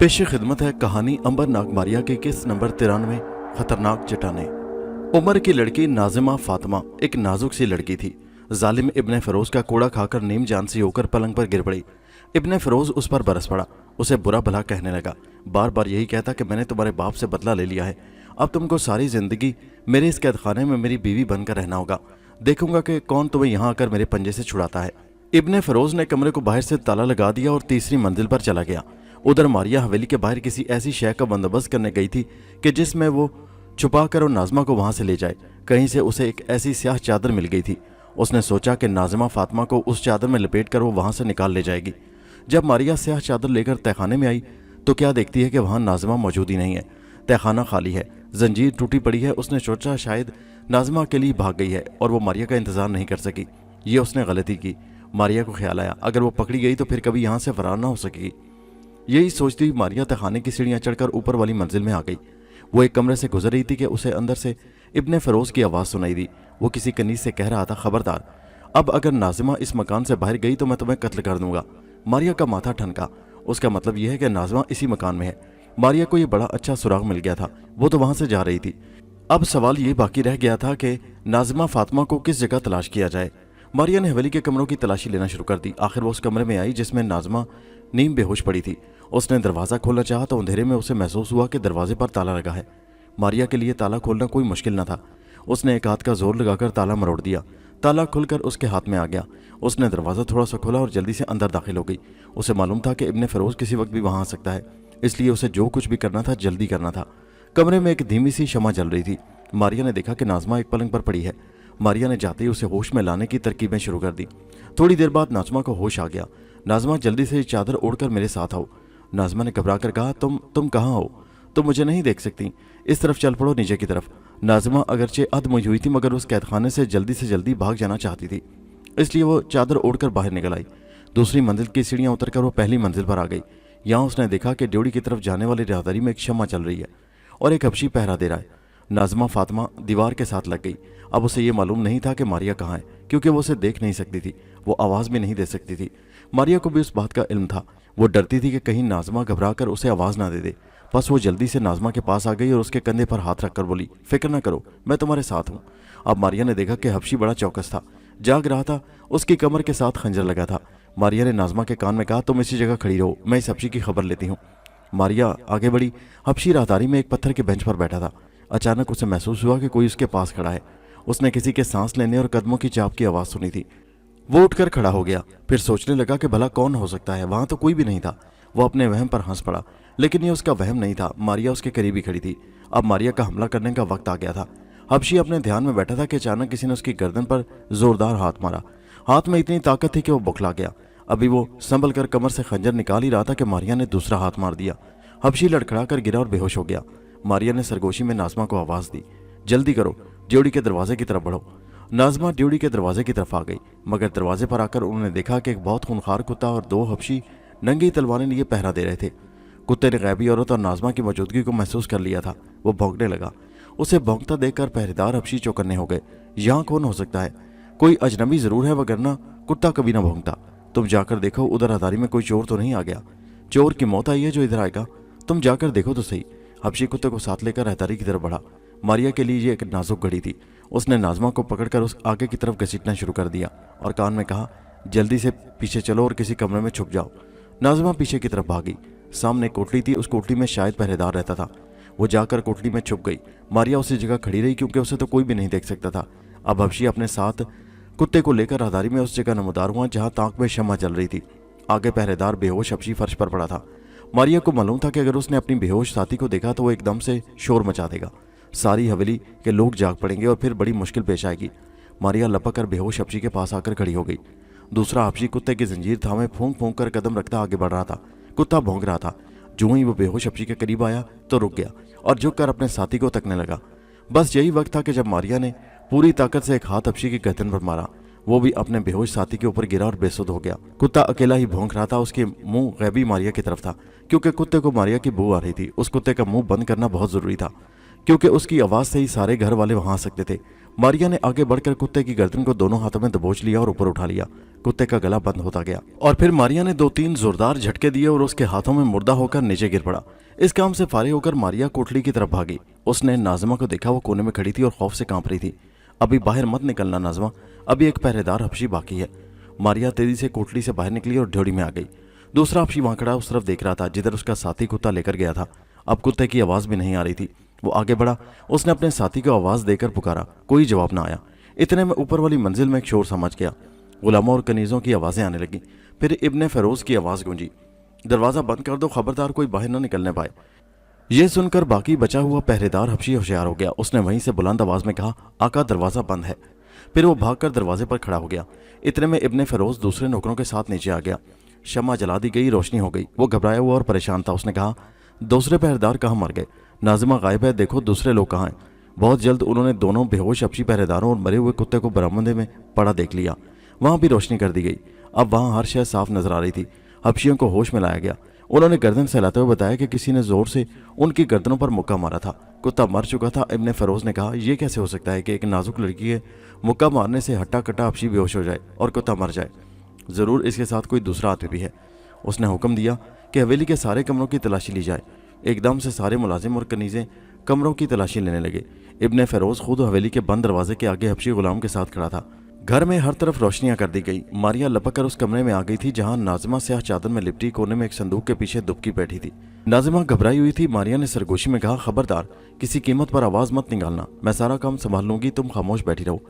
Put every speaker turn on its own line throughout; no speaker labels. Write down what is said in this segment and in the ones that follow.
पेश खिदमत है कहानी अंबरनाक मारिया के किस नंबर 93 खतरनाक चट्टानें। उमर की लड़की नाजिमा फातिमा एक नाजुक सी लड़की थी। जालिम इब्ने फरोज का कूड़ा खाकर नीम जान सी होकर पलंग पर गिर पड़ी। इब्ने फरोज उस पर बरस पड़ा, उसे बुरा भला कहने लगा। बार बार यही कहता कि मैंने तुम्हारे बाप से बदला ले लिया है, अब तुमको सारी जिंदगी मेरे इस कैद खाने में मेरी बीवी बनकर रहना होगा। देखूंगा कि कौन तुम्हें यहाँ आकर मेरे पंजे से छुड़ाता है। इब्ने फरोज ने कमरे को बाहर से ताला लगा दिया और तीसरी मंजिल पर चला गया। उधर मारिया हवेली के बाहर किसी ऐसी शय का बंदोबस्त करने गई थी कि जिसमें वो छुपा कर और नाज़िमा को वहां से ले जाए। कहीं से उसे एक ऐसी स्याह चादर मिल गई थी। उसने सोचा कि नाज़िमा फातिमा को उस चादर में लपेट कर वो वहां से निकाल ले जाएगी। जब मारिया स्याह चादर लेकर तहखाने में आई तो क्या देखती है कि वहां नाज़िमा मौजूद ही नहीं है। तहखाना खाली है, जंजीर टूटी पड़ी है। उसने सोचा शायद नाज़िमा के लिए भाग गई है और वो मारिया का इंतजार नहीं कर सकी। ये उसने गलती की। मारिया को ख्याल आया अगर वो पकड़ी गई तो फिर कभी यहाँ से फरार ना हो सकेगी। यही सोचती हुई मारिया तहखाने की सीढ़ियां चढ़कर ऊपर वाली मंजिल में आ गई। वो एक कमरे से गुजर रही थी कि उसे अंदर से इब्ने फरोज की आवाज़ सुनाई दी। वो किसी कनीज से कह रहा था, खबरदार, अब अगर नाज़िमा इस मकान से बाहर गई तो मैं तुम्हें कत्ल कर दूंगा। मारिया का माथा ठनका। उसका मतलब यह है कि नाज़िमा इसी मकान में है। मारिया को यह बड़ा अच्छा सुराग मिल गया था, वो तो वहां से जा रही थी। अब सवाल ये बाकी रह गया था कि नाज़िमा फातिमा को किस जगह तलाश किया जाए। मारिया ने हवेली के कमरों की तलाशी लेना शुरू कर दी। आखिर वो उस कमरे में आई जिसमें नाज़िमा नीम बेहोश पड़ी थी। उसने दरवाज़ा खोलना चाहा तो अंधेरे में उसे महसूस हुआ कि दरवाजे पर ताला लगा है। मारिया के लिए ताला खोलना कोई मुश्किल न था। उसने एक हाथ का जोर लगाकर ताला मरोड़ दिया। ताला खुलकर उसके हाथ में आ गया। उसने दरवाज़ा थोड़ा सा खोला और जल्दी से अंदर दाखिल हो गई। उसे मालूम था कि इब्ने फरोज किसी वक्त भी वहाँ आ सकता है, इसलिए उसे जो कुछ भी करना था जल्दी करना था। कमरे में एक धीमी सी शमा जल रही थी। मारिया ने देखा कि नाज़िमा एक पलंग पर पड़ी है। मारिया ने जाते ही उसे होश में लाने की तरकीबें शुरू कर दी। थोड़ी देर बाद नाज़िमा को होश आ गया। नाज़िमा, जल्दी से चादर ओढ़कर मेरे साथ आओ। नाज़िमा ने घबरा कर कहा, तुम कहाँ हो? तुम मुझे नहीं देख सकती। इस तरफ चल पड़ो, नीचे की तरफ। नाज़िमा अगरचे अधमुई हुई थी मगर उस कैदखाने से जल्दी भाग जाना चाहती थी, इसलिए वो चादर ओढ़कर बाहर निकल आई। दूसरी मंजिल की सीढ़ियाँ उतरकर वो पहली मंजिल पर आ गई। यहाँ उसने देखा कि ड्योढ़ी की तरफ जाने वाली राहदारी में एक शम्मा चल रही है और एक हबशी पहरा दे रहा है। नाज़िमा फातिमा दीवार के साथ लग गई। अब उसे ये मालूम नहीं था कि मारिया कहाँ है, क्योंकि वो उसे देख नहीं सकती थी, वो आवाज़ भी नहीं दे सकती थी। मारिया को भी उस बात का इल्म था। वो डरती थी कि कहीं नाज़िमा घबरा कर उसे आवाज़ ना दे दे। बस वो जल्दी से नाज़िमा के पास आ गई और उसके कंधे पर हाथ रखकर बोली, फिक्र ना करो, मैं तुम्हारे साथ हूँ। अब मारिया ने देखा कि हबशी बड़ा चौकस था, जाग रहा था। उसकी कमर के साथ खंजर लगा था। मारिया ने नाज़िमा के कान में कहा, तुम इसी जगह खड़ी रहो, मैं इस हबशी की खबर लेती हूँ। मारिया आगे बढ़ी। हबशी राहदारी में एक पत्थर के बेंच पर बैठा था। अचानक उसे महसूस हुआ कि कोई उसके पास खड़ा है। उसने किसी के सांस लेने और कदमों की चाप की आवाज़ सुनी थी। वो उठकर खड़ा हो गया, फिर सोचने लगा कि भला कौन हो सकता है, वहां तो कोई भी नहीं था। वो अपने वहम पर हंस पड़ा, लेकिन ये उसका वहम नहीं था। मारिया उसके करीब ही खड़ी थी। अब मारिया का हमला करने का वक्त आ गया था। हबशी अपने ध्यान में बैठा था कि अचानक किसी ने उसकी गर्दन पर जोरदार हाथ मारा। हाथ में इतनी ताकत थी कि वो बौखला गया। अभी वो संभल कर कमर से खंजर निकाल ही रहा था कि मारिया ने दूसरा हाथ मार दिया। हबशी लड़खड़ा कर गिरा और बेहोश हो गया। मारिया ने सरगोशी में नाज़िमा को आवाज़ दी, जल्दी करो, ड्योढ़ी के दरवाजे की तरफ बढ़ो। नाज़िमा ड्योढ़ी के दरवाजे की तरफ आ गई, मगर दरवाजे पर आकर उन्होंने देखा कि एक बहुत खूंखार कुत्ता और दो हबशी नंगी तलवारें लिए पहरा दे रहे थे। कुत्ते ने गैबी औरत और नाज़िमा की मौजूदगी को महसूस कर लिया था। वो भौंकने लगा। उसे भौंकता देखकर पहरेदार हबशी चौकन्ने हो गए। यहाँ कौन हो सकता है? कोई अजनबी जरूर है, वगरना कुत्ता कभी ना भौंकता। तुम जाकर देखो, उधर हदारी में कोई चोर तो नहीं आ गया। चोर की मौत आई है जो इधर आएगा, तुम जाकर देखो तो सही। हबशी कुत्ते को साथ लेकर रहदारी की तरफ बढ़ा। मारिया के लिए ये एक नाजुक घड़ी थी। उसने नाज़िमा को पकड़कर उस आगे की तरफ घसीटना शुरू कर दिया और कान में कहा, जल्दी से पीछे चलो और किसी कमरे में छुप जाओ। नाज़िमा पीछे की तरफ भागी। सामने कोठली थी, उस कोठली में शायद पहरेदार रहता था। वो जाकर कोठली में छुप गई। मारिया उसी जगह खड़ी रही क्योंकि उसे तो कोई भी नहीं देख सकता था। अब हबशी अपने साथ कुत्ते को लेकर राहदारी में उस जगह नमदार हुआ जहाँ ताक में शम्मा जल रही थी। आगे पहरेदार बेहोश हबशी फर्श पर पड़ा था। मारिया को मालूम था कि अगर उसने अपनी बेहोश साथी को देखा तो वो एकदम से शोर मचा देगा। सारी हवेली के लोग जाग पड़ेंगे और फिर बड़ी मुश्किल पेश आएगी। मारिया लपक कर बेहोश हबशी के पास आकर खड़ी हो गई। दूसरा हबशी कुत्ते की जंजीर थामे फूंक फूंक कर कदम रखता आगे बढ़ रहा था। कुत्ता भौंक रहा था। जो ही वो बेहोश हबशी के करीब आया तो रुक गया और झुक कर अपने साथी को तकने लगा। बस यही वक्त था कि जब मारिया ने पूरी ताकत से एक हाथ हबशी की गर्दन पर मारा। वो भी अपने बेहोश साथी के ऊपर गिरा और बेसुध हो गया। कुत्ता अकेला ही भौंक रहा था। उसके मुंह गैबी मारिया की तरफ था, क्योंकि कुत्ते को मारिया की बू आ रही थी। उस कुत्ते का मुंह बंद करना बहुत जरूरी था, क्योंकि उसकी आवाज़ से ही सारे घर वाले वहां आ सकते थे। मारिया ने आगे बढ़कर कुत्ते की गर्दन को दोनों हाथों में दबोच लिया और ऊपर उठा लिया। कुत्ते का गला बंद होता गया और फिर मारिया ने 2-3 जोरदार झटके दिए और उसके हाथों में मुर्दा होकर नीचे गिर पड़ा। इस काम से फारिग होकर मारिया कोठरी की तरफ भागी। उसने नाज़िमा को देखा, वो कोने में खड़ी थी और खौफ से कांप रही थी। अभी बाहर मत निकलना नाज़िमा, अभी एक पहरेदार हबशी बाकी है। मारिया तेजी से कोठरी से बाहर निकली और ड्योढ़ी में आ गई। दूसरा हबशी वहां खड़ा उस तरफ देख रहा था जिधर उसका साथी कुत्ता लेकर गया था। अब कुत्ते की आवाज़ भी नहीं आ रही थी। वो आगे बढ़ा, उसने अपने साथी को आवाज़ देकर पुकारा, कोई जवाब ना आया। इतने में ऊपर वाली मंजिल में एक शोर समझ गया। गुलामों और कनीज़ों की आवाज़ें आने लगी। फिर इब्ने फ़िरोज़ की आवाज़ गूंजी, दरवाज़ा बंद कर दो, खबरदार कोई बाहर न निकलने पाए। यह सुनकर बाकी बचा हुआ पहरेदार हबशी होशियार हो गया। उसने वहीं से बुलंद आवाज़ में कहा, आका दरवाज़ा बंद है। फिर वो भागकर दरवाजे पर खड़ा हो गया। इतने में इब्ने फ़िरोज़ दूसरे नौकरों के साथ नीचे आ गया। शम्मा जला दी गई, रोशनी हो गई। वो घबराया हुआ और परेशान था। उसने कहा, दूसरे पहरेदार कहाँ मर गए? नाज़िमा गायब है, देखो दूसरे लोग कहाँ हैं? बहुत जल्द उन्होंने दोनों बेहोश हबशी पहरेदारों और मरे हुए कुत्ते को बरामदे में पड़ा देख लिया। वहां भी रोशनी कर दी गई। अब वहां हर शय साफ नजर आ रही थी। हबशियों को होश में लाया गया। उन्होंने गर्दन सहलाते हुए बताया कि किसी ने जोर से उनकी गर्दनों पर मुक्का मारा था। कुत्ता मर चुका था। इब्ने फ़िरोज़ ने कहा, यह कैसे हो सकता है कि एक नाजुक लड़की के मुक्का मारने से हट्टा कट्टा हबशी बेहोश हो जाए और कुत्ता मर जाए? ज़रूर इसके साथ कोई दूसरा आदमी भी है। उसने हुक्म दिया कि हवेली के सारे कमरों की तलाशी ली जाए। एकदम से सारे मुलाजिम और कनीज़ें कमरों की तलाशी लेने लगे। इब्ने फ़िरोज़ खुद हवेली के बंद दरवाजे के आगे हबशी गुलाम के साथ खड़ा था। घर में हर तरफ रोशनियां कर दी गई। मारिया लपक कर उस कमरे में आ गई थी जहां नाज़िमा स्याह चादर में लिपटी कोने में एक संदूक के पीछे दुबकी बैठी थी। नाज़िमा घबराई हुई थी। मारिया ने सरगोशी में कहा, खबरदार किसी कीमत पर आवाज़ मत निकालना, मैं सारा काम संभाल लूंगी, तुम खामोश बैठी रहो।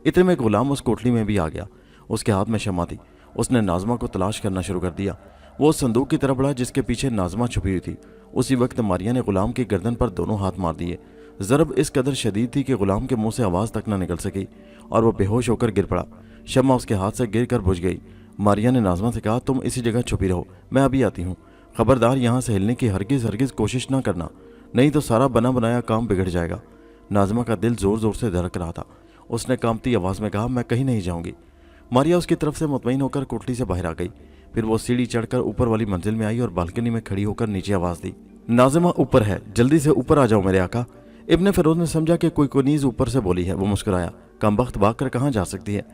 इतने में गुलाम उस कोठरी में भी आ गया। उसके हाथ में शम्मा थी। उसने नाज़िमा को तलाश करना शुरू कर दिया। वो उस संदूक की तरफ बढ़ा जिसके पीछे नाज़िमा छुपी हुई थी। उसी वक्त मारिया ने गुलाम की गर्दन पर दोनों हाथ मार दिए। ज़रब इस कदर शदीद थी कि गुलाम के मुंह से आवाज़ तक न निकल सकी और वह बेहोश होकर गिर पड़ा। शम्मा उसके हाथ से गिर कर बुझ गई। मारिया ने नाज़िमा से कहा, तुम इसी जगह छुपी रहो, मैं अभी आती हूँ। खबरदार यहाँ से हिलने की हरगिज़ कोशिश ना करना, नहीं तो सारा बना बनाया काम बिगड़ जाएगा। नाज़िमा का दिल ज़ोर ज़ोर से धड़क रहा था। उसने कांपती आवाज़ में कहा, मैं कहीं नहीं जाऊँगी। मारिया उसकी तरफ से मुतमईन होकर कोठरी से बाहर आ गई। फिर वो सीढ़ी चढ़कर ऊपर वाली मंजिल में आई और बालकनी में खड़ी होकर नीचे आवाज़ दी, नाज़िमा ऊपर है, जल्दी से ऊपर आ जाओ मेरे आका। इब्ने फ़िरोज़ ने समझा कि कोई कुनीज़ ऊपर से बोली है। वो मुस्कुराया, कमबख्त भाग कर कहाँ जा सकती है,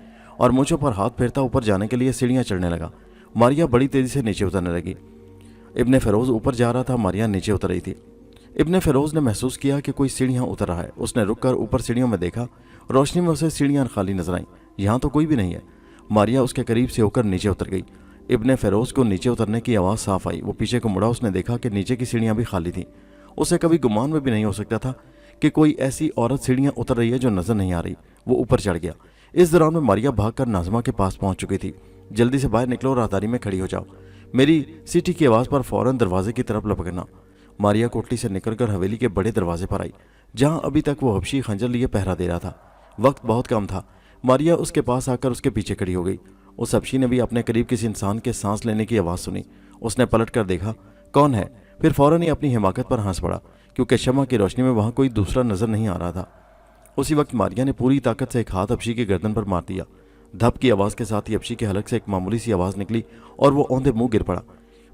और मूँछों पर हाथ फेरता ऊपर जाने के लिए सीढ़ियाँ चढ़ने लगा। मारिया बड़ी तेज़ी से नीचे उतरने लगी। इब्ने फ़िरोज़ ऊपर जा रहा था, मारिया नीचे उतर रही थी। इब्ने फ़िरोज़ ने महसूस किया कि कोई सीढ़ियाँ उतर रहा है। उसने रुक कर ऊपर सीढ़ियों में देखा। रोशनी में उसे सीढ़ियाँ खाली नजर आईं। यहाँ तो कोई भी नहीं है। मारिया उसके करीब से होकर नीचे उतर गई। इब्ने फ़िरोज़ को नीचे उतरने की आवाज़ साफ आई। वो पीछे को मुड़ा। उसने देखा कि नीचे की सीढ़ियाँ भी खाली थीं। उसे कभी गुमान में भी नहीं हो सकता था कि कोई ऐसी औरत सीढ़ियाँ उतर रही है जो नजर नहीं आ रही। वो ऊपर चढ़ गया। इस दौरान में मारिया भागकर नाज़िमा के पास पहुंच चुकी थी। जल्दी से बाहर निकलो, राहदारी में खड़ी हो जाओ, मेरी सीटी की आवाज़ पर फौरन दरवाजे की तरफ लपकना। मारिया कोठरी से निकलकर हवेली के बड़े दरवाजे पर आई जहां अभी तक वो हबशी खंजर लिए पहरा दे रहा था। वक्त बहुत कम था। मारिया उसके पास आकर उसके पीछे खड़ी हो गई। उस हबशी ने भी अपने करीब किसी इंसान के सांस लेने की आवाज़ सुनी। उसने पलट कर देखा, कौन है? फिर फौरन ही अपनी हिमाकत पर हंस पड़ा, क्योंकि शम्मा की रोशनी में वहां कोई दूसरा नजर नहीं आ रहा था। उसी वक्त मारिया ने पूरी ताकत से एक हाथ हबशी की गर्दन पर मार दिया। धप की आवाज़ के साथ ही हबशी के हलक से एक मामूली सी आवाज़ निकली और वो औंधे मुंह गिर पड़ा।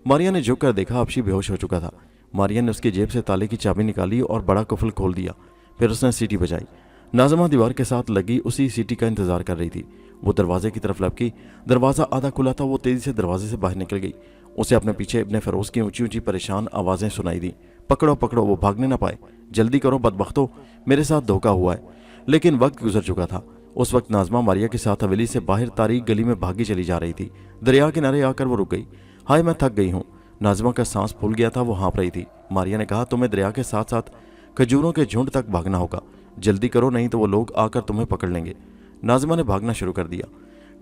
मारिया ने झुक कर देखा, हबशी बेहोश हो चुका था। मारिया ने उसकी जेब से ताले की चाबी निकाली और बड़ा कुफल खोल दिया। फिर उसने सीटी बजाई। नाज़िमा दीवार के साथ लगी उसी सीटी का इंतजार कर रही थी। वो दरवाजे की तरफ लपकी। दरवाज़ा आधा खुला था। वो तेज़ी से दरवाजे से बाहर निकल गई। उसे अपने पीछे इब्ने फ़िरोज़ की ऊंची ऊंची परेशान आवाज़ें सुनाई दी, पकड़ो पकड़ो, वो भागने ना पाए, जल्दी करो बदबख्तों, मेरे साथ धोखा हुआ है। लेकिन वक्त गुजर चुका था। उस वक्त नाज़िमा मारिया के साथ हवेली से बाहर तारीक गली में भागी चली जा रही थी। दरिया किनारे आकर वो रुक गई। हाय, मैं थक गई हूँ। नाज़िमा का सांस फूल गया था। वो हाँप रही थी। मारिया ने कहा, तुम्हें दरिया के साथ साथ खजूरों के झुंड तक भागना होगा, जल्दी करो, नहीं तो वो लोग आकर तुम्हें पकड़ लेंगे। नाज़िमा ने भागना शुरू कर दिया।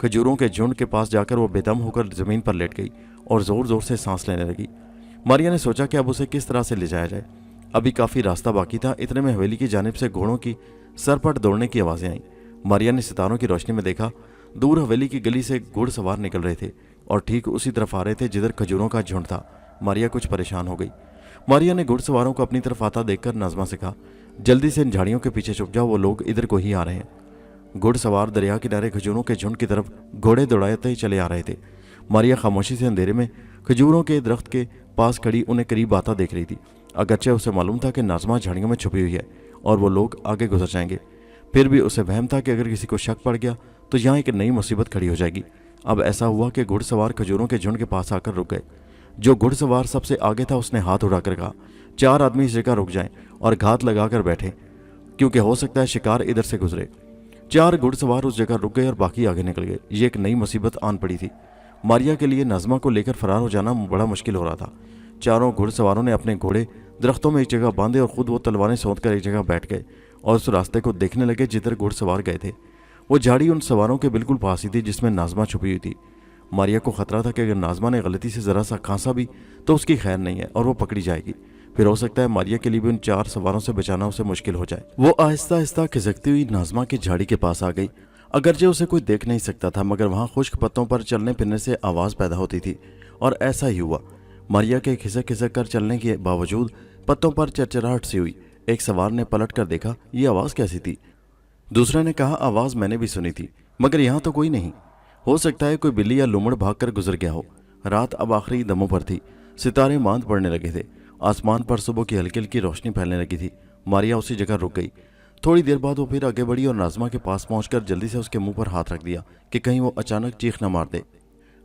खजूरों के झुंड के पास जाकर वो बेदम होकर ज़मीन पर लेट गई और ज़ोर ज़ोर से सांस लेने लगी। मारिया ने सोचा कि अब उसे किस तरह से ले जाया जाए। अभी काफ़ी रास्ता बाकी था। इतने में हवेली की जानिब से घोड़ों की सरपट दौड़ने की आवाज़ें आईं। मारिया ने सितारों की रोशनी में देखा, दूर हवेली की गली से घुड़सवार निकल रहे थे और ठीक उसी तरफ आ रहे थे जिधर खजूरों का झुंड था। मारिया कुछ परेशान हो गई। मारिया ने घुड़सवारों को अपनी तरफ आता देखकर नाज़िमा से कहा, जल्दी से इन झाड़ियों के पीछे छुप जाओ, वो लोग इधर को ही आ रहे हैं। घुड़सवार दरिया किनारे खजूरों के झुंड की तरफ घोड़े दौड़ाते ही चले आ रहे थे। मारिया खामोशी से अंधेरे में खजूरों के दरख्त के पास खड़ी उन्हें करीब आता देख रही थी। अगरचे उसे मालूम था कि नाज़िमा झाड़ियों में छुपी हुई है और वो लोग आगे गुजर जाएंगे। फिर भी उसे वहम था कि अगर किसी को शक पड़ गया तो यहाँ एक नई मुसीबत खड़ी हो जाएगी। अब ऐसा हुआ कि घुड़सवार खजूरों के झुंड के पास आकर रुक गए। जो घुड़सवार सबसे आगे था उसने हाथ उठाकर कहा, 4 आदमी इस जगह रुक जाएं और घात लगाकर बैठे, क्योंकि हो सकता है शिकार इधर से गुजरे। 4 घुड़सवार उस जगह रुक गए और बाकी आगे निकल गए। ये एक नई मुसीबत आन पड़ी थी। मारिया के लिए नाज़मा को लेकर फरार हो जाना बड़ा मुश्किल हो रहा था। चारों घुड़सवारों ने अपने घोड़े दरख्तों में एक जगह बांधे और खुद वो तलवारें सौंध कर एक जगह बैठ गए और उस रास्ते को देखने लगे जिधर घुड़सवार गए थे। वो झाड़ी उन सवारों के बिल्कुल पास ही थी जिसमें नाज़मा छुपी हुई थी। मारिया को खतरा था कि अगर नाज़मा ने गलती से ज़रा सा खांसा भी तो उसकी खैर नहीं है और वो पकड़ी जाएगी। फिर हो सकता है मारिया के लिए भी उन 4 सवारों से बचाना उसे मुश्किल हो जाए। वो आहिस्ता आहिस्ता खिसकती हुई नाज़मा की झाड़ी के पास आ गई। अगरचे उसे कोई देख नहीं सकता था, मगर वहाँ खुश्क पत्तों पर चलने फिरने से आवाज़ पैदा होती थी और ऐसा ही हुआ। मारिया के खिसक खिसक कर चलने के बावजूद पत्तों पर चरचराहट सी हुई। एक सवार ने पलट कर देखा, ये आवाज़ कैसी थी? दूसरे ने कहा, आवाज़ मैंने भी सुनी थी, मगर यहाँ तो कोई नहीं। हो सकता है कोई बिल्ली या लूमड़ भाग कर गुजर गया हो। रात अब आखिरी दमों पर थी। सितारे मांद पड़ने लगे थे। आसमान पर सुबह की हल्की हल्की रोशनी फैलने लगी थी। मारिया उसी जगह रुक गई। थोड़ी देर बाद वो फिर आगे बढ़ी और नाज़मा के पास पहुंचकर जल्दी से उसके मुंह पर हाथ रख दिया कि कहीं वो अचानक चीख न मार दे।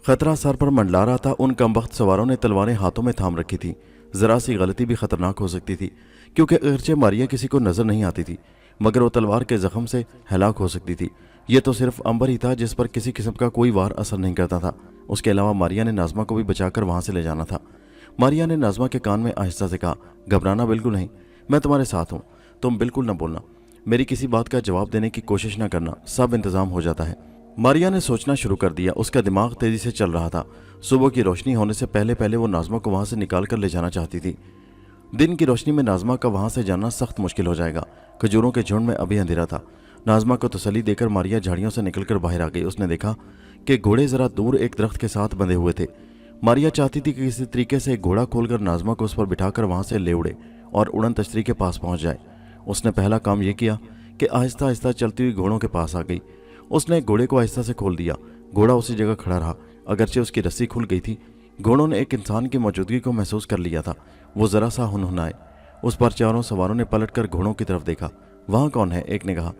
खतरा सर पर मंडला रहा था। उन कमबख्त सवारों ने तलवारें हाथों में थाम रखी थी। ज़रा सी गलती भी खतरनाक हो सकती थी, क्योंकि अगरचे मारिया किसी को नज़र नहीं आती थी, मगर वो तलवार के जख्म से हलाक हो सकती थी। ये तो सिर्फ अंबर ही था जिस पर किसी किस्म का कोई वार असर नहीं करता था। उसके अलावा मारिया ने नाज़मा को भी बचाकर वहाँ से ले जाना था। मारिया ने नाज़मा के कान में आहिस्ता से कहा, घबराना बिल्कुल नहीं, मैं तुम्हारे साथ हूँ, तुम बिल्कुल न बोलना, मेरी किसी बात का जवाब देने की कोशिश न करना, सब इंतज़ाम हो जाता है। मारिया ने सोचना शुरू कर दिया। उसका दिमाग तेज़ी से चल रहा था। सुबह की रोशनी होने से पहले पहले वो नाज़मा को वहाँ से निकाल कर ले जाना चाहती थी। दिन की रोशनी में नाज़मा का वहाँ से जाना सख्त मुश्किल हो जाएगा। खजूरों के झुंड में अभी अंधेरा था। नाज़मा को तसल्ली देकर मारिया झाड़ियों से निकलकर बाहर आ गई। उसने देखा कि घोड़े ज़रा दूर एक दरख्त के साथ बंधे हुए थे। मारिया चाहती थी कि किसी तरीके से एक घोड़ा खोलकर नाज़मा को उस पर बिठाकर वहाँ से ले उड़े और उड़न तश्तरी के पास पहुँच जाए। उसने पहला काम यह किया कि आहिस्ता आहिस्ता चलती हुई घोड़ों के पास आ गई। उसने घोड़े को आहिस्ता से खोल दिया। घोड़ा उसी जगह खड़ा रहा, अगरचे उसकी रस्सी खुल गई थी। घोड़ों ने एक इंसान की मौजूदगी को महसूस कर लिया था। वो ज़रा सा हुनहुनाए। उस पर चारों सवारों ने पलटकर घोड़ों की तरफ देखा। वहाँ कौन है? एक ने कहा।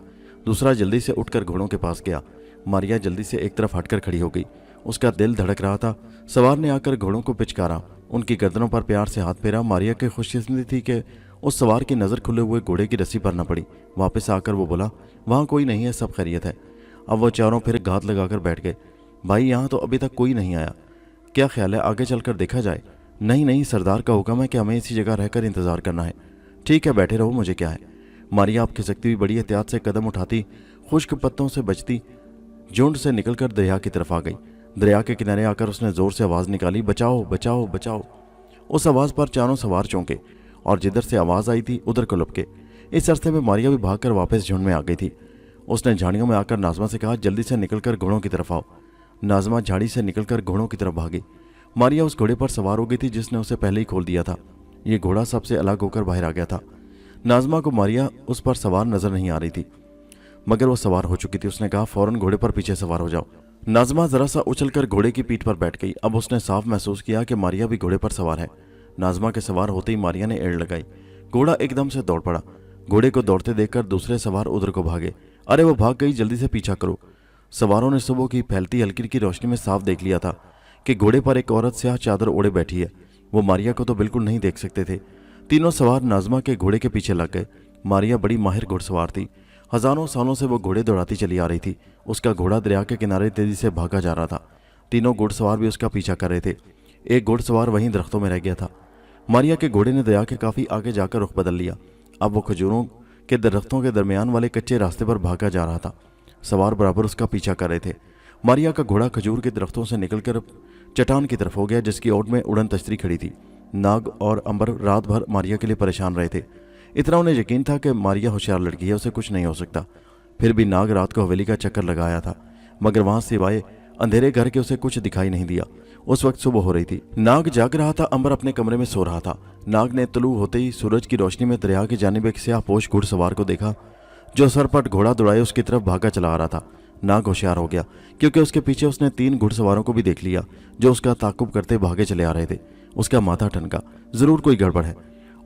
दूसरा जल्दी से उठकर घोड़ों के पास गया। मारिया जल्दी से एक तरफ हटकर खड़ी हो गई। उसका दिल धड़क रहा था। सवार ने आकर घोड़ों को पिचकारा, उनकी गर्दनों पर प्यार से हाथ फेरा। मारिया की खुशकिस्मती थी कि उस सवार की नज़र खुले हुए घोड़े की रस्सी पर न पड़ी। वापस आकर वो बोला, वहाँ कोई नहीं है, सब खैरियत है। अब वो चारों फिर घात लगाकर बैठ गए। भाई, यहाँ तो अभी तक कोई नहीं आया, क्या ख्याल है आगे चलकर देखा जाए? नहीं नहीं, सरदार का हुक्म है कि हमें इसी जगह रहकर इंतज़ार करना है। ठीक है, बैठे रहो, मुझे क्या है। मारिया अब खिसकती हुई बड़ी एहतियात से कदम उठाती, खुश्क पत्तों से बचती झुंड से निकलकर दरिया की तरफ आ गई। दरिया के किनारे आकर उसने ज़ोर से आवाज़ निकाली, बचाओ बचाओ बचाओ। उस आवाज़ पर चारों सवार चौंके और जिधर से आवाज़ आई थी उधर को लपके। इस अरसे में मारिया भी भागकर वापस झुंड में आ गई थी। उसने झाड़ियों में आकर नाज़मा से कहा, जल्दी से निकलकर घोड़ों की तरफ आओ। नाज़मा झाड़ी से निकलकर घोड़ों की तरफ भागी। मारिया उस घोड़े पर सवार हो गई थी जिसने उसे पहले ही खोल दिया था। ये घोड़ा सबसे अलग होकर बाहर आ गया था। नाज़मा को मारिया उस पर सवार नजर नहीं आ रही थी, मगर वो सवार हो चुकी थी। उसने कहा, फौरन घोड़े पर पीछे सवार हो जाओ। नाज़मा जरा सा उछलकर घोड़े की पीठ पर बैठ गई। अब उसने साफ महसूस किया कि मारिया भी घोड़े पर सवार है। नाज़मा के सवार होते ही मारिया ने एड़ लगाई। घोड़ा एकदम से दौड़ पड़ा। घोड़े को दौड़ते देखकर दूसरे सवार उधर को भागे। अरे वो भाग गई, जल्दी से पीछा करो। सवारों ने सुबह की फैलती हल्की की रोशनी में साफ देख लिया था कि घोड़े पर एक औरत स्याह चादर ओढ़े बैठी है। वो मारिया को तो बिल्कुल नहीं देख सकते थे। तीनों सवार नाज़मा के घोड़े के पीछे लग गए। मारिया बड़ी माहिर घुड़सवार थी। हजारों सालों से वो घोड़े दौड़ाती चली आ रही थी। उसका घोड़ा दरिया के किनारे तेजी से भागा जा रहा था। तीनों घुड़सवार भी उसका पीछा कर रहे थे। एक घुड़सवार वहीं दरख्तों में रह गया था। मारिया के घोड़े ने दरिया के काफ़ी आगे जाकर रुख बदल लिया। अब वो खजूरों के दरख्तों के दरमियान वाले कच्चे रास्ते पर भागा जा रहा था। सवार बराबर उसका पीछा कर रहे थे। मारिया का घोड़ा खजूर के दरख्तों से निकलकर चट्टान की तरफ हो गया जिसकी ओट में उड़न तश्तरी खड़ी थी। नाग और अंबर रात भर मारिया के लिए परेशान रहे थे। इतना उन्हें यकीन था कि मारिया होशियार लड़की है, उसे कुछ नहीं हो सकता। फिर भी नाग रात को हवेली का चक्कर लगाया था, मगर वहां सिवाय अंधेरे घर के उसे कुछ दिखाई नहीं दिया। उस वक्त सुबह हो रही थी। नाग जाग रहा था, अंबर अपने कमरे में सो रहा था। नाग ने तुलू होते ही सूरज की रोशनी में दरिया की जानिब एक स्याहपोश घुड़सवार को देखा जो सर पर घोड़ा दौड़ाए उसकी तरफ भागा चला आ रहा था। नाग होशियार हो गया क्योंकि उसके पीछे उसने 3 घुड़सवारों को भी देख लिया जो उसका ताकुब करते भागे चले आ रहे थे। उसका माथा ठनका, जरूर कोई गड़बड़ है।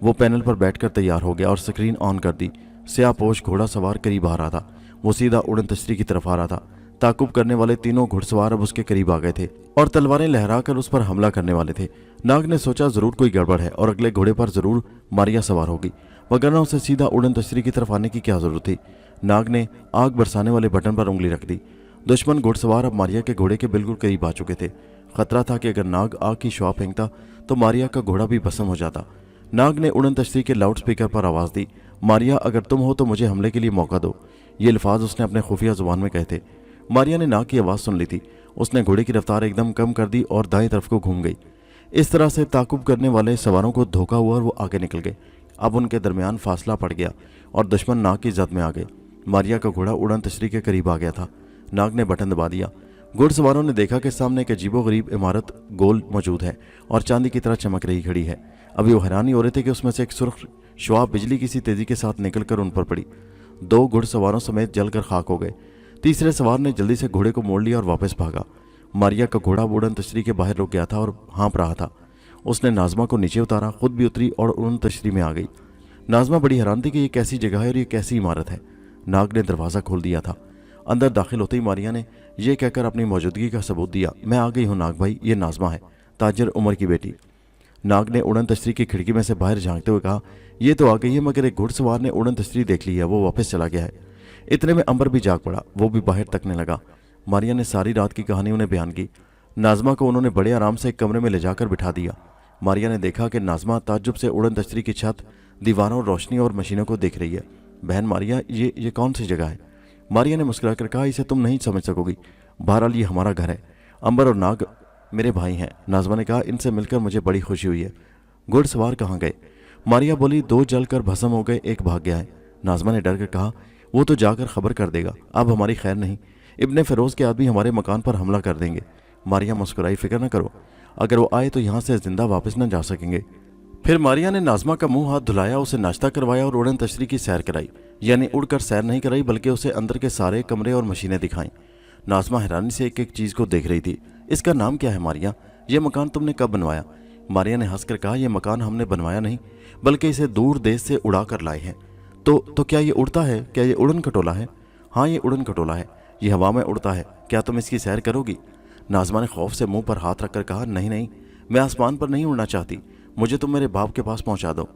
वो पैनल पर बैठकर तैयार हो गया और स्क्रीन ऑन कर दी। स्याहपोश घोड़ा सवार करीब आ रहा था। वो सीधा उड़न तश्तरी की तरफ आ रहा था। ताकुब करने वाले तीनों घुड़सवार अब उसके करीब आ गए थे और तलवारें लहराकर उस पर हमला करने वाले थे। नाग ने सोचा जरूर कोई गड़बड़ है और अगले घोड़े पर जरूर मारिया सवार होगी, वगरना उसे सीधा उड़न तश्तरी की तरफ आने की क्या जरूरत थी। नाग ने आग बरसाने वाले बटन पर उंगली रख दी। दुश्मन घुड़सवार अब मारिया के घोड़े के बिल्कुल करीब आ चुके थे। खतरा था कि अगर नाग आग की शुआ फेंकता तो मारिया का घोड़ा भी भस्म हो जाता। नाग ने उड़न तश्तरी के लाउड स्पीकर पर आवाज दी, मारिया अगर तुम हो तो मुझे हमले के लिए मौका दो। ये अल्फाज उसने अपने खुफिया जुबान में कहे थे। मारिया ने नाग की आवाज़ सुन ली थी। उसने घोड़े की रफ्तार एकदम कम कर दी और दाएं तरफ को घूम गई। इस तरह से ताकुब करने वाले सवारों को धोखा हुआ और वो आगे निकल गए। अब उनके दरमियान फासला पड़ गया और दुश्मन नाग की जद में आ गए। मारिया का घोड़ा उड़न तश्तरी के करीब आ गया था। नाग ने बटन दबा दिया। घुड़सवारों ने देखा कि सामने एक अजीबोगरीब इमारत गोल मौजूद है और चांदी की तरह चमक रही खड़ी है। अभी वो हैरानी हो रहे थे कि उसमें से एक सुर्ख शुआ बिजली की सी तेजी के साथ निकलकर उन पर पड़ी। 2 घुड़सवारों समेत जलकर खाक हो गए। तीसरे सवार ने जल्दी से घोड़े को मोड़ लिया और वापस भागा। मारिया का घोड़ा उड़न तश्तरी के बाहर रुक गया था और हाँप रहा था। उसने नाजमा को नीचे उतारा, खुद भी उतरी और उड़न तश्तरी में आ गई। नाजमा बड़ी हैरान थी कि ये कैसी जगह है और ये कैसी इमारत है। नाग ने दरवाज़ा खोल दिया था। अंदर दाखिल होते ही मारिया ने यह कहकर अपनी मौजूदगी का सबूत दिया, मैं आ गई हूँ नाग भाई, ये नाजमा है, ताजर उमर की बेटी। नाग ने उड़न तश्तरी की खिड़की में से बाहर झांकते हुए कहा, यह तो आ गई है, मगर एक घुड़सवार ने उड़न तश्तरी देख ली है, वो वापस चला गया है। इतने में अंबर भी जाग पड़ा, वो भी बाहर तकने लगा। मारिया ने सारी रात की कहानी उन्हें बयान की। नाजमा को उन्होंने बड़े आराम से एक कमरे में ले जाकर बिठा दिया। मारिया ने देखा कि नाजमा ताज्जुब से उड़न तश्तरी की छत, दीवारों, रोशनी और मशीनों को देख रही है। बहन मारिया, ये कौन सी जगह है? मारिया ने मुस्कुराकर कहा, इसे तुम नहीं समझ सकोगी, बहरहाल ये हमारा घर है। अंबर और नाग मेरे भाई हैं। नाजमा ने कहा, इनसे मिलकर मुझे बड़ी खुशी हुई है। घुड़सवार कहाँ गए? मारिया बोली, 2 जलकर भस्म हो गए, एक भाग गया है। नाजमा ने डर कर कहा, वो तो जाकर खबर कर देगा, अब हमारी खैर नहीं, इब्ने फिरोज के आदमी हमारे मकान पर हमला कर देंगे। मारिया मुस्कुराई, फिक्र न करो, अगर वो आए तो यहाँ से जिंदा वापस न जा सकेंगे। फिर मारिया ने नाजमा का मुंह हाथ धुलाया, उसे नाश्ता करवाया और उड़न तश्तरी की सैर कराई। यानी उड़कर सैर नहीं कराई, बल्कि उसे अंदर के सारे कमरे और मशीनें दिखाईं। नाजमा हैरानी से एक एक चीज़ को देख रही थी। इसका नाम क्या है मारिया? ये मकान तुमने कब बनवाया? मारिया ने हंसकर कहा, यह मकान हमने बनवाया नहीं, बल्कि इसे दूर देश से उड़ा कर लाए हैं। तो क्या ये उड़ता है? क्या ये उड़न खटोला है? हाँ, ये उड़न खटोला है, ये हवा में उड़ता है। क्या तुम इसकी सैर करोगी? नाजमा ने खौफ से मुंह पर हाथ रखकर कहा, नहीं नहीं, मैं आसमान पर नहीं उड़ना चाहती, मुझे तुम मेरे बाप के पास पहुंचा दो।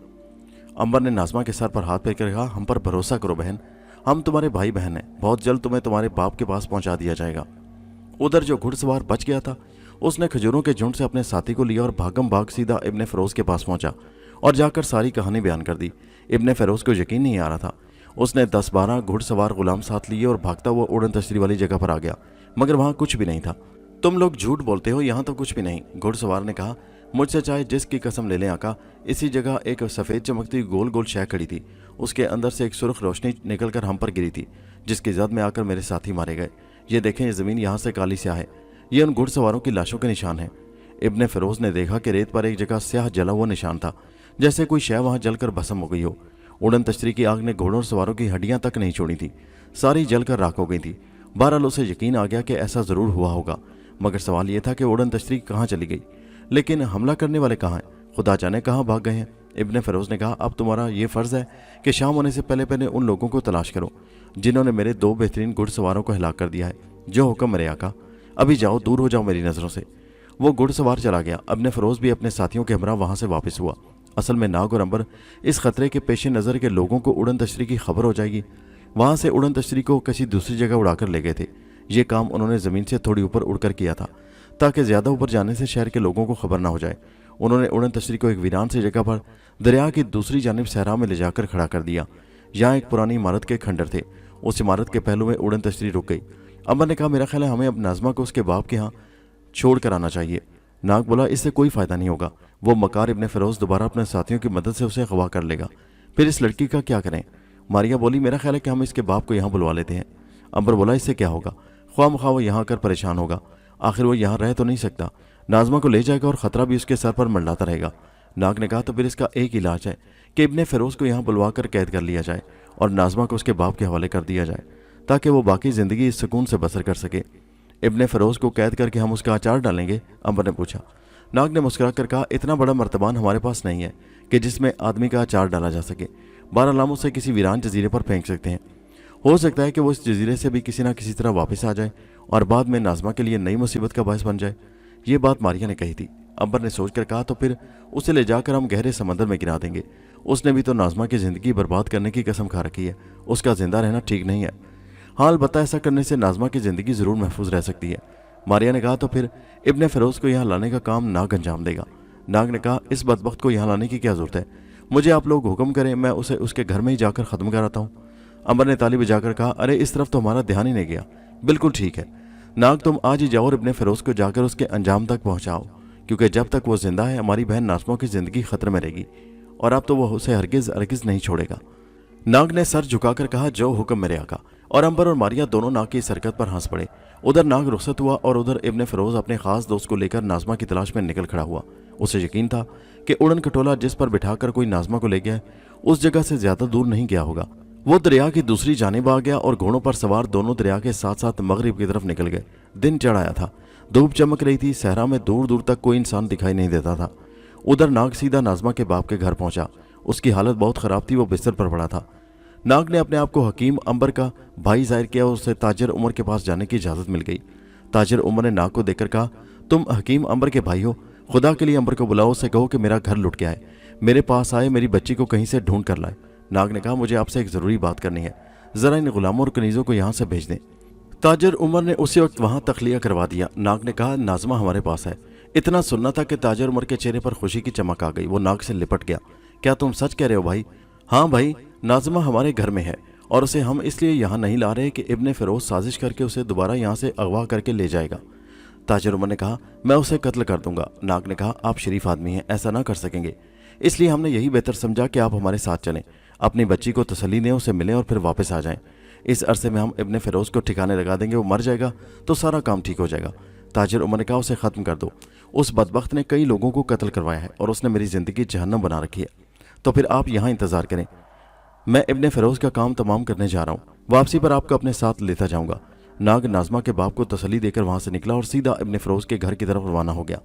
अंबर ने नाजमा के सर पर हाथ फेर कर कहा, हम पर भरोसा करो बहन, हम तुम्हारे भाई बहन हैं, बहुत जल्द तुम्हें तुम्हारे बाप के पास पहुंचा दिया जाएगा। उधर जो घुड़सवार बच गया था, उसने खजूरों के झुंड से अपने साथी को लिया और भागम भाग सीधा इब्ने फिरोज के पास पहुंचा और जाकर सारी कहानी बयान कर दी। इब्ने फिरोज को यकीन नहीं आ रहा था। उसने 10-12 घुड़सवार गुलाम साथ लिए और भागता हुआ उड़न तश्तरी वाली जगह पर आ गया, मगर वहां कुछ भी नहीं था। तुम लोग झूठ बोलते हो, यहाँ तो कुछ भी नहीं, घुड़सवार ने कहा। मुझसे चाहे जिसकी कसम ले लें आका, इसी जगह एक सफ़ेद चमकती गोल गोल शय खड़ी थी, उसके अंदर से एक सुर्ख रोशनी निकलकर हम पर गिरी थी, जिसकी जद में आकर मेरे साथी मारे गए। ये देखें, ये ज़मीन यहाँ से काली स्याह है, ये उन घुड़सवारों की लाशों के निशान हैं। इब्ने फिरोज ने देखा कि रेत पर एक जगह स्याह जला हुआ निशान था, जैसे कोई शय वहाँ जलकर भस्म हो गई हो। उड़न तश्तरी की आग ने घोड़ों सवारों की हड्डियाँ तक नहीं छोड़ी थी, सारी जलकर राख हो गई थी। बहरहाल उसे यकीन आ गया कि ऐसा ज़रूर हुआ होगा, मगर सवाल यह था कि उड़न तश्तरी कहाँ चली गई। लेकिन हमला करने वाले कहाँ हैं? खुदा जाने कहाँ भाग गए हैं। इब्ने फिरोज ने कहा, अब तुम्हारा ये फ़र्ज़ है कि शाम होने से पहले पहले उन लोगों को तलाश करो जिन्होंने मेरे 2 बेहतरीन घुड़सवारों को हिलाक कर दिया है। जो हुक्म मेरे आका, अभी जाओ, दूर हो जाओ मेरी नज़रों से। वो घुड़सवार चला गया। इब्ने फिरोज भी अपने साथियों के हमरा वहाँ से वापस हुआ। असल में नाग और अंबर इस खतरे के पेश नज़र के लोगों को उड़न तश्तरी की खबर हो जाएगी, वहाँ से उड़न तश्तरी को किसी दूसरी जगह उड़ाकर ले गए थे। ये काम उन्होंने ज़मीन से थोड़ी ऊपर उड़कर किया था, ताकि ज़्यादा ऊपर जाने से शहर के लोगों को खबर ना हो जाए। उन्होंने उड़न तश्तरी को एक वीरान सी जगह पर दरिया की दूसरी जानिब सहरा में ले जाकर खड़ा कर दिया। यहाँ एक पुरानी इमारत के खंडर थे। उस इमारत के पहलू में उड़न तश्तरी रुक गई। अंबर ने कहा, मेरा ख्याल है हमें अब नाजमा को उसके बाप के यहाँ छोड़ कर आना चाहिए। नाग बोला, इससे कोई फ़ायदा नहीं होगा, वो मकार इब्ने फिरोज दोबारा अपने साथियों की मदद से उसे अगवा कर लेगा, फिर इस लड़की का क्या करें? मारिया बोली, मेरा ख्याल है कि हम इसके बाप को यहाँ बुलवा लेते हैं। अंबर बोला, इससे क्या होगा, ख्वाह वो यहाँ आकर परेशान होगा, आखिर वो यहाँ रह तो नहीं सकता, नाजमा को ले जाएगा और ख़तरा भी उसके सर पर मंडलाता रहेगा। नाग ने कहा, तो फिर इसका एक इलाज है कि इब्ने फिरोज को यहाँ बुलवा कर कैद कर लिया जाए और नाजमा को उसके बाप के हवाले कर दिया जाए, ताकि वो बाकी ज़िंदगी इस सुकून से बसर कर सके। इब्ने फिरोज को कैद करके हम उसका अचार डालेंगे? अंबर ने पूछा। नाग ने मुस्कुरा कर कहा, इतना बड़ा मर्तबान हमारे पास नहीं है कि जिसमें आदमी का अचार डाला जा सके, बहरहाल हम उसे किसी वीरान जजीरे पर फेंक सकते हैं। हो सकता है कि वो इस जजीरे से भी किसी ना किसी तरह वापस आ जाए और बाद में नाज़मा के लिए नई मुसीबत का बायस बन जाए। ये बात मारिया ने कही थी। अंबर ने सोचकर कहा, तो फिर उसे ले जाकर हम गहरे समंदर में गिरा देंगे। उसने भी तो नाज़मा की ज़िंदगी बर्बाद करने की कसम खा रखी है। उसका जिंदा रहना ठीक नहीं है। हाल बता, ऐसा करने से नाज़मा की ज़िंदगी ज़रूर महफूज रह सकती है। मारिया ने कहा, तो फिर इब्ने फ़िरोज़ को यहाँ लाने का काम नाग अंजाम देगा। नाग ने कहा, इस बदबख्त को यहाँ लाने की क्या ज़रूरत है? मुझे आप लोग हुक्म करें, मैं उसे उसके घर में ही जाकर ख़त्म कराता हूँ। अंबर ने ताली बजाकर कहा, अरे इस तरफ तो हमारा ध्यान ही नहीं गया। बिल्कुल ठीक है नाग, तुम आज ही जाओ और इब्ने फ़िरोज़ को जाकर उसके अंजाम तक पहुँचाओ, क्योंकि जब तक वो जिंदा है हमारी बहन नाज़मा की ज़िंदगी खतरे में रहेगी और अब तो वह उसे हरगिज़ हरगिज़ नहीं छोड़ेगा। नाग ने सर झुकाकर कहा, जो हुक्म मेरे आका। और अंबर और मारिया दोनों नाग की इस हरकत पर हंस पड़े। उधर नाग रुखसत हुआ और उधर इब्ने फ़िरोज़ अपने खास दोस्त को लेकर नाज़मा की तलाश में निकल खड़ा हुआ। उसे यकीन था कि उड़न खटोला जिस पर बिठाकर कोई नाज़मा को ले गया है उस जगह से ज्यादा दूर नहीं गया होगा। वो दरिया की दूसरी जानिब आ गया और घोड़ों पर सवार दोनों दरिया के साथ साथ मगरिब की तरफ निकल गए। दिन चढ़ आया था, धूप चमक रही थी, सहरा में दूर दूर तक कोई इंसान दिखाई नहीं देता था। उधर नाग सीधा नाज़मा के बाप के घर पहुंचा। उसकी हालत बहुत ख़राब थी, वो बिस्तर पर पड़ा था। नाग ने अपने आप को हकीम अंबर का भाई जाहिर किया और उसे ताजिर उमर के पास जाने की इजाज़त मिल गई। ताजिर उमर ने नाग को देखकर कहा, तुम हकीम अंबर के भाई हो, खुदा के लिए अंबर को बुलाओ, उसे कहो कि मेरा घर लुट गया है, मेरे पास आए, मेरी बच्ची को कहीं से ढूंढ कर लाए। नाग ने कहा, मुझे आपसे एक ज़रूरी बात करनी है, ज़रा इन गुलामों और कनीज़ों को यहाँ से भेज दें। ताजिर उमर ने उसी वक्त वहाँ तखलिया करवा दिया। नाग ने कहा, नाज़मा हमारे पास है। इतना सुनना था कि ताजिर उमर के चेहरे पर खुशी की चमक आ गई। वो नाग से लिपट गया। क्या तुम सच कह रहे हो भाई? हाँ भाई, नाज़मा हमारे घर में है और उसे हम इसलिए यहाँ नहीं ला रहे कि इब्ने फ़िरोज़ साजिश करके उसे दोबारा यहाँ से अगवा करके ले जाएगा। ताजिर उमर ने कहा, मैं उसे कत्ल कर दूंगा। नाग ने कहा, आप शरीफ आदमी हैं, ऐसा ना कर सकेंगे, इसलिए हमने यही बेहतर समझा कि आप हमारे साथ चलें, अपनी बच्ची को तसल्ली दें, उसे मिलें और फिर वापस आ जाएं। इस अरसे में हम इब्ने फ़िरोज़ को ठिकाने लगा देंगे, वो मर जाएगा तो सारा काम ठीक हो जाएगा। ताजिर उमर ने कहा, उसे ख़त्म कर दो, उस बदबख्त ने कई लोगों को कत्ल करवाया है और उसने मेरी ज़िंदगी जहन्नम बना रखी है। तो फिर आप यहाँ इंतज़ार करें, मैं इब्ने फ़िरोज़ का काम तमाम करने जा रहा हूँ, वापसी पर आपको अपने साथ लेता जाऊँगा। नाग नाज़मा के बाप को तसल्ली देकर वहाँ से निकला और सीधा इब्ने फ़िरोज़ के घर की तरफ रवाना हो गया।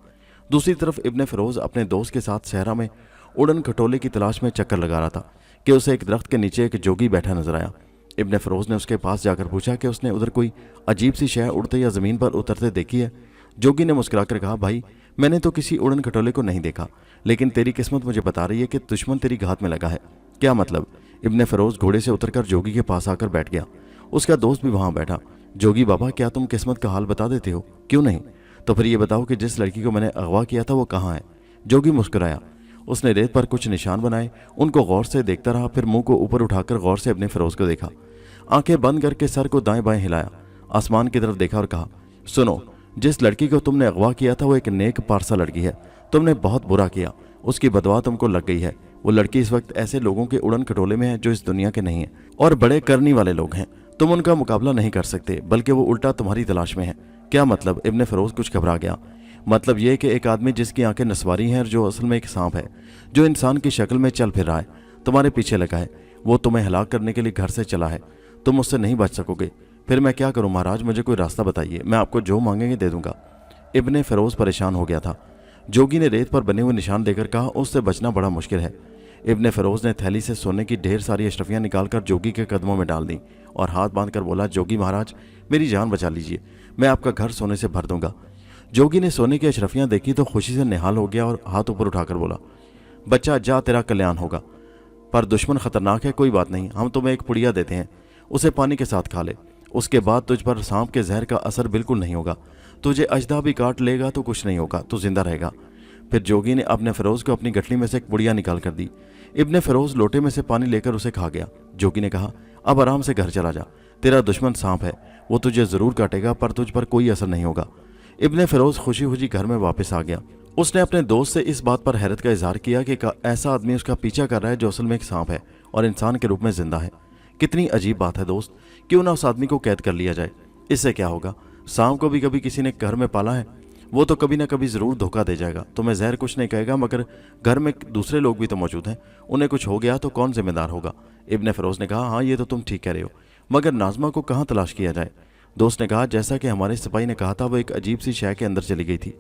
दूसरी तरफ इब्ने फ़िरोज़ अपने दोस्त के साथ सहरा में उड़न खटोले की तलाश में चक्कर लगा रहा था कि उसे एक दरख्त के नीचे एक जोगी बैठा नजर आया। इब्ने फ़िरोज़ ने उसके पास जाकर पूछा कि उसने उधर कोई अजीब सी शय उड़ते या ज़मीन पर उतरते देखी है। जोगी ने मुस्कुराकर कहा, भाई मैंने तो किसी उड़न खटोले को नहीं देखा, लेकिन तेरी किस्मत मुझे बता रही है कि दुश्मन तेरी घात में लगा है। क्या मतलब? इब्ने फ़िरोज़ घोड़े से उतरकर जोगी के पास आकर बैठ गया। उसका दोस्त भी वहाँ बैठा। जोगी बाबा, क्या तुम किस्मत का हाल बता देते हो? क्यों नहीं, तो फिर ये बताओ कि जिस लड़की को मैंने अगवा किया था वो कहाँ है? जोगी मुस्कुराया। उसने रेत पर कुछ निशान बनाए, उनको गौर से देखता रहा, फिर मुंह को ऊपर उठाकर गौर से इब्ने फ़िरोज़ को देखा। आंखें बंद करके सर को दाएं बाएं हिलाया, आसमान की तरफ देखा और कहा, सुनो, जिस लड़की को तुमने अगवा किया था वो एक नेक पारसा लड़की है, तुमने बहुत बुरा किया, उसकी बदवा तुमको लग गई है। वो लड़की इस वक्त ऐसे लोगों के उड़न खटोले में है जो इस दुनिया के नहीं है और बड़े करनी वाले लोग हैं। तुम उनका मुकाबला नहीं कर सकते, बल्कि वो उल्टा तुम्हारी तलाश में है। क्या मतलब? इब्ने फ़िरोज़ कुछ घबरा गया। मतलब ये कि एक आदमी जिसकी आंखें नस्वारी हैं और जो असल में एक सांप है, जो इंसान की शक्ल में चल फिर रहा है, तुम्हारे पीछे लगा है, वो तुम्हें हलाक करने के लिए घर से चला है, तुम उससे नहीं बच सकोगे। फिर मैं क्या करूं महाराज, मुझे कोई रास्ता बताइए, मैं आपको जो मांगेंगे दे दूंगा। इब्ने फ़िरोज़ परेशान हो गया था। जोगी ने रेत पर बने हुए निशान देकर कहा, उससे बचना बड़ा मुश्किल है। इब्ने फ़िरोज़ ने थैली से सोने की ढेर सारी अशरफियाँ निकालकर जोगी के कदमों में डाल दी और हाथ बांधकर बोला, जोगी महाराज मेरी जान बचा लीजिए, मैं आपका घर सोने से भर दूंगा। जोगी ने सोने की अशरफियाँ देखी तो खुशी से निहाल हो गया और हाथ ऊपर उठाकर बोला, बच्चा जा, तेरा कल्याण होगा, पर दुश्मन खतरनाक है, कोई बात नहीं, हम तुम्हें एक पुड़िया देते हैं, उसे पानी के साथ खा ले, उसके बाद तुझ पर सांप के जहर का असर बिल्कुल नहीं होगा, तुझे अजदा भी काट लेगा तो कुछ नहीं होगा, तू जिंदा रहेगा। फिर जोगी ने अपने फ़िरोज़ को अपनी गठली में से एक पुड़िया निकाल कर दी। इब्ने फ़िरोज़ लोटे में से पानी लेकर उसे खा गया। जोगी ने कहा, अब आराम से घर चला जा, तेरा दुश्मन सांप है, वो तुझे ज़रूर काटेगा पर तुझ पर कोई असर नहीं होगा। इब्ने फ़िरोज़ खुशी खुशी घर में वापस आ गया। उसने अपने दोस्त से इस बात पर हैरत का इजहार किया कि ऐसा आदमी उसका पीछा कर रहा है जो असल में एक सांप है और इंसान के रूप में जिंदा है। कितनी अजीब बात है दोस्त, क्यों ना उस आदमी को कैद कर लिया जाए, इससे क्या होगा? सांप को भी कभी किसी ने घर में पाला है, वो तो कभी ना कभी ज़रूर धोखा दे जाएगा, तुम्हें जहर कुछ नहीं कहेगा, मगर घर में दूसरे लोग भी तो मौजूद हैं, उन्हें कुछ हो गया तो कौन जिम्मेदार होगा? इब्ने फ़िरोज़ ने कहा, हाँ ये तो तुम ठीक कह रहे हो, मगर नाज़मा को कहाँ तलाश किया जाए? दोस्त ने कहा, जैसा कि हमारे सिपाही ने कहा था, वो एक अजीब सी शय के अंदर चली गई थी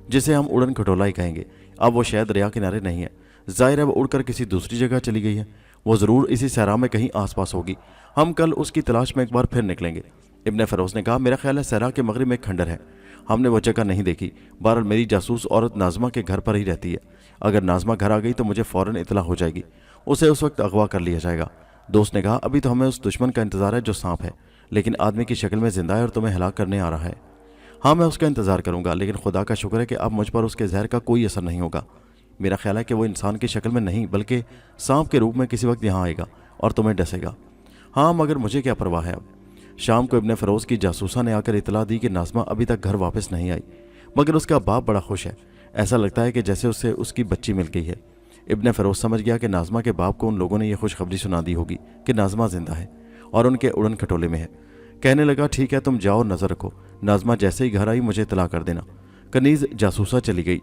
जिसे हम उड़न खटोला ही कहेंगे। अब वो शायद दरिया किनारे नहीं है, ज़ाहिर है वो उड़कर किसी दूसरी जगह चली गई है। वो ज़रूर इसी सहरा में कहीं आसपास होगी। हम कल उसकी तलाश में एक बार फिर निकलेंगे। इब्ने फ़िरोज़ ने कहा, मेरा ख्याल है सहरा के मगरिब में एक खंडर है, हमने वो जगह नहीं देखी। बहरहाल मेरी जासूस औरत नाज़मा के घर पर ही रहती है। अगर नाज़मा घर आ गई तो मुझे फ़ौरन इतला हो जाएगी, उसे उस वक्त अगवा कर लिया जाएगा। दोस्त ने कहा, अभी तो हमें उस दुश्मन का इंतज़ार है जो सांप है, लेकिन आदमी की शक्ल में जिंदा है और तुम्हें हलाक करने आ रहा है। हाँ, मैं उसका इंतज़ार करूंगा, लेकिन खुदा का शुक्र है कि अब मुझ पर उसके जहर का कोई असर नहीं होगा। मेरा ख्याल है कि वो इंसान की शक्ल में नहीं बल्कि सांप के रूप में किसी वक्त यहाँ आएगा और तुम्हें डसेगा। हाँ, मगर मुझे क्या परवाह है। अब शाम को इब्ने फ़िरोज़ की जासूसा ने आकर इतला दी कि नाज़मा अभी तक घर वापस नहीं आई, मगर उसका बाप बड़ा खुश है। ऐसा लगता है कि जैसे उससे उसकी बच्ची मिल गई है। इब्ने फ़िरोज़ समझ गया कि नाज़मा के बाप को उन लोगों ने यह खुशखबरी सुना दी होगी कि नाज़मा जिंदा है और उनके उड़न खटोले में है। कहने लगा, ठीक है, तुम जाओ, नज़र रखो, नाज़मा जैसे ही घर आई मुझे इतला कर देना। कनीज़ जासूसा चली गई।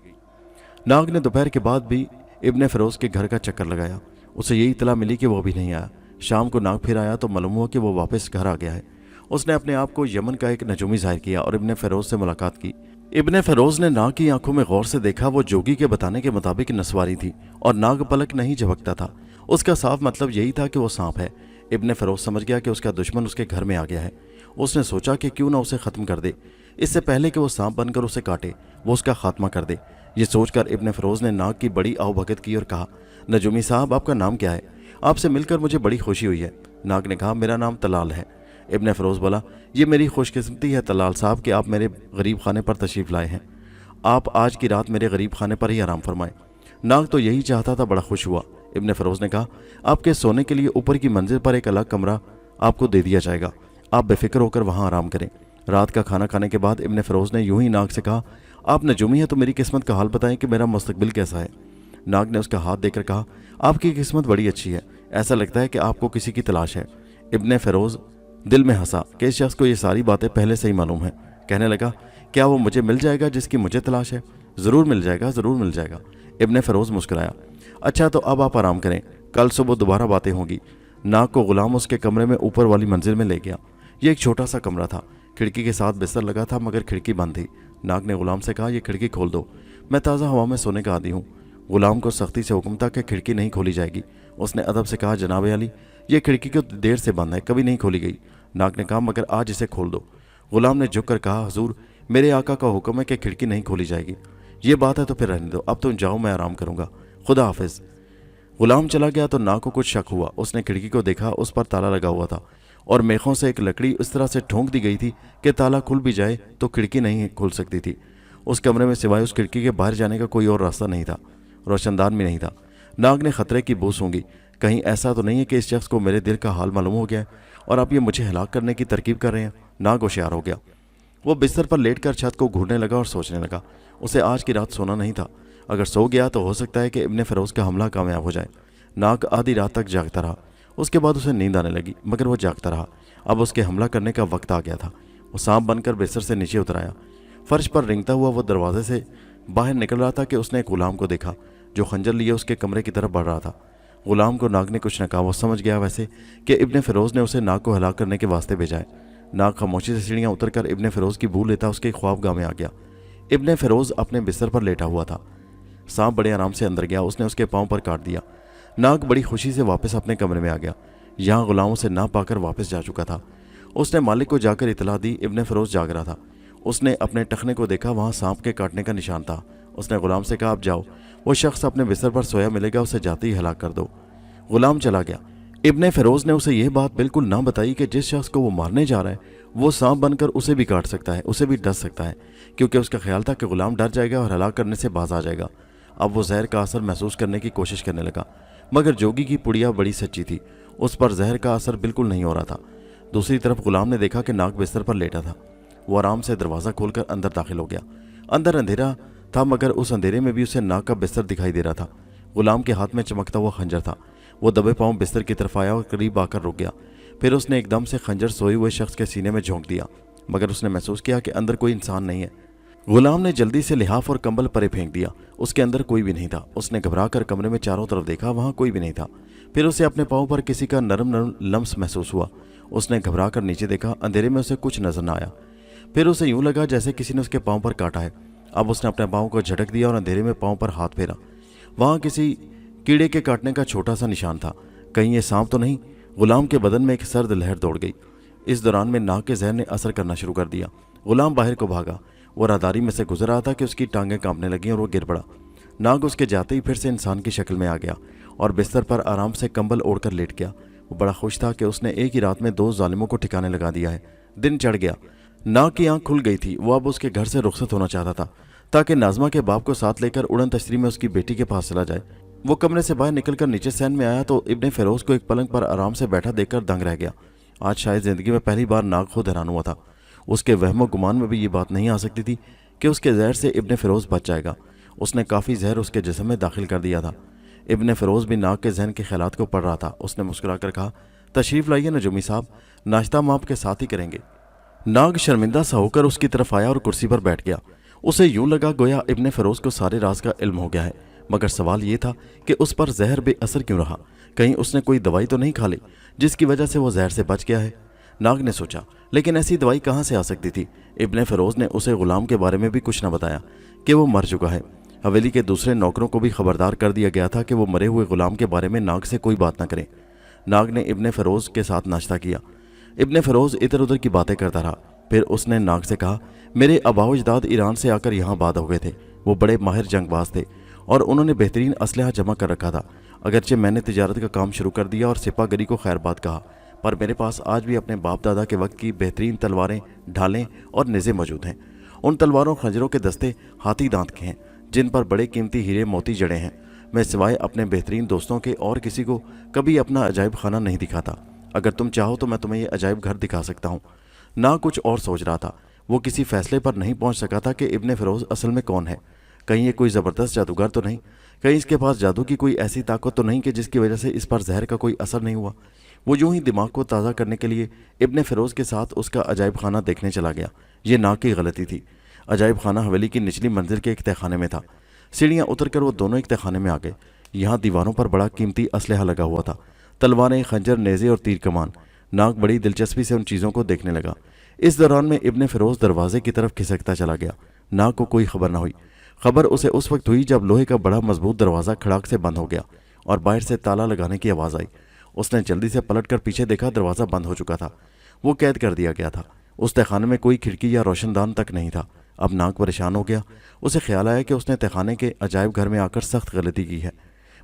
नाग ने दोपहर के बाद भी इब्ने फ़िरोज़ के घर का चक्कर लगाया। उसे यही इतला मिली कि वो भी नहीं आया। शाम को नाग फिर आया तो मालूम हुआ कि वो वापस घर आ गया है। उसने अपने आप को यमन का एक नजूमी जाहिर किया और इब्ने फ़िरोज़ से मुलाकात की। इब्ने फ़िरोज़ ने नाग की आंखों में गौर से देखा। वो जोगी के बताने के मुताबिक नस्वारी थी और नाग पलक नहीं झपकता था। उसका साफ मतलब यही था कि वो सांप है। इब्ने फ़िरोज़ समझ गया कि उसका दुश्मन उसके घर में आ गया है। उसने सोचा कि क्यों ना उसे ख़त्म कर दे, इससे पहले कि वो सांप बनकर उसे काटे, वो उसका खात्मा कर दे। ये सोचकर इब्ने फ़िरोज़ ने नाग की बड़ी आवभगत की और कहा, नजूमी साहब, आपका नाम क्या है? आपसे मिलकर मुझे बड़ी खुशी हुई है। नाग ने कहा, मेरा नाम तलाल है। इब्ने फ़िरोज़ बोला, ये मेरी खुशकिस्मती है तलाल साहब कि आप मेरे गरीब खाने पर तशरीफ़ लाए हैं। आप आज की रात मेरे गरीब खाने पर ही आराम फरमाएं। नाग तो यही चाहता था, बड़ा खुश हुआ। इब्ने फ़िरोज़ ने कहा, आपके सोने के लिए ऊपर की मंजिल पर एक अलग कमरा आपको दे दिया जाएगा, आप बेफिक्र होकर वहाँ आराम करें। रात का खाना खाने के बाद इब्ने फ़िरोज़ ने यूं ही नाग से कहा, आप नजूमी हैं तो मेरी किस्मत का हाल बताएं कि मेरा मुस्तकबिल कैसा है। नाग ने उसका हाथ देकर कहा, आपकी किस्मत बड़ी अच्छी है, ऐसा लगता है कि आपको किसी की तलाश है। इब्ने फ़िरोज़ दिल में हंसा कि इस शख्स को ये सारी बातें पहले से ही मालूम है। कहने लगा, क्या वो मुझे मिल जाएगा जिसकी मुझे तलाश है? ज़रूर मिल जाएगा, ज़रूर मिल जाएगा। इब्ने फ़िरोज़ मुस्कुराया। अच्छा, तो अब आप आराम करें, कल सुबह दोबारा बातें होंगी। नाग को गुलाम उसके कमरे में ऊपर वाली मंजिल में ले गया। यह एक छोटा सा कमरा था, खिड़की के साथ बिस्तर लगा था, मगर खिड़की बंद थी। नाग ने गुलाम से कहा, यह खिड़की खोल दो, मैं ताज़ा हवा में सोने का आदी हूँ। गुलाम को सख्ती से हुक्म था कि खिड़की नहीं खोली जाएगी। उसने अदब से कहा, जनाब अली, यह खिड़की को देर से बंद है, कभी नहीं खोली गई। नाग ने कहा, मगर आज इसे खोल दो। गुलाम ने झुक कर कहा, हुजूर, मेरे आका का हुक्म है कि खिड़की नहीं खोली जाएगी। ये बात है तो फिर रहने दो, अब तुम जाओ, मैं आराम करूंगा, खुदा हाफिज। गुलाम चला गया तो नाग को कुछ शक हुआ। उसने खिड़की को देखा, उस पर ताला लगा हुआ था और मेखों से एक लकड़ी इस तरह से ठोंक दी गई थी कि ताला खुल भी जाए तो खिड़की नहीं खुल सकती थी। उस कमरे में सिवाय उस खिड़की के बाहर जाने का कोई और रास्ता नहीं था, रोशनदान भी नहीं था। नाग ने खतरे की बू सूंघी, कहीं ऐसा तो नहीं है कि इस शख्स को मेरे दिल का हाल मालूम हो गया है और आप ये मुझे हलाक करने की तरकीब कर रहे हैं। नाग होशियार हो गया। वो बिस्तर पर लेटकर छत को घूरने लगा और सोचने लगा। उसे आज की रात सोना नहीं था। अगर सो गया तो हो सकता है कि इब्ने फ़िरोज़ का हमला कामयाब हो जाए। नाग आधी रात तक जागता रहा। उसके बाद उसे नींद आने लगी, मगर वो जागता रहा। अब उसके हमला करने का वक्त आ गया था। वो सांप बनकर बिस्तर से नीचे उतर आया। फर्श पर रेंगता हुआ वो दरवाजे से बाहर निकल रहा था कि उसने एक गुलाम को देखा जो खंजर लिए उसके कमरे की तरफ बढ़ रहा था। गुलाम को नाग ने कुछ न कहा। वो समझ गया वैसे कि इब्ने फ़िरोज़ ने उसे नाग को हलाक करने के वास्ते भेजा है। नाग खामोशी से सीढ़ियाँ उतरकर इब्ने फ़िरोज़ की बू लेता उसके ख्वाबगाह में आ गया। इब्ने फ़िरोज़ अपने बिस्तर पर लेटा हुआ था। सांप बड़े आराम से अंदर गया, उसने उसके पाँव पर काट दिया। नाग बड़ी खुशी से वापस अपने कमरे में आ गया। यहाँ गुलामों से ना पाकर वापस जा चुका था। उसने मालिक को जाकर इतला दी। इब्ने फ़िरोज़ जाग रहा था। उसने अपने टखने को देखा, वहाँ सांप के काटने का निशान था। उसने गुलाम से कहा, अब जाओ, वो शख्स अपने बिस्तर पर सोया मिलेगा, उसे जाते ही हलाक कर दो। गुलाम चला गया। इब्ने फ़िरोज़ ने उसे यह बात बिल्कुल ना बताई कि जिस शख्स को वो मारने जा रहा है वो सांप बनकर उसे भी काट सकता है, उसे भी डस सकता है, क्योंकि उसका ख्याल था कि गुलाम डर जाएगा और हलाक करने से बाज आ जाएगा। अब वो जहर का असर महसूस करने की कोशिश करने लगा, मगर जोगी की पुड़िया बड़ी सच्ची थी, उस पर जहर का असर बिल्कुल नहीं हो रहा था। दूसरी तरफ गुलाम ने देखा कि नाग बिस्तर पर लेटा था। वो आराम से दरवाज़ा खोलकर अंदर दाखिल हो गया। अंदर अंधेरा था, मगर उस अंधेरे में भी उसे नाग का बिस्तर दिखाई दे रहा था। गुलाम के हाथ में चमकता हुआ खंजर था। वो दबे पांव बिस्तर की तरफ आया और करीब आकर रुक गया। फिर उसने एकदम से खंजर सोए हुए शख्स के सीने में झोंक दिया, मगर उसने महसूस किया कि अंदर कोई इंसान नहीं है। गुलाम ने जल्दी से लिहाफ और कंबल परे फेंक दिया। उसके अंदर कोई भी नहीं था। उसने घबरा कर कमरे में चारों तरफ देखा, वहाँ कोई भी नहीं था। फिर उसे अपने पाँव पर किसी का नरम नरम लम्स महसूस हुआ। उसने घबरा कर नीचे देखा, अंधेरे में उसे कुछ नजर न आया। फिर उसे यूं लगा जैसे किसी ने उसके पाँव पर काटा है। अब उसने अपने पाँव को झटक दिया और अंधेरे में पाँव पर हाथ फेरा। वहाँ किसी कीड़े के काटने का छोटा सा निशान था। کہیں یہ सांप تو नहीं। गुलाम के बदन में एक सर्द लहर दौड़ गई। इस दौरान में नाग के जहर ने असर करना शुरू कर दिया। गुलाम बाहर को भागा। वो राहदारी में से गुजर रहा था कि उसकी टांगें कांपने लगीं और वो गिर पड़ा। नाग उसके जाते ही फिर से इंसान की शक्ल में आ गया और बिस्तर पर आराम से कंबल ओढ़कर लेट गया। वो बड़ा खुश था कि उसने एक ही रात में 2 जालिमों को ठिकाने लगा दिया है। दिन चढ़ गया। नाग की आंख खुल गई थी। वो अब उसके घर से रुखसत होना चाहता था ताकि नाजमा के बाप को साथ लेकर उड़न तश्तरी में उसकी बेटी के पास चला जाए। वो कमरे से बाहर निकलकर नीचे सैन में आया तो इब्ने फिरोज को एक पलंग पर आराम से बैठा देखकर दंग रह गया। आज शायद जिंदगी में पहली बार नाग खुद हैरान हुआ था। उसके वहमो गुमान में भी ये बात नहीं आ सकती थी कि उसके जहर से इब्ने फिरोज बच जाएगा। उसने काफ़ी जहर उसके जिस्म में दाखिल कर दिया था। इब्ने फिरोज भी नाग के जहन के ख्यालात को पढ़ रहा था। उसने मुस्कुराकर कहा, तशरीफ़ लाइए नजूमी साहब, नाश्ता हम आपके साथ ही करेंगे। नाग शर्मिंदा सा होकर उसकी तरफ आया और कुर्सी पर बैठ गया। उसे यूं लगा गोया इब्ने फिरोज को सारे राज का इल्म हो गया है, मगर सवाल ये था कि उस पर जहर बेअसर क्यों रहा। कहीं उसने कोई दवाई तो नहीं खा ली जिसकी वजह से वो जहर से बच गया है। नाग ने सोचा, लेकिन ऐसी दवाई कहाँ से आ सकती थी। इब्ने फिरोज ने उसे गुलाम के बारे में भी कुछ न बताया कि वो मर चुका है। हवेली के दूसरे नौकरों को भी खबरदार कर दिया गया था कि वो मरे हुए गुलाम के बारे में नाग से कोई बात न करें। नाग ने इब्ने फिरोज के साथ नाश्ता किया। इब्ने फिरोज इधर उधर की बातें करता रहा। फिर उसने नाग से कहा, मेरे आबाओ-अजदाद ईरान से आकर यहाँ आबाद हो गए थे। वो बड़े माहिर जंगबाज थे और उन्होंने बेहतरीन असलहा जमा कर रखा था। अगरचे मैंने तिजारत का काम शुरू कर दिया और सिपागरी को खैरबाद कहा, पर मेरे पास आज भी अपने बाप दादा के वक्त की बेहतरीन तलवारें, ढालें और नेज़े मौजूद हैं। उन तलवारों खंजरों के दस्ते हाथी दांत के हैं जिन पर बड़े कीमती हीरे मोती जड़े हैं। मैं सिवाय अपने बेहतरीन दोस्तों के और किसी को कभी अपना अजायब खाना नहीं दिखाता। अगर तुम चाहो तो मैं तुम्हें ये अजायब घर दिखा सकता हूँ। ना कुछ और सोच रहा था। वो किसी फैसले पर नहीं पहुँच सका था कि इब्ने फिरोज असल में कौन है। कहीं ये कोई ज़बरदस्त जादूगर तो नहीं, कहीं इसके पास जादू की कोई ऐसी ताकत तो नहीं कि जिसकी वजह से इस पर जहर का कोई असर नहीं हुआ। वो यूं ही दिमाग को ताज़ा करने के लिए इब्ने फिरोज के साथ उसका अजायब खाना देखने चला गया। ये नाग की गलती थी। अजायब खाना हवेली की निचली मंजिल के एक तहखाने में था। सीढ़ियाँ उतर कर वो दोनों एक तहखाने में आ गए। यहाँ दीवारों पर बड़ा कीमती असलहा लगा हुआ था, तलवारें, खंजर, नेज़े और तीर कमान। नाग बड़ी दिलचस्पी से उन चीज़ों को देखने लगा। इस दौरान में इब्ने फिरोज दरवाजे की तरफ खिसकता चला गया। नाग को कोई खबर न हुई। खबर उसे उस वक्त हुई जब लोहे का बड़ा मजबूत दरवाज़ा खड़ाक से बंद हो गया और बाहर से ताला लगाने की आवाज़ आई। उसने जल्दी से पलटकर पीछे देखा, दरवाज़ा बंद हो चुका था। वो कैद कर दिया गया था। उस तहखाने में कोई खिड़की या रोशनदान तक नहीं था। अब नाग परेशान हो गया। उसे ख्याल आया कि उसने तहखाने के अजायब घर में आकर सख्त गलती की है,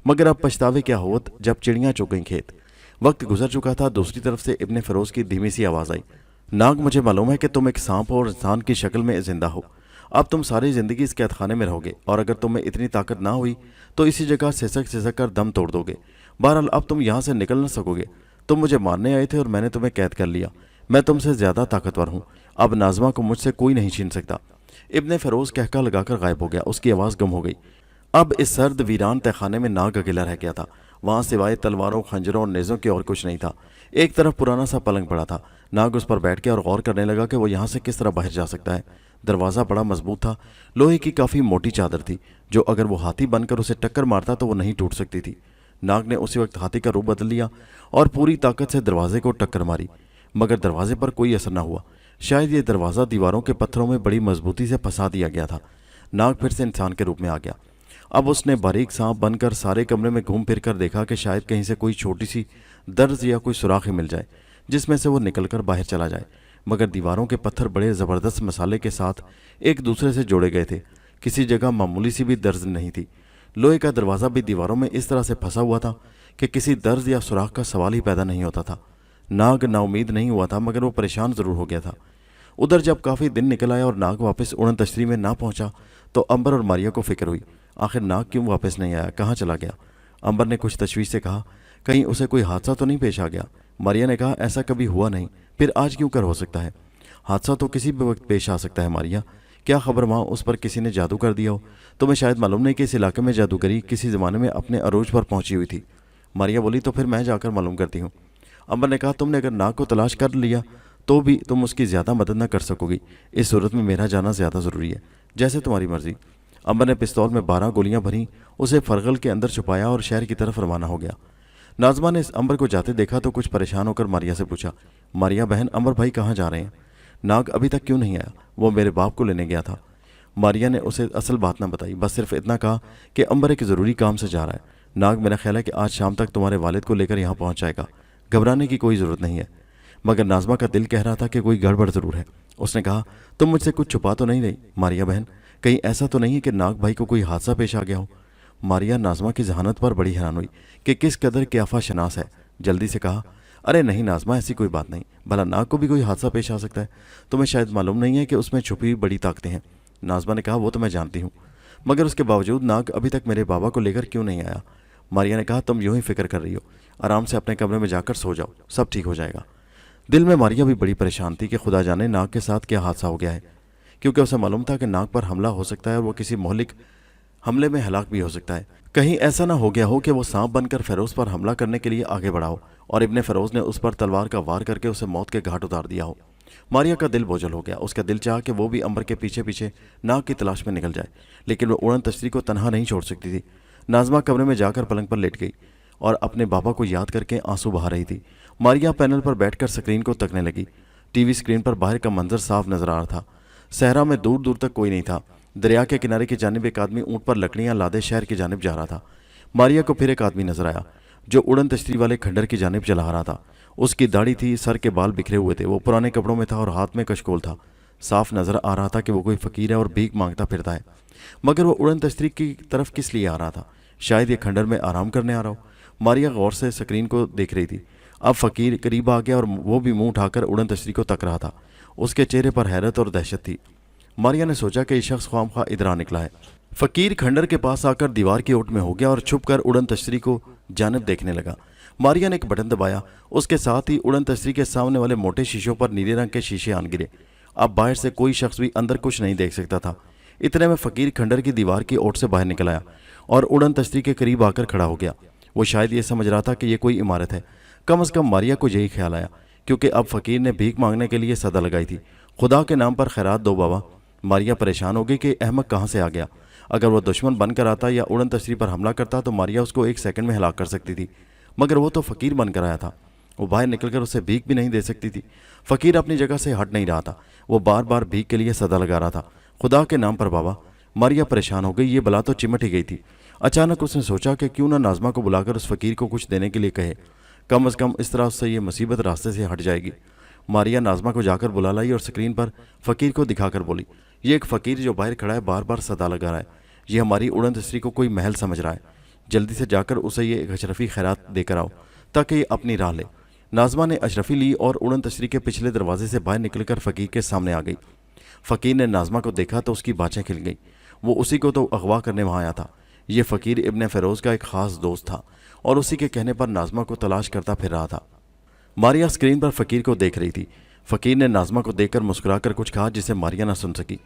मगर अब पछतावे क्या होत जब चिड़ियाँ चुग गईं खेत। वक्त गुजर चुका था। दूसरी तरफ से इब्ने फिरोज की धीमी सी आवाज़ आई, नाग, मुझे मालूम है कि तुम एक सांप और इंसान की शक्ल में जिंदा हो। अब तुम सारी ज़िंदगी इस कैद खाने में रहोगे और अगर तुम्हें इतनी ताकत ना हुई तो इसी जगह सिसक सिसक कर दम तोड़ दोगे। बहरहाल अब तुम यहाँ से निकल न सकोगे। तुम मुझे मारने आए थे और मैंने तुम्हें कैद कर लिया। मैं तुमसे ज़्यादा ताकतवर हूँ। अब नाजमा को मुझसे कोई नहीं छीन सकता। इब्ने फिरोज कहका लगाकर गायब हो गया। उसकी आवाज़ गुम हो गई। अब इस सर्द वीरान तहखाने में नाग अकेला रह गया था। वहाँ सिवाय तलवारों, खंजरों और नेज़ों के और कुछ नहीं था। एक तरफ पुराना सा पलंग पड़ा था। नाग उस पर बैठ के और गौर करने लगा कि वो यहाँ से किस तरह बाहर जा सकता है। दरवाज़ा बड़ा मजबूत था। लोहे की काफ़ी मोटी चादर थी जो अगर वो हाथी बनकर उसे टक्कर मारता तो वो नहीं टूट सकती थी। नाग ने उसी वक्त हाथी का रूप बदल लिया और पूरी ताकत से दरवाजे को टक्कर मारी, मगर दरवाजे पर कोई असर न हुआ। शायद ये दरवाज़ा दीवारों के पत्थरों में बड़ी मजबूती से फंसा दिया गया था। नाग फिर से इंसान के रूप में आ गया। अब उसने बारीक सांप बनकर सारे कमरे में घूम फिर कर देखा कि शायद कहीं से कोई छोटी सी दर्ज या कोई सुराख ही मिल जाए जिसमें से वो निकलकर बाहर चला जाए, मगर दीवारों के पत्थर बड़े ज़बरदस्त मसाले के साथ एक दूसरे से जोड़े गए थे। किसी जगह मामूली सी भी दर्ज नहीं थी। लोहे का दरवाज़ा भी दीवारों में इस तरह से फंसा हुआ था कि किसी दर्ज या सुराख का सवाल ही पैदा नहीं होता था। नाग नाउमीद नहीं हुआ था, मगर वो परेशान ज़रूर हो गया था। उधर जब काफ़ी दिन निकल आया और नाग वापस उड़न तश्तरी में ना पहुंचा तो अंबर और मारिया को फिक्र हुई, आखिर नाग क्यों वापस नहीं आया, कहाँ चला गया। अंबर ने कुछ तशवीश से कहा, कहीं उसे कोई हादसा तो नहीं पेश आ गया। मारिया ने कहा, ऐसा कभी हुआ नहीं, फिर आज क्यों कर हो सकता है। हादसा तो किसी भी वक्त पेश आ सकता है मारिया, क्या खबर वहाँ उस पर किसी ने जादू कर दिया हो। तुम्हें शायद मालूम नहीं कि इस इलाके में जादूगरी किसी ज़माने में अपने अरूज पर पहुंची हुई थी। मारिया बोली, तो फिर मैं जाकर मालूम करती हूँ। अंबर ने कहा, तुमने अगर नाग को तलाश कर लिया तो भी तुम उसकी ज़्यादा मदद न कर सकोगी। इस सूरत में मेरा जाना ज़्यादा ज़रूरी है, जैसे तुम्हारी मर्ज़ी। अंबर ने पिस्तौल में 12 गोलियां भरी, उसे फरगल के अंदर छुपाया और शहर की तरफ रवाना हो गया। नाज़मा ने इस अंबर को जाते देखा तो कुछ परेशान होकर मारिया से पूछा, मारिया बहन, अंबर भाई कहाँ जा रहे हैं? नाग अभी तक क्यों नहीं आया? वो मेरे बाप को लेने गया था। मारिया ने उसे असल बात न बताई, बस सिर्फ इतना कहा कि अंबर एक ज़रूरी काम से जा रहा है। नाग, मेरा ख्याल है कि आज शाम तक तुम्हारे वालिद को लेकर यहाँ पहुँच जाएगा, घबराने की कोई ज़रूरत नहीं है। मगर नाज़मा का दिल कह रहा था कि कोई गड़बड़ ज़रूर है। उसने कहा, तुम मुझसे कुछ छुपा तो नहीं रही मारिया बहन? कहीं ऐसा तो नहीं है कि नाग भाई को कोई हादसा पेश आ गया हो? मारिया नाज़मा की जहानत पर बड़ी हैरान हुई कि किस कदर क्याफा शनास है। जल्दी से कहा, अरे नहीं नाज़मा, ऐसी कोई बात नहीं, भला नाग को भी कोई हादसा पेश आ सकता है। तुम्हें शायद मालूम नहीं है कि उसमें छुपी बड़ी ताकतें हैं। नाज़मा ने कहा, वो तो मैं जानती हूँ, मगर उसके बावजूद नाग अभी तक मेरे बाबा को लेकर क्यों नहीं आया? मारिया ने कहा, तुम यूं ही फिक्र कर रही हो, आराम से अपने कमरे में जाकर सो जाओ, सब ठीक हो जाएगा। दिल में मारिया भी बड़ी परेशान थी कि खुदा जाने नाग के साथ क्या हादसा हो गया है, क्योंकि उसे मालूम था कि नाग पर हमला हो सकता है और वो किसी मोहलिक हमले में हलाक भी हो सकता है। कहीं ऐसा ना हो गया हो कि वो सांप बनकर फेरोज पर हमला करने के लिए आगे बढ़ा हो और इब्ने फेरोज ने उस पर तलवार का वार करके उसे मौत के घाट उतार दिया हो। मारिया का दिल बोझल हो गया। उसका दिल चाहा कि वो भी अंबर के पीछे पीछे नाग की तलाश में निकल जाए, लेकिन वो उड़न तश्तरी को तनहा नहीं छोड़ सकती थी। नाज़मा कमरे में जाकर पलंग पर लेट गई और अपने बाबा को याद करके आंसू बहा रही थी। मारिया पैनल पर बैठकर स्क्रीन को तकने लगी। टीवी स्क्रीन पर बाहर का मंजर साफ नजर आ रहा था। सहरा में दूर दूर तक कोई नहीं था। दरिया के किनारे की जानिब एक आदमी ऊंट पर लकड़ियां लादे शहर की जानिब जा रहा था। मारिया को फिर एक आदमी नजर आया जो उड़न तश्तरी वाले खंडर की जानिब चला रहा था। उसकी दाढ़ी थी, सर के बाल बिखरे हुए थे, वो पुराने कपड़ों में था और हाथ में कशकोल था। साफ नजर आ रहा था कि वो कोई फकीर है और भीख मांगता फिरता है। मगर वो उड़न तश्तरी की तरफ किस लिए आ रहा था? शायद ये खंडर में आराम करने आ रहा हो। मारिया गौर से स्क्रीन को देख रही थी। अब फकीर करीब आ गया और वो भी मुंह उठाकर उड़न तश्तरी को तक रहा था। उसके चेहरे पर हैरत और दहशत थी। मारिया ने सोचा कि ये शख्स ख्वामखा इधर आ निकला है। फकीर खंडर के पास आकर दीवार की ओट में हो गया और छुपकर उड़न तश्तरी को जानिब देखने लगा। मारिया ने एक बटन दबाया, उसके साथ ही उड़न तश्तरी के सामने वाले मोटे शीशों पर नीले रंग के शीशे आन गिरे। अब बाहर से कोई शख्स भी अंदर कुछ नहीं देख सकता था। इतने में फकीर खंडर की दीवार की ओट से बाहर निकल आया और उड़न तश्तरी के करीब आकर खड़ा हो गया। वो शायद ये समझ रहा था कि ये कोई इमारत है। कम से कम मारिया को यही ख्याल आया, क्योंकि अब फकीर ने भीख मांगने के लिए सदा लगाई थी, खुदा के नाम पर खैरात दो बाबा। मारिया परेशान हो गई कि अहमक कहाँ से आ गया। अगर वो दुश्मन बनकर आता या उड़न तश्तरी पर हमला करता तो मारिया उसको एक सेकंड में हलाक कर सकती थी, मगर वो तो फकीर बनकर आया था। वो बाहर निकलकर उसे भीख भी नहीं दे सकती थी। फकीर अपनी जगह से हट नहीं रहा था। वो बार बार भीख के लिए सदा लगा रहा था, खुदा के नाम पर बाबा। मारिया परेशान हो गई। ये बला तो चिमट ही गई थी। अचानक उसने सोचा कि क्यों ना नाज़मा को बुलाकर उस फकीर को कुछ देने के लिए कहे। कम अज़ कम इस तरह उससे ये मुसीबत रास्ते से हट जाएगी। मारिया नाज़मा को जाकर बुला लाई और स्क्रीन पर फकीर को दिखाकर बोली, ये एक फकीर जो बाहर खड़ा है बार बार सदा लगा रहा है। ये हमारी उड़न तश्तरी को कोई महल समझ रहा है। जल्दी से जाकर उसे ये एक अशरफी खैरात देकर आओ ताकि ये अपनी राह ले। नाज़मा ने अशरफी ली और उड़न तश्तरी के पिछले दरवाजे से बाहर निकलकर फकीर के सामने आ गई। फकीर ने नाज़मा को देखा तो उसकी बाँछें खिल गईं। वो उसी को तो अगवा करने वहाँ आया था। ये फ़कीर इब्ने फ़ेरोज़ का एक ख़ास दोस्त था और उसी के कहने पर नाज़मा को तलाश करता फिर रहा था। मारिया स्क्रीन पर फ़कीर को देख रही थी। फ़कीर ने नाज़मा को देखकर मुस्कुराकर कुछ कहा जिसे मारिया न सुन सकी।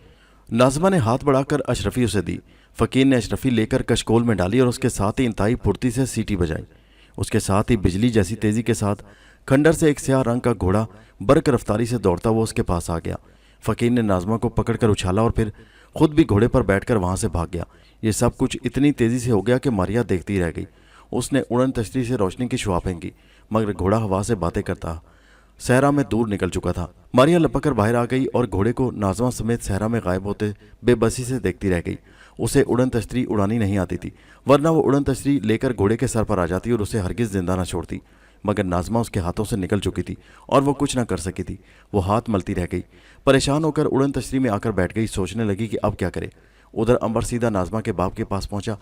नाज़मा ने हाथ बढ़ाकर अशरफी उसे दी। फ़कीर ने अशरफी लेकर कशकोल में डाली और उसके साथ ही इंतहाई फुर्ती से सीटी बजाई। उसके साथ ही बिजली जैसी तेज़ी के साथ खंडर से एक स्याह रंग का घोड़ा बर्क रफ्तारी से दौड़ता हुआ उसके पास आ गया। फ़कीर ने नाज़मा को पकड़कर उछाला और फिर खुद भी घोड़े पर बैठकर वहाँ से भाग गया। ये सब कुछ इतनी तेज़ी से हो गया कि मारिया देखती रह गई। उसने उड़न तश्तरी से रोशनी की शुआ फेंकी, मगर घोड़ा हवा से बातें करता सहरा में दूर निकल चुका था। मारिया लपक कर बाहर आ गई और घोड़े को नाज़मा समेत सहरा में गायब होते बेबसी से देखती रह गई। उसे उड़न तश्तरी उड़ानी नहीं आती थी, वरना वो उड़न तश्तरी लेकर घोड़े के सर पर आ जाती और उसे हरगिज़ जिंदा न छोड़ती। मगर नाज़मा उसके हाथों से निकल चुकी थी और वो कुछ न कर सकी थी। वो हाथ मलती रह गई। परेशान होकर उड़न तश्तरी में आकर बैठ गई। सोचने लगी कि अब क्या करे। उधर अंबर सीधा नाज़मा के बाप के पास पहुंचा।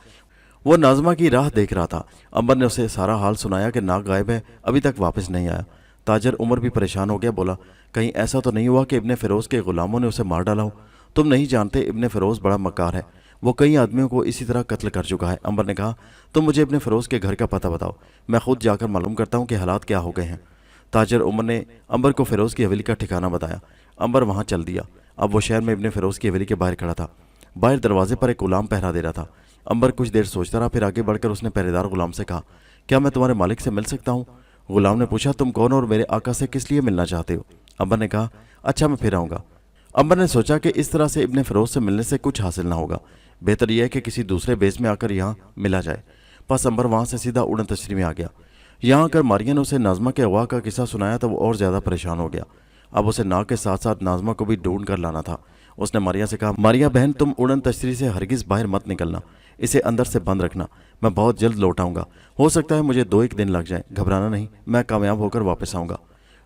वो नाज़मा की राह देख रहा था। अंबर ने उसे सारा हाल सुनाया कि नाग गायब है, अभी तक वापस नहीं आया। ताजर उमर भी परेशान हो गया। बोला, कहीं ऐसा तो नहीं हुआ कि इब्ने फ़िरोज़ के ग़ुलामों ने उसे मार डाला हो? तुम नहीं जानते, इब्ने फ़िरोज़ बड़ा मक्कार है। वो कई आदमियों को इसी तरह कत्ल कर चुका है। अंबर ने कहा, तुम मुझे इब्ने फ़िरोज़ के घर का पता बताओ, मैं खुद जाकर मालूम करता हूँ कि हालात क्या हो गए हैं। ताजर उमर ने अंबर को फ़िरोज़ की हवेली का ठिकाना बताया। अंबर वहाँ चल दिया। अब वो शहर में इब्ने फ़िरोज़ की हवेली के बाहर खड़ा था। बाहर दरवाजे पर एक ग़ुलाम पहरा दे रहा था। अंबर कुछ देर सोचता रहा, फिर आगे बढ़कर उसने पहरेदार ग़ुलाम से कहा, क्या मैं तुम्हारे मालिक से मिल सकता हूँ? ग़ुलाम ने पूछा, तुम कौन और मेरे आका से किस लिए मिलना चाहते हो? अंबर ने कहा, अच्छा मैं फिर आऊँगा। अंबर ने सोचा कि इस तरह से इब्ने फ़िरोज़ से मिलने से कुछ हासिल ना होगा, बेहतर यह है कि किसी दूसरे बेस में आकर यहाँ मिला जाए। बस अंबर वहाँ से सीधा उड़न तश्तरी में आ गया। यहाँ आकर मारिया ने उसे नाज़मा के अगवा का किस्सा सुनाया तो वो और ज़्यादा परेशान हो गया। अब उसे नाग के साथ साथ नाज़मा को भी ढूंढ कर लाना था। उसने मारिया से कहा, मारिया बहन, तुम उड़न तश्तरी से हरगिज़ बाहर मत निकलना, इसे अंदर से बंद रखना। मैं बहुत जल्द लौट आऊँगा। हो सकता है मुझे 2-1 दिन लग जाए। घबराना नहीं, मैं कामयाब होकर वापस आऊँगा।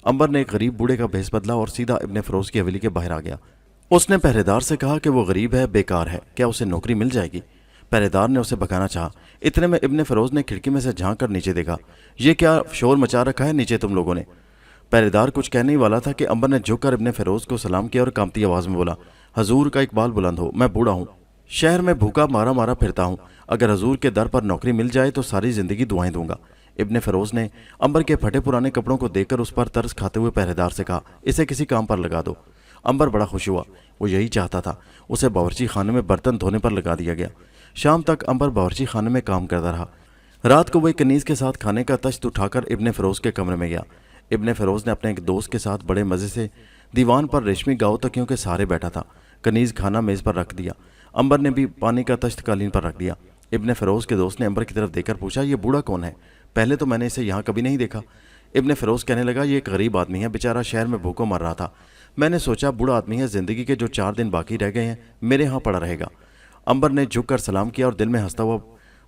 अंबर ने एक गरीब बूढ़े का भेस बदला और सीधा इब्ने फरोज की हवेली के बाहर आ गया। उसने पहरेदार से कहा कि वो गरीब है, बेकार है, क्या उसे नौकरी मिल जाएगी? पहरेदार ने उसे भगाना चाहा। इतने में इब्ने फरोज ने खिड़की में से झांक कर नीचे देखा। ये क्या शोर मचा रखा है नीचे तुम लोगों ने? पहरेदार कुछ कहने ही वाला था कि अंबर ने झुककर इब्ने फरोज को सलाम किया और कांपती आवाज में बोला, हजूर का इकबाल बुलंद हो, मैं बूढ़ा हूँ, शहर में भूखा मारा मारा फिरता हूँ। अगर हजूर के दर पर नौकरी मिल जाए तो सारी जिंदगी दुआएं दूंगा। इब्ने फरोज ने अंबर के फटे पुराने कपड़ों को देखकर उस पर तरस खाते हुए पहरेदार से कहा, इसे किसी काम पर लगा दो। अंबर बड़ा खुश हुआ, वो यही चाहता था। उसे बावर्ची खाने में बर्तन धोने पर लगा दिया गया। शाम तक अंबर बावर्ची खाने में काम करता रहा। रात को वह कनीज के साथ खाने का तश्त उठाकर इब्ने फरोज के कमरे में गया। इब्ने फरोज ने अपने एक दोस्त के साथ बड़े मजे से दीवान पर रेशमी गाँव तकियों के सहारे बैठा था। कनीज खाना मेज पर रख दिया। अंबर ने भी पानी का तश्त कालीन पर रख दिया। इब्ने फरोज के दोस्त ने अंबर की तरफ देखकर पूछा, ये बूढ़ा कौन है? पहले तो मैंने इसे यहाँ कभी नहीं देखा। इब्ने फरोज कहने लगा, ये एक गरीब आदमी है, बेचारा शहर में भूखों मर रहा था। मैंने सोचा बूढ़ा आदमी है, जिंदगी के जो 4 दिन बाकी रह गए हैं मेरे यहाँ पड़ा रहेगा। अंबर ने झुककर सलाम किया और दिल में हंसता हुआ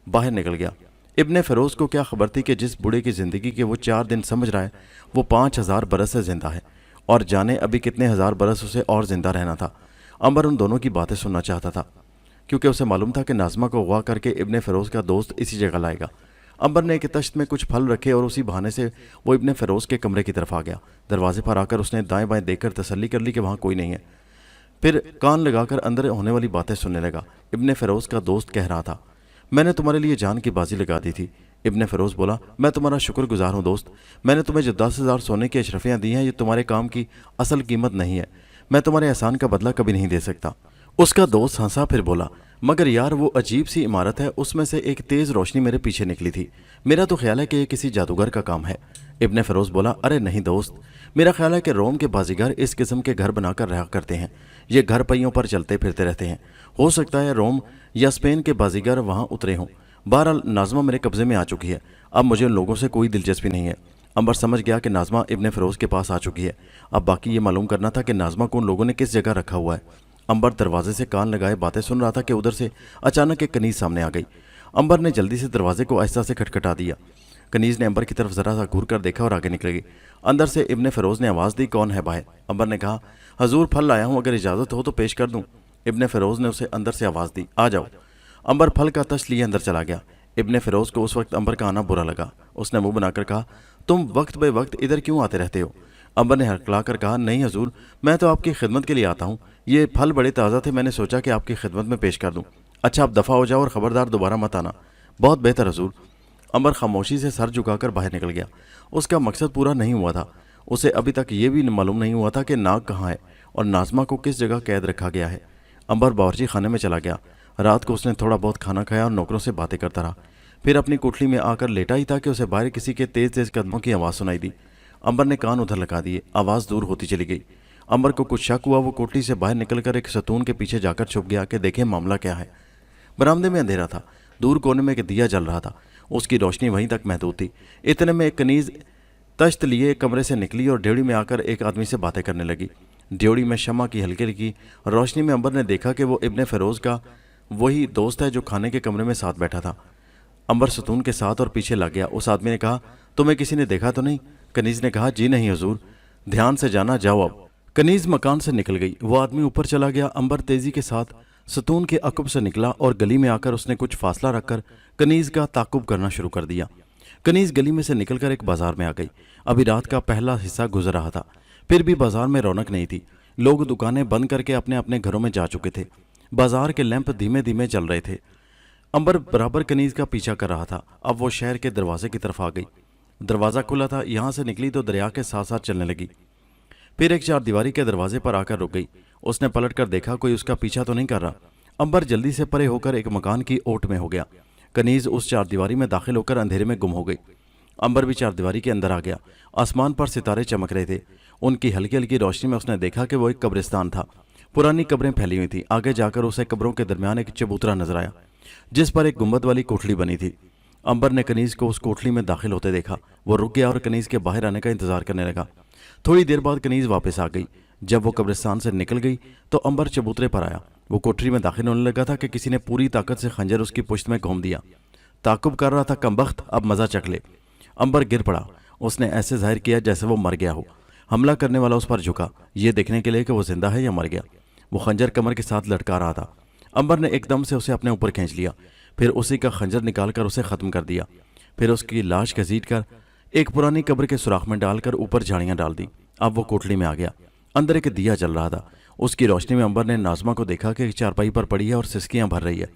बाहर निकल गया। इब्ने फरोज को क्या खबर थी कि जिस बूढ़े की जिंदगी के वो 4 दिन समझ रहा है वो 5000 बरस से जिंदा है, और जाने अभी कितने हजार बरस उसे और जिंदा रहना था। अंबर उन दोनों की बातें सुनना चाहता था क्योंकि उसे मालूम था कि नाज़मा को अगवा करके इब्ने फरोज का दोस्त इसी जगह लाएगा। अंबर ने एक तश्त में कुछ फल रखे और उसी बहाने से वो इब्ने फरोज के कमरे की तरफ आ गया। दरवाजे पर आकर उसने दाएं बाएं देखकर तसल्ली कर ली कि वहाँ कोई नहीं है। फिर कान लगाकर अंदर होने वाली बातें सुनने लगा। इब्ने फरोज का दोस्त कह रहा था, मैंने तुम्हारे लिए जान की बाजी लगा दी थी। इब्ने फरोज बोला, मैं तुम्हारा शुक्रगुजार हूँ दोस्त। मैंने तुम्हें जो 10,000 सोने की अशरफियाँ दी हैं ये तुम्हारे काम की असल कीमत नहीं है। मैं तुम्हारे एहसान का बदला कभी नहीं दे सकता। उसका दोस्त हंसा, फिर बोला, मगर यार वो अजीब सी इमारत है, उसमें से एक तेज़ रोशनी मेरे पीछे निकली थी। मेरा तो ख्याल है कि ये किसी जादूगर का काम है। इब्ने फरोज बोला, अरे नहीं दोस्त, मेरा ख्याल है कि रोम के बाजीगर इस किस्म के घर बनाकर रहा करते हैं। ये घर पहियों पर चलते फिरते रहते हैं। हो सकता है रोम या स्पेन के बाजीगर वहाँ उतरे हों। बहरहाल नाज़मा मेरे कब्जे में आ चुकी है। अब मुझे उन लोगों से कोई दिलचस्पी नहीं है। अंबर समझ गया कि नाज़मा इब्ने फरोज के पास आ चुकी है। अब बाकी ये मालूम करना था कि नाज़मा को उन लोगों ने किस जगह रखा हुआ है। अंबर दरवाजे से कान लगाए बातें सुन रहा था कि उधर से अचानक एक कनीज सामने आ गई। अंबर ने जल्दी से दरवाजे को आहिस्ता से खटखटा दिया। कनीज ने अंबर की तरफ जरा सा घूर कर देखा और आगे निकल गई। अंदर से इब्ने फरोज ने आवाज़ दी, कौन है बाहर? अंबर ने कहा, हजूर फल लाया हूँ, अगर इजाज़त हो तो पेश कर दूँ। इब्ने फरोज ने उसे अंदर से आवाज़ दी, आ जाओ। अंबर फल का तश लिए अंदर चला गया। इब्ने फरोज को उस वक्त अंबर का आना बुरा लगा। उसने मुंह बनाकर कहा, तुम वक्त बे वक्त इधर क्यों आते रहते हो? अंबर ने हड़कला कर कहा, नहीं हजूर, मैं तो आपकी खिदमत के लिए आता हूँ। ये फल बड़े ताज़ा थे, मैंने सोचा कि आपकी खिदमत में पेश कर दूँ। अच्छा आप दफ़ा हो जाओ और ख़बरदार दोबारा मत आना। बहुत बेहतर हजूर। अंबर खामोशी से सर झुकाकर बाहर निकल गया। उसका मकसद पूरा नहीं हुआ था। उसे अभी तक ये भी मालूम नहीं हुआ था कि नाग कहाँ है और नाज़मा को किस जगह कैद रखा गया है। अंबर बावर्ची खाने में चला गया। रात को उसने थोड़ा बहुत खाना खाया और नौकरों से बातें करता रहा। फिर अपनी कोठली में आकर लेटा ही था कि उसे बाहर किसी के तेज़ तेज़ कदमों की आवाज़ सुनाई दी। अंबर ने कान उधर लगा दिए। आवाज़ दूर होती चली गई। अंबर को कुछ शक हुआ। वो कोठली से बाहर निकलकर एक सतून के पीछे जाकर छुप गया कि देखें मामला क्या है। बरामदे में अंधेरा था। दूर कोने में एक दिया जल रहा था। उसकी रोशनी वहीं तक महदूद थी। इतने में एक कनीज तश्त लिए कमरे से निकली और ड्योड़ी में आकर एक आदमी से बातें करने लगी। ड्योड़ी में शमा की हल्की हल्की रोशनी में अंबर ने देखा कि वो इब्ने फरोज का वही दोस्त है जो खाने के कमरे में साथ बैठा था। अंबर सतून के साथ और पीछे लग गया। उस आदमी ने कहा, तुम्हें किसी ने देखा तो नहीं? कनीज ने कहा, जी नहीं हजूर। ध्यान से जाना, जाओ अब। कनीज मकान से निकल गई। वो आदमी ऊपर चला गया। अंबर तेजी के साथ सतून के अकुब से निकला और गली में आकर उसने कुछ फासला रखकर कनीज का ताकुब करना शुरू कर दिया। कनीज गली में से निकलकर एक बाजार में आ गई। अभी रात का पहला हिस्सा गुजर रहा था, फिर भी बाजार में रौनक नहीं थी। लोग दुकानें बंद करके अपने अपने घरों में जा चुके थे। बाजार के लैंप धीमे धीमे जल रहे थे। अंबर बराबर कनीज का पीछा कर रहा था। अब वो शहर के दरवाजे की तरफ आ गई। दरवाज़ा खुला था। यहाँ से निकली तो दरिया के साथ साथ चलने लगी। फिर एक चारदीवारी के दरवाजे पर आकर रुक गई। उसने पलट कर देखा, कोई उसका पीछा तो नहीं कर रहा। अंबर जल्दी से परे होकर एक मकान की ओट में हो गया। कनीज उस चारदीवारी में दाखिल होकर अंधेरे में गुम हो गई। अंबर भी चारदीवारी के अंदर आ गया। आसमान पर सितारे चमक रहे थे। उनकी हल्की हल्की रोशनी में उसने देखा कि वो एक कब्रिस्तान था। पुरानी कब्रें फैली हुई थी। आगे जाकर उसे कब्रों के दरमियान एक चबूतरा नजर आया जिस पर एक गुंबद वाली कोठली बनी थी। अंबर ने कनीज को उस कोठली में दाखिल होते देखा। वो रुक गया और कनीज के बाहर आने का इंतजार करने लगा। थोड़ी देर बाद कनीज वापस आ गई। जब वो कब्रिस्तान से निकल गई तो अंबर चबूतरे पर आया। वो कोठरी में दाखिल होने लगा था कि किसी ने पूरी ताकत से खंजर उसकी पुश्त में घोंप दिया। ताकुब कर रहा था कमबख्त, अब मज़ा चख ले। अंबर गिर पड़ा। उसने ऐसे जाहिर किया जैसे वो मर गया हो। हमला करने वाला उस पर झुका, ये देखने के लिए कि वो जिंदा है या मर गया। वो खंजर कमर के साथ लटका रहा था। अंबर ने एकदम से उसे अपने ऊपर खींच लिया, फिर उसी का खंजर निकालकर उसे ख़त्म कर दिया। फिर उसकी लाश घसीट कर एक पुरानी कब्र के सुराख में डालकर ऊपर झाड़ियाँ डाल दी। अब वो कोठली में आ गया। अंदर एक दिया जल रहा था। उसकी रोशनी में अंबर ने नाज़मा को देखा कि एक चारपाई पर पड़ी है और सिसकियाँ भर रही है।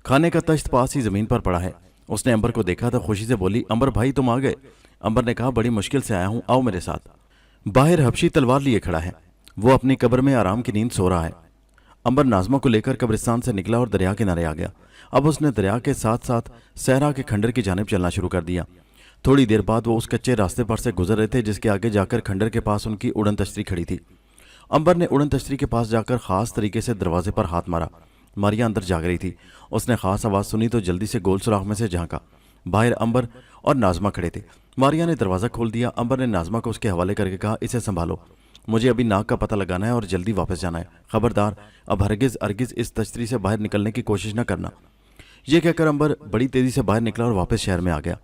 खाने का तश्त पास ही ज़मीन पर पड़ा है। उसने अंबर को देखा तो खुशी से बोली, अंबर भाई तुम आ गए। अंबर ने कहा, बड़ी मुश्किल से आया हूँ, आओ मेरे साथ। बाहर हबशी तलवार लिए खड़ा है। वो अपनी कब्र में आराम की नींद सो रहा है। अंबर नाज़मा को लेकर कब्रिस्तान से निकला और दरिया किनारे आ गया। अब उसने दरिया के साथ साथ सहरा के खंडर की जानिब चलना शुरू कर दिया। थोड़ी देर बाद वो उस कच्चे रास्ते पर से गुजर रहे थे जिसके आगे जाकर खंडर के पास उनकी उड़न तश्तरी खड़ी थी। अंबर ने उड़न तश्तरी के पास जाकर खास तरीके से दरवाजे पर हाथ मारा। मारिया अंदर जाग रही थी। उसने खास आवाज़ सुनी तो जल्दी से गोल सुराख में से झांका। बाहर अंबर और नाज़मा खड़े थे। मारिया ने दरवाज़ा खोल दिया। अंबर ने नाज़मा को उसके हवाले करके कहा, इसे संभालो, मुझे अभी नाक का पता लगाना है और जल्दी वापस जाना है। खबरदार, अब हरगिज़ इस तश्तरी से बाहर निकलने की कोशिश न करना। यह कहकर अंबर बड़ी तेज़ी से बाहर निकला और वापस शहर में आ गया।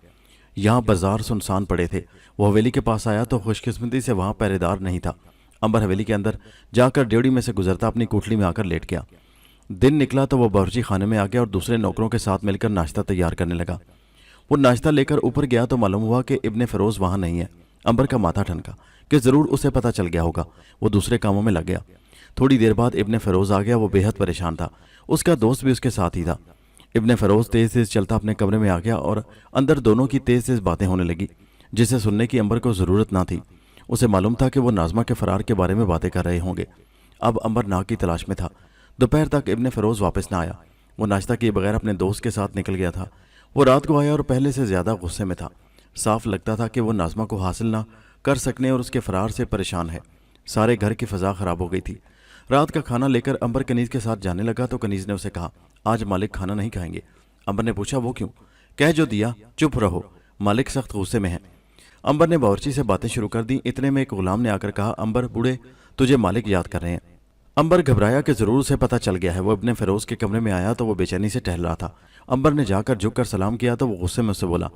यहाँ बाजार सुनसान पड़े थे। वो हवेली के पास आया तो खुशकिस्मती से वहाँ पहरेदार नहीं था। अंबर हवेली के अंदर जाकर ड्योढ़ी में से गुजरता अपनी कोठली में आकर लेट गया। दिन निकला तो वह बावर्ची खाने में आ गया और दूसरे नौकरों के साथ मिलकर नाश्ता तैयार करने लगा। वो नाश्ता लेकर ऊपर गया तो मालूम हुआ कि इब्ने फ़िरोज़ वहाँ नहीं है। अंबर का माथा ठनका कि ज़रूर उसे पता चल गया होगा। वो दूसरे कामों में लग गया। थोड़ी देर बाद इब्ने फ़िरोज़ आ गया। वो बेहद परेशान था। उसका दोस्त भी उसके साथ ही था। इब्ने फ़िरोज़ तेज़ तेज़ चलता अपने कमरे में आ गया और अंदर दोनों की तेज़ तेज़ बातें होने लगी जिसे सुनने की अंबर को ज़रूरत ना थी। उसे मालूम था कि वो नाज़मा के फ़रार के बारे में बातें कर रहे होंगे। अब अंबर नाक की तलाश में था। दोपहर तक इब्ने फ़िरोज़ वापस ना आया। वो नाश्ता किए बगैर अपने दोस्त के साथ निकल गया था। वो रात को आया और पहले से ज़्यादा गुस्से में था। साफ लगता था कि वो नाज़मा को हासिल ना कर सकने और उसके फ़रार से परेशान है। सारे घर की फ़ज़ा ख़राब हो गई थी। रात का खाना लेकर अंबर कनीज़ के साथ जाने लगा तो कनीज़ ने उसे कहा, आज मालिक खाना नहीं खाएंगे। अंबर ने पूछा, वो क्यों? कह जो दिया, चुप रहो, मालिक सख्त गुस्से में है। अंबर ने बावर्ची से बातें शुरू कर दी। इतने में एक गुलाम ने आकर कहा, अंबर बूढ़े, तुझे मालिक याद कर रहे हैं। अंबर घबराया कि ज़रूर उसे पता चल गया है। वो इब्ने फ़िरोज़ के कमरे में आया तो वो बेचैनी से टहल रहा था। अंबर ने जाकर झुककर सलाम किया तो वो गुस्से में उससे बोला,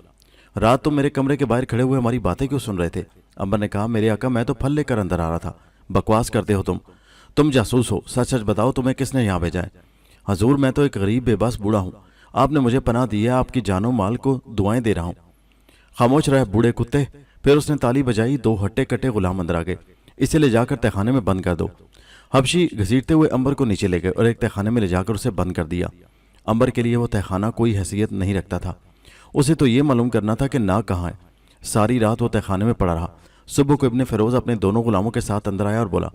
रात तुम मेरे कमरे के बाहर खड़े हुए हमारी बातें क्यों सुन रहे थे? अंबर ने कहा, मेरे आका, मैं तो फल लेकर अंदर आ रहा था। बकवास करते हो तुम जासूस हो। सच सच बताओ, तुम्हें किसने यहाँ भेजा है? हजूर, मैं तो एक गरीब बेबस बूढ़ा हूँ। आपने मुझे पनाह दी है, आपकी जानो माल को दुआएं दे रहा हूँ। खामोश रहे बूढ़े कुत्ते। फिर उसने ताली बजाई। 2 हट्टे कट्टे गुलाम अंदर आ गए। इसे ले जाकर तहखाने में बंद कर दो। हबशी घसीटते हुए अंबर को नीचे ले गए और एक तहखाने में ले जाकर उसे बंद कर दिया। अंबर के लिए वो तहखाना कोई हैसियत नहीं रखता था। उसे तो ये मालूम करना था कि नाग कहाँ है। सारी रात वो तहखाने में पड़ा रहा। सुबह को इब्ने फ़िरोज़ अपने दोनों गुलामों के साथ अंदर आया और बोला,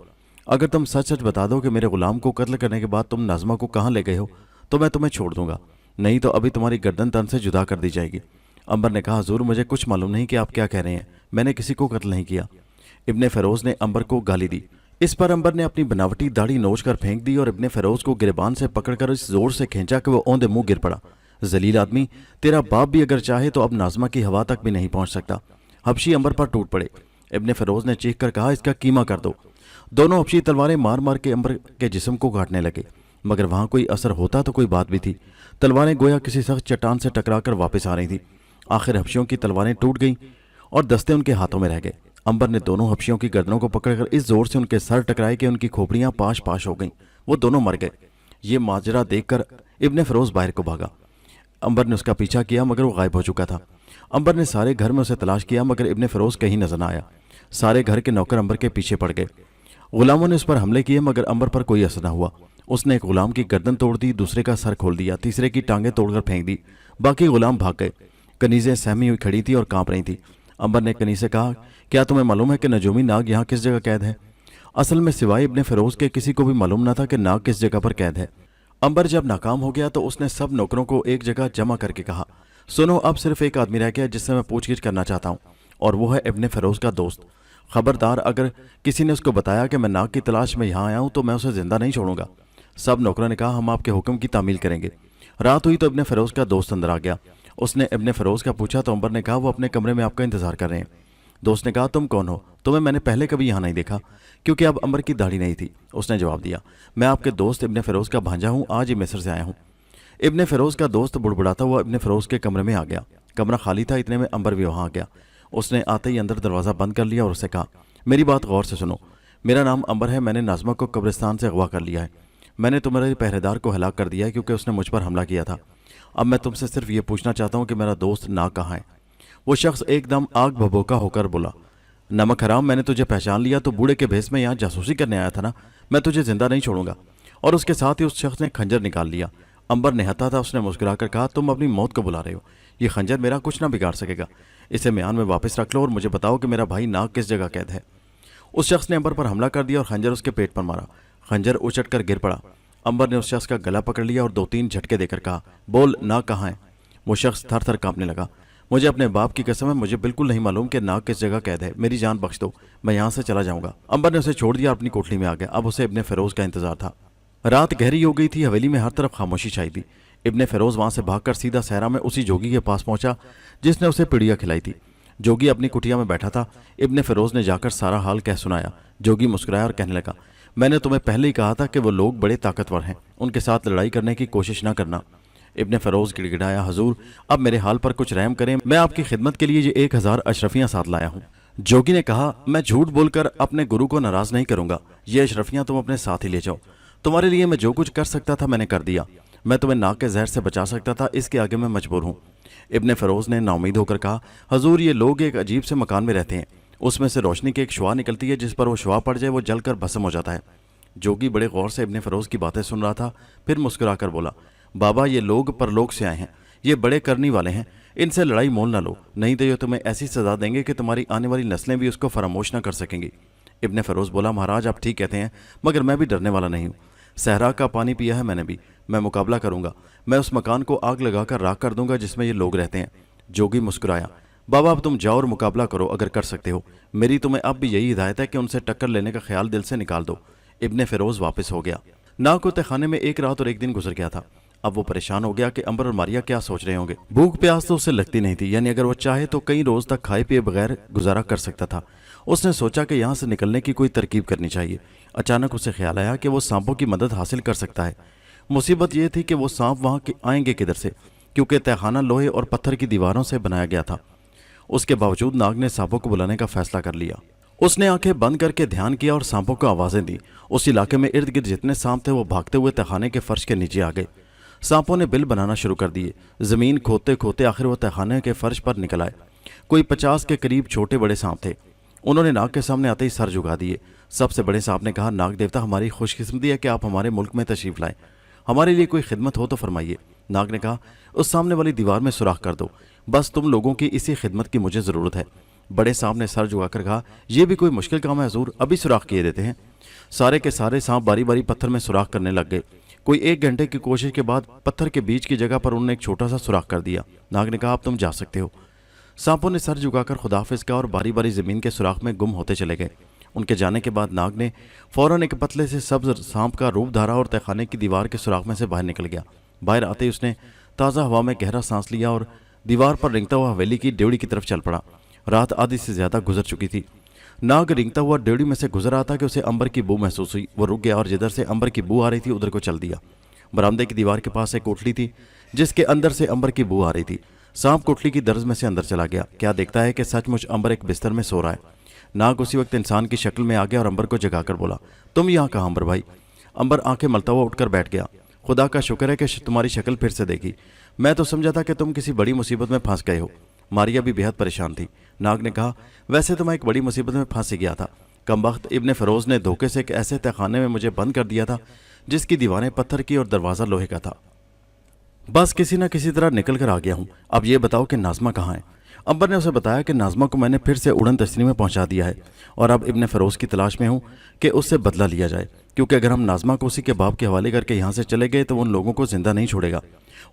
अगर तुम सच सच बता दो कि मेरे गुलाम को कत्ल करने के बाद तुम नाज़मा को कहाँ ले गए हो तो मैं तुम्हें छोड़ दूंगा, नहीं तो अभी तुम्हारी गर्दन तन से जुदा कर दी जाएगी। अंबर ने कहा, हजूर, मुझे कुछ मालूम नहीं कि आप क्या कह रहे हैं। मैंने किसी को कत्ल नहीं किया। इब्ने फ़िरोज़ ने अंबर को गाली दी। इस पर अंबर ने अपनी बनावटी दाढ़ी नोच कर फेंक दी और इब्ने फ़िरोज़ को गिरबान से पकड़कर इस जोर से खींचा कि वो औंधे मुंह गिर पड़ा। जलील आदमी, तेरा बाप भी अगर चाहे तो अब नाज़मा की हवा तक भी नहीं पहुंच सकता। हबशी अंबर पर टूट पड़े। इब्ने फ़िरोज़ ने चीख कर कहा, इसका कीमा कर दो। दोनों हबशी तलवारें मार मार के अंबर के जिस्म को काटने लगे, मगर वहाँ कोई असर होता तो कोई बात भी थी। तलवारें गोया किसी सख्त चट्टान से टकरा कर वापस आ रही थी। आखिर हबशियों की तलवारें टूट गईं और दस्ते उनके हाथों में रह गए। अंबर ने दोनों हबशियों की गर्दनों को पकड़कर इस जोर से उनके सर टकराए कि उनकी खोपड़ियाँ पाश पाश हो गईं। वो दोनों मर गए। ये माजरा देखकर इब्ने फ़िरोज़ बाहर को भागा। अंबर ने उसका पीछा किया मगर वो गायब हो चुका था। अंबर ने सारे घर में उसे तलाश किया मगर इब्ने फ़िरोज़ कहीं नजर न आया। सारे घर के नौकर अंबर के पीछे पड़ गए। गुलामों ने उस पर हमले किए मगर अंबर पर कोई असर न हुआ। उसने एक गुलाम की गर्दन तोड़ दी, दूसरे का सर खोल दिया, तीसरे की टांगें तोड़कर फेंक दी। बाकी गुलाम भाग गए। कनीज़ें सहमी हुई खड़ी थी और कांप रही थी। अंबर ने कनीज़ से कहा, क्या तुम्हें मालूम है कि नजूमी नाग यहाँ किस जगह कैद है? असल में सिवाय इब्ने फ़िरोज़ के किसी को भी मालूम न था कि नाग किस जगह पर कैद है। अंबर जब नाकाम हो गया तो उसने सब नौकरों को एक जगह जमा करके कहा, सुनो, अब सिर्फ एक आदमी रह गया जिससे मैं पूछगिछ करना चाहता हूँ, और वो है इब्ने फ़िरोज़ का दोस्त। खबरदार, अगर किसी ने उसको बताया कि मैं नाग की तलाश में यहाँ आया हूँ तो मैं उसे जिंदा नहीं छोड़ूंगा। सब नौकरों ने कहा, हम आपके हुक्म की तामील करेंगे। रात हुई तो इब्ने फ़िरोज़ का दोस्त अंदर आ गया। उसने इब्ने फ़िरोज़ का पूछा तो अंबर ने कहा, वो अपने कमरे में आपका इंतजार कर रहे हैं। दोस्त ने कहा, तुम कौन हो? तुम्हें मैंने पहले कभी यहाँ नहीं देखा, क्योंकि अब अंबर की दाढ़ी नहीं थी। उसने जवाब दिया, मैं आपके दोस्त इब्ने फ़िरोज़ का भांजा हूँ, आज ही मिस्र से आया हूँ। ابن فیروز کا دوست بڑبڑاتا ہوا ابن فیروز کے کمرے میں آ گیا۔ کمرہ خالی تھا، اتنے میں انبر بھی وہاں آ گیا۔ اس نے آتے ہی اندر دروازہ بند کر لیا اور اسے کہا، میری بات غور سے سنو، میرا نام انبر ہے، میں نے ناظمہ کو قبرستان سے اغوا کر لیا ہے۔ میں نے تمہارے پہرے دار کو ہلاک کر دیا ہے کیونکہ اس نے مجھ پر حملہ کیا تھا۔ اب میں تم سے صرف یہ پوچھنا چاہتا ہوں کہ میرا دوست ناگ کہاں ہے؟ وہ شخص ایک دم آگ بھبوکا ہو کر بولا، نمک حرام، میں نے تجھے پہچان لیا، تو بوڑھے کے بھیس میں یہاں جاسوسی کرنے آیا تھا نا، میں تجھے زندہ نہیں چھوڑوں گا۔ اور اس کے ساتھ ہی اس شخص نے خنجر نکال لیا۔ انبر نہتا تھا، اس نے مسکرا کر کہا، تم اپنی موت کو بلا رہے ہو، یہ خنجر میرا کچھ نہ بگاڑ سکے گا، اسے میان میں واپس رکھ لو اور مجھے بتاؤ کہ میرا بھائی ناگ کس جگہ قید ہے۔ اس شخص نے انبر پر حملہ کر دیا اور خنجر اس کے پیٹ پر مارا۔ خنجر اچٹ کر گر پڑا۔ انبر نے اس شخص کا گلا پکڑ لیا اور 2-3 جھٹکے دے کر کہا، بول، ناگ کہاں ہے؟ وہ شخص تھر تھر کانپنے لگا۔ مجھے اپنے باپ کی قسم ہے، مجھے بالکل نہیں معلوم کہ ناگ کس جگہ قید ہے، میری جان بخش دو، میں یہاں سے چلا جاؤں گا۔ انبر نے اسے چھوڑ دیا اور اپنی کوٹلی میں آ گیا۔ اب اسے ابن فیروز کا انتظار تھا۔ رات گہری ہو گئی تھی، حویلی میں ہر طرف خاموشی چھائی تھی۔ ابن فیروز وہاں سے بھاگ کر سیدھا صحرا میں اسی جوگی کے پاس پہنچا جس نے اسے پڑیا کھلائی تھی۔ جوگی اپنی کٹیا میں بیٹھا تھا۔ ابن فیروز نے جا کر سارا حال کہہ سنایا۔ جوگی مسکرایا اور کہنے لگا، میں نے تمہیں پہلے ہی کہا تھا کہ وہ لوگ بڑے طاقتور ہیں، ان کے ساتھ لڑائی کرنے کی کوشش نہ کرنا۔ ابن فیروز گڑ گڑایا، حضور اب میرے حال پر کچھ رحم کریں، میں آپ کی خدمت کے لیے یہ 1000 اشرفیاں ساتھ لایا ہوں۔ جوگی نے کہا، میں جھوٹ بول کر اپنے گرو کو ناراض نہیں کروں گا، یہ اشرفیاں تم اپنے ساتھ ہی لے جاؤ، تمہارے لیے میں جو کچھ کر سکتا تھا میں نے کر دیا، میں تمہیں ناگ کے زہر سے بچا سکتا تھا، اس کے آگے میں مجبور ہوں۔ ابن فیروز نے ناامید ہو کر کہا، حضور یہ لوگ ایک عجیب سے مکان میں رہتے ہیں، اس میں سے روشنی کی ایک شعاع نکلتی ہے، جس پر وہ شعاع پڑ جائے وہ جل کر بھسم ہو جاتا ہے۔ جوگی بڑے غور سے ابن فیروز کی باتیں سن رہا تھا، پھر مسکرا کر بولا، بابا یہ لوگ پرلوک سے آئے ہیں، یہ بڑے کرنی والے ہیں، ان سے لڑائی مول نہ لو، نہیں تو یہ تمہیں ایسی سزا دیں گے کہ تمہاری آنے والی نسلیں بھی اس کو فراموش نہ کر سکیں گی۔ ابن فیروز بولا، مہاراج آپ ٹھیک کہتے ہیں، مگر میں بھی ڈرنے والا نہیں ہوں، صحرا کا پانی پیا ہے میں نے بھی، میں مقابلہ کروں گا، میں اس مکان کو آگ لگا کر راکھ کر دوں گا جس میں یہ لوگ رہتے ہیں۔ جوگی مسکرایا، بابا اب تم جاؤ اور مقابلہ کرو اگر کر سکتے ہو، میری تمہیں اب بھی یہی ہدایت ہے کہ ان سے ٹکر لینے کا خیال دل سے نکال دو۔ ابن فیروز واپس ہو گیا۔ ناگ کو تہخانے میں 1 رات اور 1 دن گزر گیا تھا۔ اب وہ پریشان ہو گیا کہ انبر اور ماریا کیا سوچ رہے ہوں گے۔ بھوک پیاس تو اسے لگتی نہیں تھی، یعنی اگر وہ چاہے تو کئی روز تک کھائے پیے بغیر گزارا کر سکتا تھا۔ اس نے سوچا کہ یہاں سے نکلنے کی کوئی ترکیب کرنی چاہیے۔ اچانک اسے خیال آیا کہ وہ سانپوں کی مدد حاصل کر سکتا ہے۔ مصیبت یہ تھی کہ وہ سانپ وہاں آئیں گے کدھر سے، کیونکہ تہخانہ لوہے اور پتھر کی دیواروں سے بنایا گیا تھا۔ اس کے باوجود ناگ نے سانپوں کو بلانے کا فیصلہ کر لیا۔ اس نے آنکھیں بند کر کے دھیان کیا اور سانپوں کو آوازیں دی۔ اس علاقے میں ارد گرد جتنے سانپ تھے وہ بھاگتے ہوئے تہخانے کے فرش کے نیچے آ گئے۔ سانپوں نے بل بنانا شروع کر دیے۔ زمین کھودتے کھودتے آخر وہ تہخانے کے فرش پر نکل آئے۔ کوئی 50 کے قریب چھوٹے بڑے سانپ تھے۔ انہوں نے ناگ کے سامنے آتے ہی سر جھکا دیے۔ سب سے بڑے سانپ نے کہا، ناگ دیوتا ہماری خوش قسمتی ہے کہ آپ ہمارے ملک میں تشریف لائیں، ہمارے لیے کوئی خدمت ہو تو فرمائیے۔ ناگ نے کہا، اس سامنے والی دیوار میں سوراخ کر دو، بس تم لوگوں کی اسی خدمت کی مجھے ضرورت ہے۔ بڑے سانپ نے سر جھکا کر کہا، یہ بھی کوئی مشکل کام ہے حضور، ابھی سوراخ کیے دیتے ہیں۔ سارے کے سارے سانپ باری باری پتھر میں سوراخ کرنے لگ گئے۔ کوئی 1 گھنٹے کی کوشش کے بعد پتھر کے بیچ کی جگہ پر انہوں نے ایک چھوٹا سا سوراخ کر دیا۔ ناگ نے کہا، اب تم جا سکتے ہو۔ سانپوں نے سر جھکا کر خداحافظ کہا اور باری باری زمین کے سوراخ میں گم ہوتے چلے گئے۔ ان کے جانے کے بعد ناگ نے فوراً ایک پتلے سے سبز سانپ کا روپ دھارا اور تہخانے کی دیوار کے سوراخ میں سے باہر نکل گیا۔ باہر آتے ہی اس نے تازہ ہوا میں گہرا سانس لیا اور دیوار پر رنگتا ہوا حویلی کی ڈیوڑی کی طرف چل پڑا۔ رات آدھی سے زیادہ گزر چکی تھی۔ ناگ رنگتا ہوا ڈیوڑی میں سے گزر رہا تھا کہ اسے انبر کی بو محسوس ہوئی۔ وہ رک گیا اور جدھر سے انبر کی بو آ رہی تھی ادھر کو چل دیا۔ برآمدے کی دیوار کے پاس ایک کوٹلی تھی جس کے اندر سے انبر کی بو آ رہی تھی۔ سانپ کوٹلی کی درز میں سے اندر چلا گیا۔ کیا دیکھتا ہے کہ سچ مچ انبر ایک بستر میں سو رہا ہے۔ ناگ اسی وقت انسان کی شکل میں آ گیا اور انبر کو جگا کر بولا، تم یہاں کہاں انبر بھائی؟ انبر آنکھیں ملتا ہوا اٹھ کر بیٹھ گیا۔ خدا کا شکر ہے کہ تمہاری شکل پھر سے دیکھی، میں تو سمجھا تھا کہ تم کسی بڑی مصیبت میں پھنس گئے ہو۔ ماریا بھی بے حد پریشان تھی۔ ناگ نے کہا، ویسے تو میں ایک بڑی مصیبت میں پھنس گیا تھا، کمبخت ابن فیروز نے دھوکے سے ایک ایسے تہخانے میں مجھے بند کر دیا تھا جس کی دیواریں پتھر کی اور دروازہ لوہے کا تھا۔ بس کسی نہ کسی طرح نکل کر آ گیا ہوں۔ اب یہ بتاؤ کہ ناظمہ کہاں ہے؟ انبر نے اسے بتایا کہ ناظمہ کو میں نے پھر سے اڑن تشتری میں پہنچا دیا ہے اور اب ابن فیروز کی تلاش میں ہوں کہ اس سے بدلہ لیا جائے، کیونکہ اگر ہم ناظمہ کو اسی کے باپ کے حوالے کر کے یہاں سے چلے گئے تو وہ ان لوگوں کو زندہ نہیں چھوڑے گا،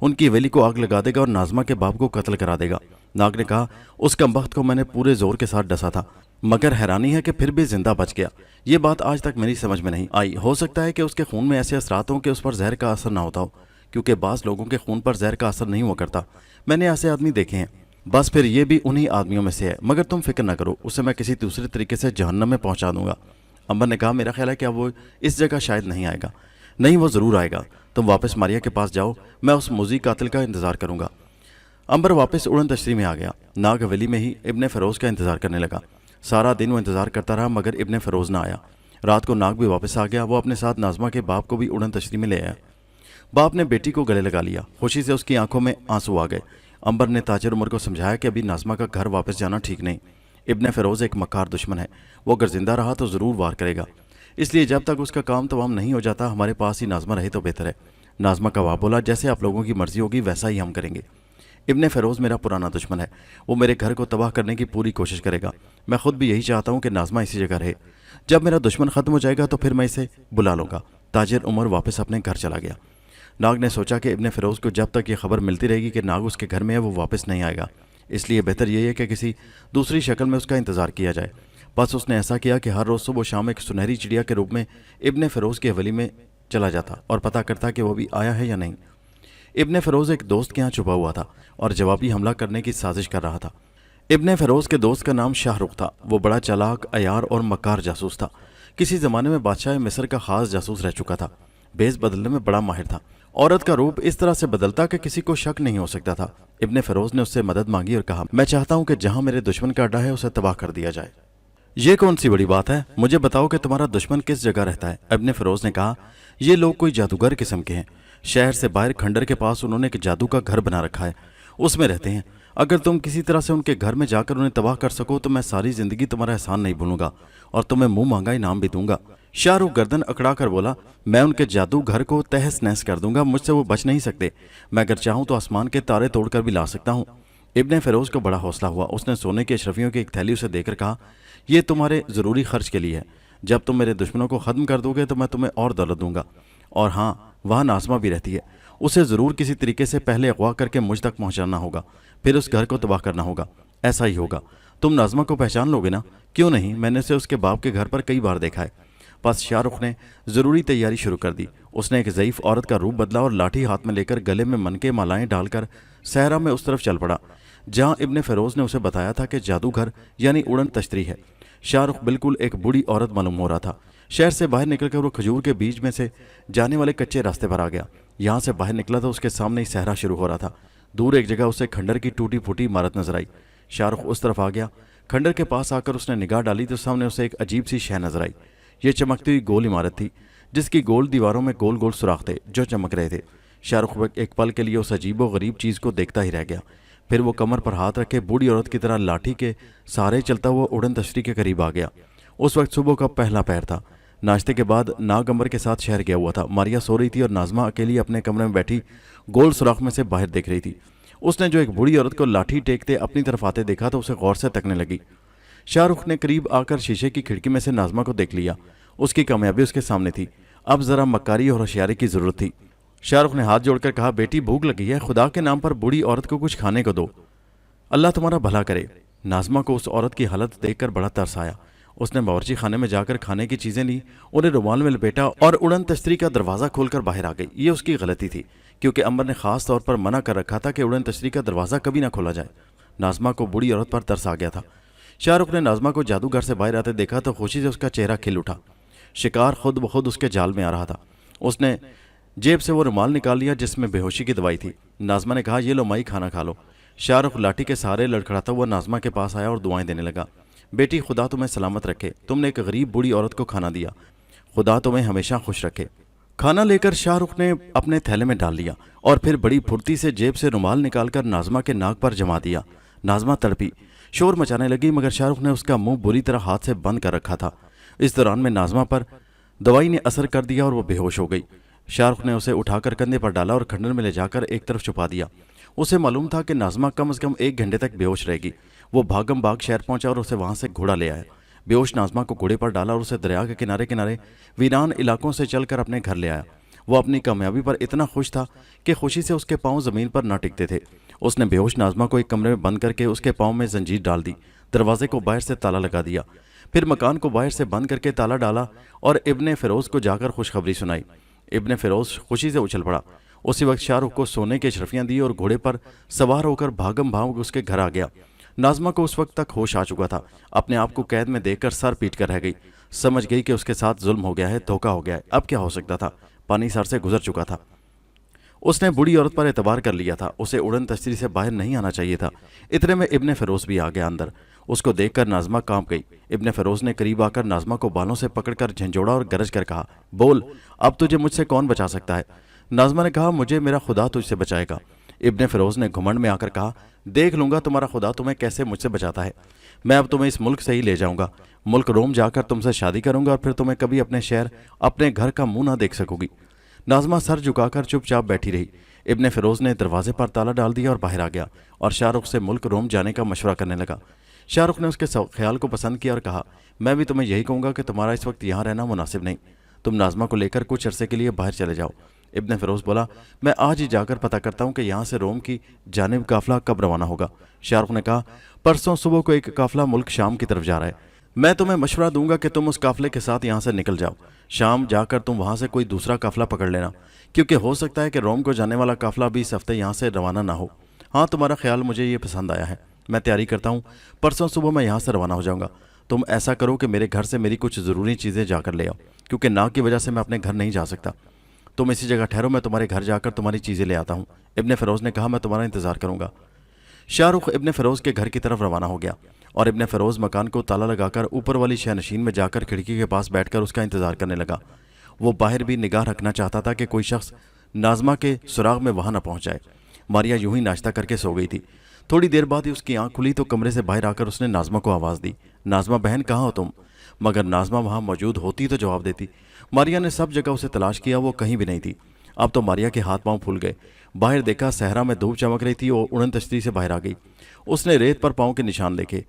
ان کی حویلی کو آگ لگا دے گا اور ناظمہ کے باپ کو قتل کرا دے گا۔ ناگ نے کہا، اس کمبخت کو میں نے پورے زور کے ساتھ ڈسا تھا، مگر حیرانی ہے کہ پھر بھی زندہ بچ گیا۔ یہ بات آج تک میری سمجھ میں نہیں آئی۔ ہو سکتا ہے کہ اس کے خون میں ایسے اثرات ہوں کہ اس پر زہر کا اثر نہ ہوتا ہو، کیونکہ بعض لوگوں کے خون پر زہر کا اثر نہیں ہوا کرتا، میں نے ایسے آدمی دیکھے ہیں۔ بس پھر یہ بھی انہی آدمیوں میں سے ہے، مگر تم فکر نہ کرو، اسے میں کسی دوسرے طریقے سے جہنم میں پہنچا دوں گا۔ انبر نے کہا، میرا خیال ہے کہ اب وہ اس جگہ شاید نہیں آئے گا۔ نہیں، وہ ضرور آئے گا، तुम वापस मारिया के पास जाओ, मैं उस मुजी कातिल का इंतजार करूंगा। अंबर वापस उड़न तशरी में आ गया। नाग हवेली में ही इब्ने फ़िरोज़ का इंतजार करने लगा। सारा दिन वो इंतजार करता रहा मगर इब्ने फ़िरोज़ ना आया। रात को नाग भी वापस आ गया। वो अपने साथ नाज़मा के बाप को भी उड़न तशरी में ले आया। बाप ने बेटी को गले लगा लिया। खुशी से उसकी आंखों में आंसू आ गए। अंबर ने ताजिर उमर को समझाया कि अभी नाज़मा का घर वापस जाना ठीक नहीं। इब्ने फ़िरोज़ एक मक्कार दुश्मन है, वो अगर जिंदा रहा तो ज़रूर वार करेगा, इसलिए जब तक उसका काम तमाम नहीं हो जाता हमारे पास ही नाज़मा रहे तो बेहतर है। नाज़मा का बाप बोला, जैसे आप लोगों की मर्जी होगी वैसा ही हम करेंगे। इब्ने फ़िरोज़ मेरा पुराना दुश्मन है, वो मेरे घर को तबाह करने की पूरी कोशिश करेगा। मैं खुद भी यही चाहता हूँ कि नाज़मा इसी जगह रहे। जब मेरा दुश्मन ख़त्म हो जाएगा तो फिर मैं इसे बुला लूँगा। ताजिर उमर वापस अपने घर चला गया। नाग ने सोचा कि इब्ने फ़िरोज़ को जब तक ये खबर मिलती रहेगी कि नाग उसके घर में है वो वापस नहीं आएगा, इसलिए बेहतर यही है कि किसी दूसरी शक्ल में उसका इंतज़ार किया जाए। बस उसने ऐसा किया कि हर रोज़ सुबह शाम एक सुनहरी चिड़िया के रूप में इब्ने फ़िरोज़ की हवेली में चला जाता और पता करता कि वो भी आया है या नहीं। इब्ने फ़िरोज़ एक दोस्त के यहाँ छुपा हुआ था और जवाबी हमला करने की साजिश कर रहा था। इब्ने फ़िरोज़ के दोस्त का नाम शाहरुख था। वो बड़ा चालाक, अयार और मक्कार जासूस था। किसी ज़माने में बादशाह मिस्र का ख़ास जासूस रह चुका था। भेस बदलने में बड़ा माहिर था। औरत का रूप इस तरह से बदलता कि किसी को शक नहीं हो सकता था। इब्ने फ़िरोज़ ने उससे मदद मांगी और कहा, मैं चाहता हूँ कि जहाँ मेरे दुश्मन का अड्डा है उसे तबाह कर दिया जाए। ये कौन सी बड़ी बात है, मुझे बताओ कि तुम्हारा दुश्मन किस जगह रहता है। इब्ने फ़िरोज़ ने कहा, ये लोग कोई जादूगर किस्म के हैं। शहर से बाहर खंडर के पास उन्होंने एक जादू का घर बना रखा है, उसमें रहते हैं। अगर तुम किसी तरह से उनके घर में जाकर उन्हें तबाह कर सको तो मैं सारी ज़िंदगी तुम्हारा एहसान नहीं भूलूंगा और तुम्हें मुंह मांगा इनाम भी दूंगा। शाहरुख गर्दन अकड़ा कर बोला, मैं उनके जादू घर को तहस नहस कर दूंगा, मुझसे वो बच नहीं सकते। मैं अगर चाहूँ तो आसमान के तारे तोड़कर भी ला सकता हूँ। इब्ने फ़िरोज़ को बड़ा हौसला हुआ। उसने सोने की अशरफियों की एक थैली उसे देकर कहा, ये तुम्हारे ज़रूरी खर्च के लिए है। जब तुम मेरे दुश्मनों को ख़त्म कर दोगे तो मैं तुम्हें और दौलत दूंगा। और हाँ, वहाँ नाज़मा भी रहती है, उसे ज़रूर किसी तरीके से पहले अगवा करके मुझ तक पहुँचाना होगा, फिर उस घर को तबाह करना होगा। ऐसा ही होगा। तुम नाज़मा को पहचान लोगे ना? क्यों नहीं, मैंने उसे उसके बाप के घर पर कई बार देखा है। बस शाहरुख ने ज़रूरी तैयारी शुरू कर दी। उसने एक ज़ईफ़ औरत का रूप बदला और लाठी हाथ में लेकर गले में मन के मालाएँ डालकर सहरा में उस तरफ चल पड़ा जहाँ इब्ने फ़िरोज़ ने उसे बताया था कि जादूघर यानी उड़न तश्तरी है। शाहरुख बिल्कुल एक बूढ़ी औरत मालूम हो रहा था। शहर से बाहर निकलकर वो खजूर के बीच में से जाने वाले कच्चे रास्ते पर आ गया। यहाँ से बाहर निकला तो उसके सामने ही सहरा शुरू हो रहा था। दूर एक जगह उसे खंडर की टूटी फूटी इमारत नजर आई। शाहरुख उस तरफ आ गया। खंडर के पास आकर उसने निगाह डाली तो सामने उसे एक अजीब सी शय नजर आई। ये चमकती हुई गोल इमारत थी जिसकी गोल दीवारों में गोल गोल सुराख थे जो चमक रहे थे। शाहरुख एक पल के लिए उस अजीब व गरीब चीज़ को देखता ही रह गया। फिर वो कमर पर हाथ रखे बूढ़ी औरत की तरह लाठी के सहारे चलता हुआ उड़न तश्तरी के करीब आ गया। उस वक्त सुबह का पहला पहर था। नाश्ते के बाद नाग अंबर के साथ शहर गया हुआ था। मारिया सो रही थी और नाज़मा अकेली अपने कमरे में बैठी गोल सुराख में से बाहर देख रही थी। उसने जो एक बूढ़ी औरत को लाठी टेकते अपनी तरफ आते देखा तो उसे गौर से तकने लगी। शाहरुख ने करीब आकर शीशे की खिड़की में से नाज़मा को देख लिया। उसकी कामयाबी उसके सामने थी। अब ज़रा मक्कारी और होशियारी की ज़रूरत थी। शाहरुख ने हाथ जोड़कर कहा, बेटी भूख लगी है, खुदा के नाम पर बूढ़ी औरत को कुछ खाने को दो, अल्लाह तुम्हारा भला करे। नाज़मा को उस औरत की हालत देखकर बड़ा तरस आया। उसने बावर्ची खाने में जाकर खाने की चीज़ें ली, उन्हें रुमाल में लपेटा और उड़न तश्तरी का दरवाज़ा खोलकर बाहर आ गई। ये उसकी गलती थी क्योंकि अंबर ने ख़ास तौर पर मना कर रखा था कि उड़न तश्तरी का दरवाज़ा कभी ना खोला जाए। नाज़मा को बूढ़ी औरत पर तरस आ गया था। शाहरुख ने नाज़मा को जादूगर से बाहर आते देखा तो खुशी से उसका चेहरा खिल उठा। शिकार खुद ब खुद उसके जाल में आ रहा था। उसने जेब से वो रुमाल निकाल लिया जिसमें बेहोशी की दवाई थी। नाज़मा ने कहा, ये लो माई, खाना खा लो। शाहरुख लाठी के सहारे लड़खड़ाता हुआ नाज़मा के पास आया और दुआएं देने लगा। बेटी, खुदा तुम्हें सलामत रखे, तुमने एक गरीब बूढ़ी औरत को खाना दिया, खुदा तुम्हें हमेशा खुश रखे। खाना लेकर शाहरुख ने अपने थैले में डाल लिया और फिर बड़ी फुर्ती से जेब से रुमाल निकालकर नाज़मा के नाक पर जमा दिया। नाज़मा तड़पी, शोर मचाने लगी मगर शाहरुख ने उसका मुंह बुरी तरह हाथ से बंद कर रखा था। इस दौरान में नाज़मा पर दवाई ने असर कर दिया और वो बेहोश हो गई। शाहरुख ने उसे उठाकर कंधे पर डाला और खंडर में ले जाकर एक तरफ छुपा दिया। उसे मालूम था कि नाज़मा कम से कम 1 घंटे तक बेहोश रहेगी। वो भागम भाग शहर पहुंचा और उसे वहां से घोड़ा ले आया। बेहोश नाज़मा को घोड़े पर डाला और उसे दरिया के किनारे किनारे वीरान इलाकों से चलकर अपने घर ले आया। वो अपनी कामयाबी पर इतना खुश था कि खुशी से उसके पाँव ज़मीन पर न टिकते थे। उसने बेहोश नाज़मा को एक कमरे में बंद करके उसके पाँव में जंजीर डाल दी, दरवाजे को बाहर से ताला लगा दिया, फिर मकान को बाहर से बंद करके ताला डाला और इब्ने फ़िरोज़ को जाकर खुशखबरी सुनाई। इब्ने फ़िरोज़ खुशी से उछल पड़ा। उसी वक्त शाहरुख को सोने की अशरफियाँ दी और घोड़े पर सवार होकर भागम भाग उसके घर आ गया। नाज़मा को उस वक्त तक होश आ चुका था। अपने आप को कैद में देखकर सर पीट कर रह गई। समझ गई कि उसके साथ जुल्म हो गया है, धोखा हो गया है। अब क्या हो सकता था, पानी सर से गुजर चुका था। اس نے بوڑھی عورت پر اعتبار کر لیا تھا، اسے اڑن تشتری سے باہر نہیں آنا چاہیے تھا۔ اتنے میں ابن فیروز بھی آ گیا اندر۔ اس کو دیکھ کر ناظمہ کانپ گئی۔ ابن فیروز نے قریب آ کر ناظمہ کو بالوں سے پکڑ کر جھنجھوڑا اور گرج کر کہا، بول، اب تجھے مجھ سے کون بچا سکتا ہے؟ ناظمہ نے کہا، مجھے میرا خدا تجھ سے بچائے گا۔ ابن فیروز نے گھمنڈ میں آ کر کہا، دیکھ لوں گا تمہارا خدا تمہیں کیسے مجھ سے بچاتا ہے۔ میں اب تمہیں اس ملک سے ہی لے جاؤں گا، ملک روم جا کر تم سے شادی کروں گا اور پھر تمہیں کبھی اپنے شہر، اپنے گھر کا منہ نہ دیکھ سکو گی۔ ناظمہ سر جھکا کر چپ چاپ بیٹھی رہی۔ ابن فیروز نے دروازے پر تالا ڈال دیا اور باہر آ گیا اور شاہ رخ سے ملک روم جانے کا مشورہ کرنے لگا۔ شاہ رخ نے اس کے خیال کو پسند کیا اور کہا، میں بھی تمہیں یہی کہوں گا کہ تمہارا اس وقت یہاں رہنا مناسب نہیں، تم ناظمہ کو لے کر کچھ عرصے کے لیے باہر چلے جاؤ۔ ابن فیروز بولا، میں آج ہی جا کر پتہ کرتا ہوں کہ یہاں سے روم کی جانب قافلہ کب روانہ ہوگا۔ شاہ رخ نے کہا، پرسوں صبح کو ایک قافلہ ملک شام کی طرف جا رہا ہے، میں تمہیں مشورہ دوں گا کہ تم اس قافلے کے ساتھ یہاں سے نکل جاؤ۔ شام جا کر تم وہاں سے کوئی دوسرا قافلہ پکڑ لینا، کیونکہ ہو سکتا ہے کہ روم کو جانے والا قافلہ بھی اس ہفتے یہاں سے روانہ نہ ہو۔ ہاں، تمہارا خیال مجھے یہ پسند آیا ہے، میں تیاری کرتا ہوں، پرسوں صبح میں یہاں سے روانہ ہو جاؤں گا۔ تم ایسا کرو کہ میرے گھر سے میری کچھ ضروری چیزیں جا کر لے آؤ، کیونکہ ناگ کی وجہ سے میں اپنے گھر نہیں جا سکتا۔ تم اسی جگہ ٹھہرو، میں تمہارے گھر جا کر تمہاری چیزیں لے آتا ہوں۔ ابن فیروز نے کہا، میں تمہارا انتظار کروں گا۔ شاہ رخ ابن فیروز کے گھر کی طرف روانہ ہو گیا اور ابن فیروز مکان کو تالا لگا کر اوپر والی شہ نشین میں جا کر کھڑکی کے پاس بیٹھ کر اس کا انتظار کرنے لگا۔ وہ باہر بھی نگاہ رکھنا چاہتا تھا کہ کوئی شخص ناظمہ کے سراغ میں وہاں نہ پہنچ جائے۔ ماریا یوں ہی ناشتہ کر کے سو گئی تھی۔ تھوڑی دیر بعد ہی اس کی آنکھ کھلی تو کمرے سے باہر آ کر اس نے ناظمہ کو آواز دی، ناظمہ بہن، کہاں ہو تم؟ مگر ناظمہ وہاں موجود ہوتی تو جواب دیتی۔ ماریا نے سب جگہ اسے تلاش کیا، وہ کہیں بھی نہیں تھی۔ اب تو ماریا کے ہاتھ پاؤں پھول گئے۔ باہر دیکھا، صحرا میں دھوپ چمک رہی تھی اور اڑن تشتری سے باہر آ گئی۔ اس نے ریت پر پاؤں کے نشان دیکھے،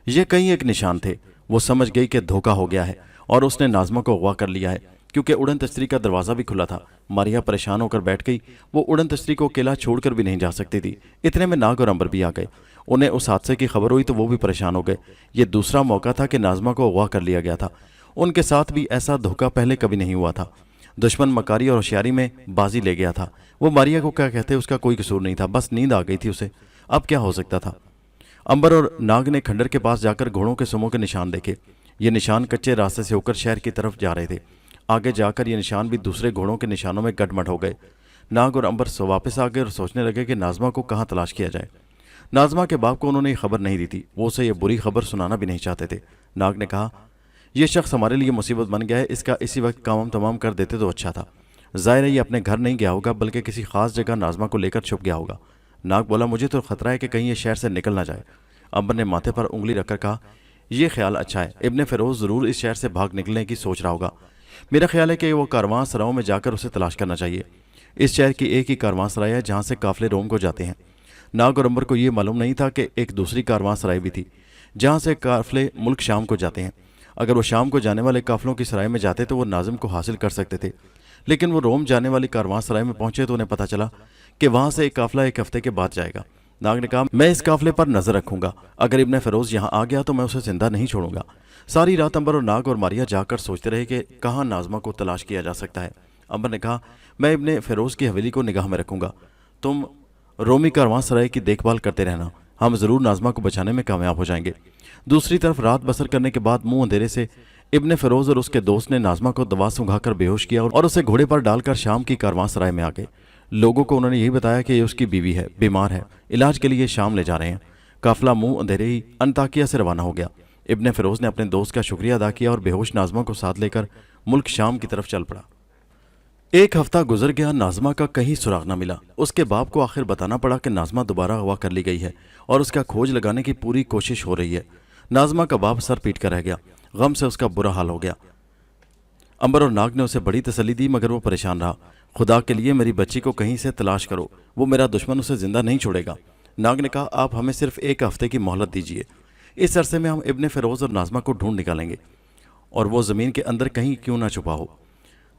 یہ کہیں ایک نشان تھے۔ وہ سمجھ گئی کہ دھوکہ ہو گیا ہے اور اس نے ناظمہ کو اغوا کر لیا ہے، کیونکہ اڑن تشتری کا دروازہ بھی کھلا تھا۔ ماریا پریشان ہو کر بیٹھ گئی، وہ اڑن تشتری کو اکیلا چھوڑ کر بھی نہیں جا سکتی تھی۔ اتنے میں ناگ اور امبر بھی آ گئے۔ انہیں اس حادثے کی خبر ہوئی تو وہ بھی پریشان ہو گئے۔ یہ دوسرا موقع تھا کہ ناظمہ کو اغوا کر لیا گیا تھا۔ ان کے ساتھ بھی ایسا دھوکہ پہلے کبھی نہیں ہوا تھا۔ دشمن مکاری اور ہوشیاری میں بازی لے گیا تھا۔ وہ ماریا کو کیا کہتے، اس کا کوئی قصور نہیں تھا، بس نیند آ گئی تھی اسے۔ اب کیا ہو سکتا تھا؟ امبر اور ناگ نے کھنڈر کے پاس جا کر گھوڑوں کے سموں کے نشان دیکھے۔ یہ نشان کچے راستے سے ہو کر شہر کی طرف جا رہے تھے۔ آگے جا کر یہ نشان بھی دوسرے گھوڑوں کے نشانوں میں گڈ مڈ ہو گئے۔ ناگ اور امبر واپس آ گئے اور سوچنے لگے کہ ناظمہ کو کہاں تلاش کیا جائے۔ ناظمہ کے باپ کو انہوں نے یہ خبر نہیں دی تھی، وہ اسے یہ بری خبر سنانا بھی نہیں چاہتے تھے۔ ناگ نے کہا، یہ شخص ہمارے لیے مصیبت بن گیا ہے، اس کا اسی وقت کام تمام کر دیتے تو اچھا تھا۔ ظاہر ہے یہ اپنے گھر نہیں گیا ہوگا، بلکہ کسی خاص جگہ ناظمہ کو لے کر چھپ گیا ہوگا۔ ناگ بولا، مجھے تو خطرہ ہے کہ کہیں یہ شہر سے نکل نہ جائے۔ امبر نے ماتھے پر انگلی رکھ کر کہا، یہ خیال اچھا ہے، ابن فیروز ضرور اس شہر سے بھاگ نکلنے کی سوچ رہا ہوگا۔ میرا خیال ہے کہ وہ کارواں سراؤں میں جا کر اسے تلاش کرنا چاہیے۔ اس شہر کی ایک ہی کارواں سرائے ہے جہاں سے قافلے روم کو جاتے ہیں۔ ناگ اور امبر کو یہ معلوم نہیں تھا کہ ایک دوسری کارواں سرائے بھی تھی جہاں سے قافلے ملک شام کو جاتے ہیں۔ اگر وہ شام کو جانے والے قافلوں کی سرائے میں جاتے تو وہ ناظم کو حاصل کر سکتے تھے، لیکن وہ روم جانے والی کارواں سرائے میں پہنچے تو انہیں پتہ چلا کہ وہاں سے ایک قافلہ ایک ہفتے کے بعد جائے گا۔ ناگ نے کہا، میں اس قافلے پر نظر رکھوں گا، اگر ابن فیروز یہاں آ گیا تو میں اسے زندہ نہیں چھوڑوں گا۔ ساری رات امبر اور ناگ اور ماریا جا کر سوچتے رہے کہ کہاں ناظمہ کو تلاش کیا جا سکتا ہے۔ امبر نے کہا، میں ابن فیروز کی حویلی کو نگاہ میں رکھوں گا، تم رومی کارواں سرائے کی دیکھ بھال کرتے رہنا، ہم ضرور ناظمہ کو بچانے میں کامیاب ہو جائیں گے۔ دوسری طرف رات بسر کرنے کے بعد منہ اندھیرے سے ابن فیروز اور اس کے دوست نے ناظمہ کو دوا سنگھا کر بے ہوش کیا اور اسے گھوڑے پر ڈال کر شام کی کارواں سرائے میں آ گئے۔ لوگوں کو انہوں نے یہی بتایا کہ یہ اس کی بیوی ہے، بیمار ہے، علاج کے لیے شام لے جا رہے ہیں۔ قافلہ منہ اندھیرے ہی انطاکیہ سے روانہ ہو گیا۔ ابن فیروز نے اپنے دوست کا شکریہ ادا کیا اور بے ہوش ناظمہ کو ساتھ لے کر ملک شام کی طرف چل پڑا۔ ایک ہفتہ گزر گیا، ناظمہ کا کہیں سراغ نہ ملا۔ اس کے باپ کو آخر بتانا پڑا کہ ناظمہ دوبارہ اغوا کر لی گئی ہے اور اس کا کھوج لگانے کی پوری کوشش ہو رہی ہے۔ ناظمہ کا باپ سر پیٹ کر رہ گیا، غم سے اس کا برا حال ہو گیا۔ امبر اور ناگ نے اسے بڑی تسلی دی مگر وہ پریشان رہا۔ خدا کے لیے میری بچی کو کہیں سے تلاش کرو، وہ میرا دشمن اسے زندہ نہیں چھوڑے گا۔ ناگ نے کہا، آپ ہمیں صرف ایک ہفتے کی مہلت دیجیے، اس عرصے میں ہم ابن فیروز اور ناظمہ کو ڈھونڈ نکالیں گے، اور وہ زمین کے اندر کہیں کیوں نہ چھپا ہو۔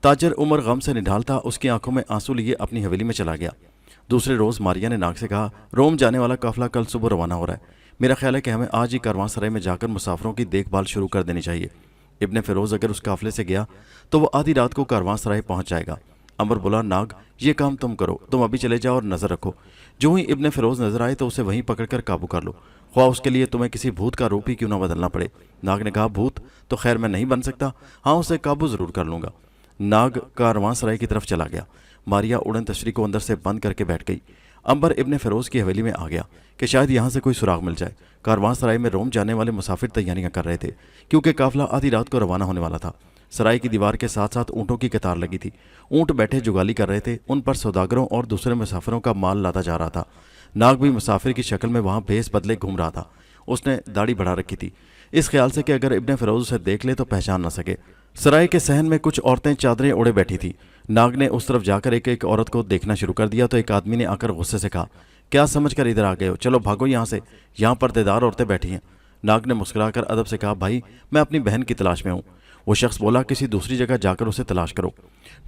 تاجر عمر غم سے نڈھالتا اس کی آنکھوں میں آنسو لیے اپنی حویلی میں چلا گیا۔ دوسرے روز ماریا نے ناگ سے کہا، روم جانے والا قافلہ کل صبح روانہ ہو رہا ہے، میرا خیال ہے کہ ہمیں آج ہی کارواں سرائے میں جا کر مسافروں کی دیکھ بھال شروع کر دینی چاہیے۔ ابن فیروز اگر اس قافلے سے گیا تو وہ آدھی رات کو کارواں سرائے پہنچ جائے گا۔ امر بولا، ناگ یہ کام تم کرو، تم ابھی چلے جاؤ اور نظر رکھو، جو ہی ابن فیروز نظر آئے تو اسے وہیں پکڑ کر قابو کر لو، خواہ اس کے لیے تمہیں کسی بھوت کا روپ ہی کیوں نہ بدلنا پڑے۔ ناگ نے کہا، بھوت تو خیر میں نہیں بن سکتا، ہاں اسے قابو ضرور کر لوں گا۔ ناگ کارواں سرائے کی طرف چلا گیا۔ मारिया उड़न तशरी को अंदर से बंद करके बैठ गई। अंबर इब्ने फ़िरोज़ की हवेली में आ गया कि शायद यहाँ से कोई सुराग मिल जाए। कारवांसराय में रोम जाने वाले मुसाफिर तैयारियां कर रहे थे, क्योंकि काफिला आधी रात को रवाना होने वाला था। सराय की दीवार के साथ साथ ऊँटों की कतार लगी थी। ऊँट बैठे जुगाली कर रहे थे, उन पर सौदागरों और दूसरे मुसाफिरों का माल लादा जा रहा था। नाग भी मुसाफिर की शक्ल में वहाँ भेस बदले घूम रहा था। उसने दाढ़ी बढ़ा रखी थी, इस ख्याल से कि अगर इब्ने फ़िरोज़ उसे देख ले तो पहचान न सके। सराय के सहन में कुछ औरतें चादरें ओढ़े बैठी थी। नाग ने उस तरफ जाकर एक एक औरत को देखना शुरू कर दिया तो एक आदमी ने आकर गुस्से से कहा, क्या समझकर इधर आ गए हो? चलो भागो यहाँ से, यहाँ पर देदार औरतें बैठी हैं। नाग ने मुस्कुराकर अदब से कहा, भाई मैं अपनी बहन की तलाश में हूँ। वो शख्स बोला, किसी दूसरी जगह जाकर उसे तलाश करो।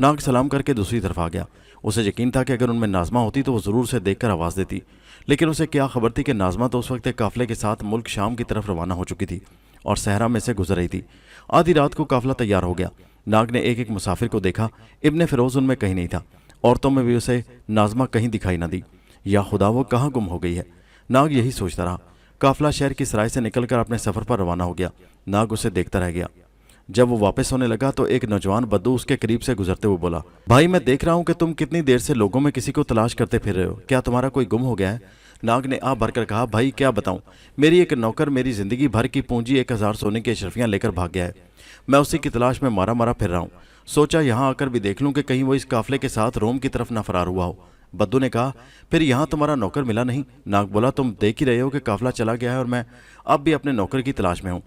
नाग सलाम करके दूसरी तरफ आ गया। उसे यकीन था कि अगर उनमें नाजमा होती तो वो ज़रूर उसे देखकर आवाज़ देती, लेकिन उसे क्या खबर थी कि नाजमा तो उस वक्त एक काफिले के साथ मुल्क शाम की तरफ रवाना हो चुकी थी और सहरा में से गुजर रही थी। आधी रात को काफिला तैयार हो गया। नाग ने एक एक मुसाफिर को देखा, इब्ने फ़िरोज़ उनमें कहीं नहीं था। औरतों में भी उसे नाजमा कहीं दिखाई न दी। या खुदा, वो कहाँ गुम हो गई है? नाग यही सोचता रहा। काफिला शहर की सराय से निकलकर अपने सफ़र पर रवाना हो गया। नाग उसे देखता रह गया। जब वो वापस होने लगा तो एक नौजवान बद्दू उसके करीब से गुजरते हुए बोला, भाई मैं देख रहा हूँ कि तुम कितनी देर से लोगों में किसी को तलाश करते फिर रहे हो। क्या तुम्हारा कोई गुम हो गया है? नाग ने आ भरकर कहा, भाई क्या बताऊं, मेरी एक नौकर मेरी जिंदगी भर की पूंजी 1000 सोने की अशरफियां लेकर भाग गया है। मैं उसी की तलाश में मारा मारा फिर रहा हूँ। सोचा यहाँ आकर भी देख लूं कि कहीं वो इस काफिले के साथ रोम की तरफ न फरार हुआ हो। बद्दू ने कहा, फिर यहाँ तुम्हारा नौकर मिला नहीं? नाग बोला, तुम देख ही रहे हो कि काफिला चला गया है और मैं अब भी अपने नौकर की तलाश में हूँ।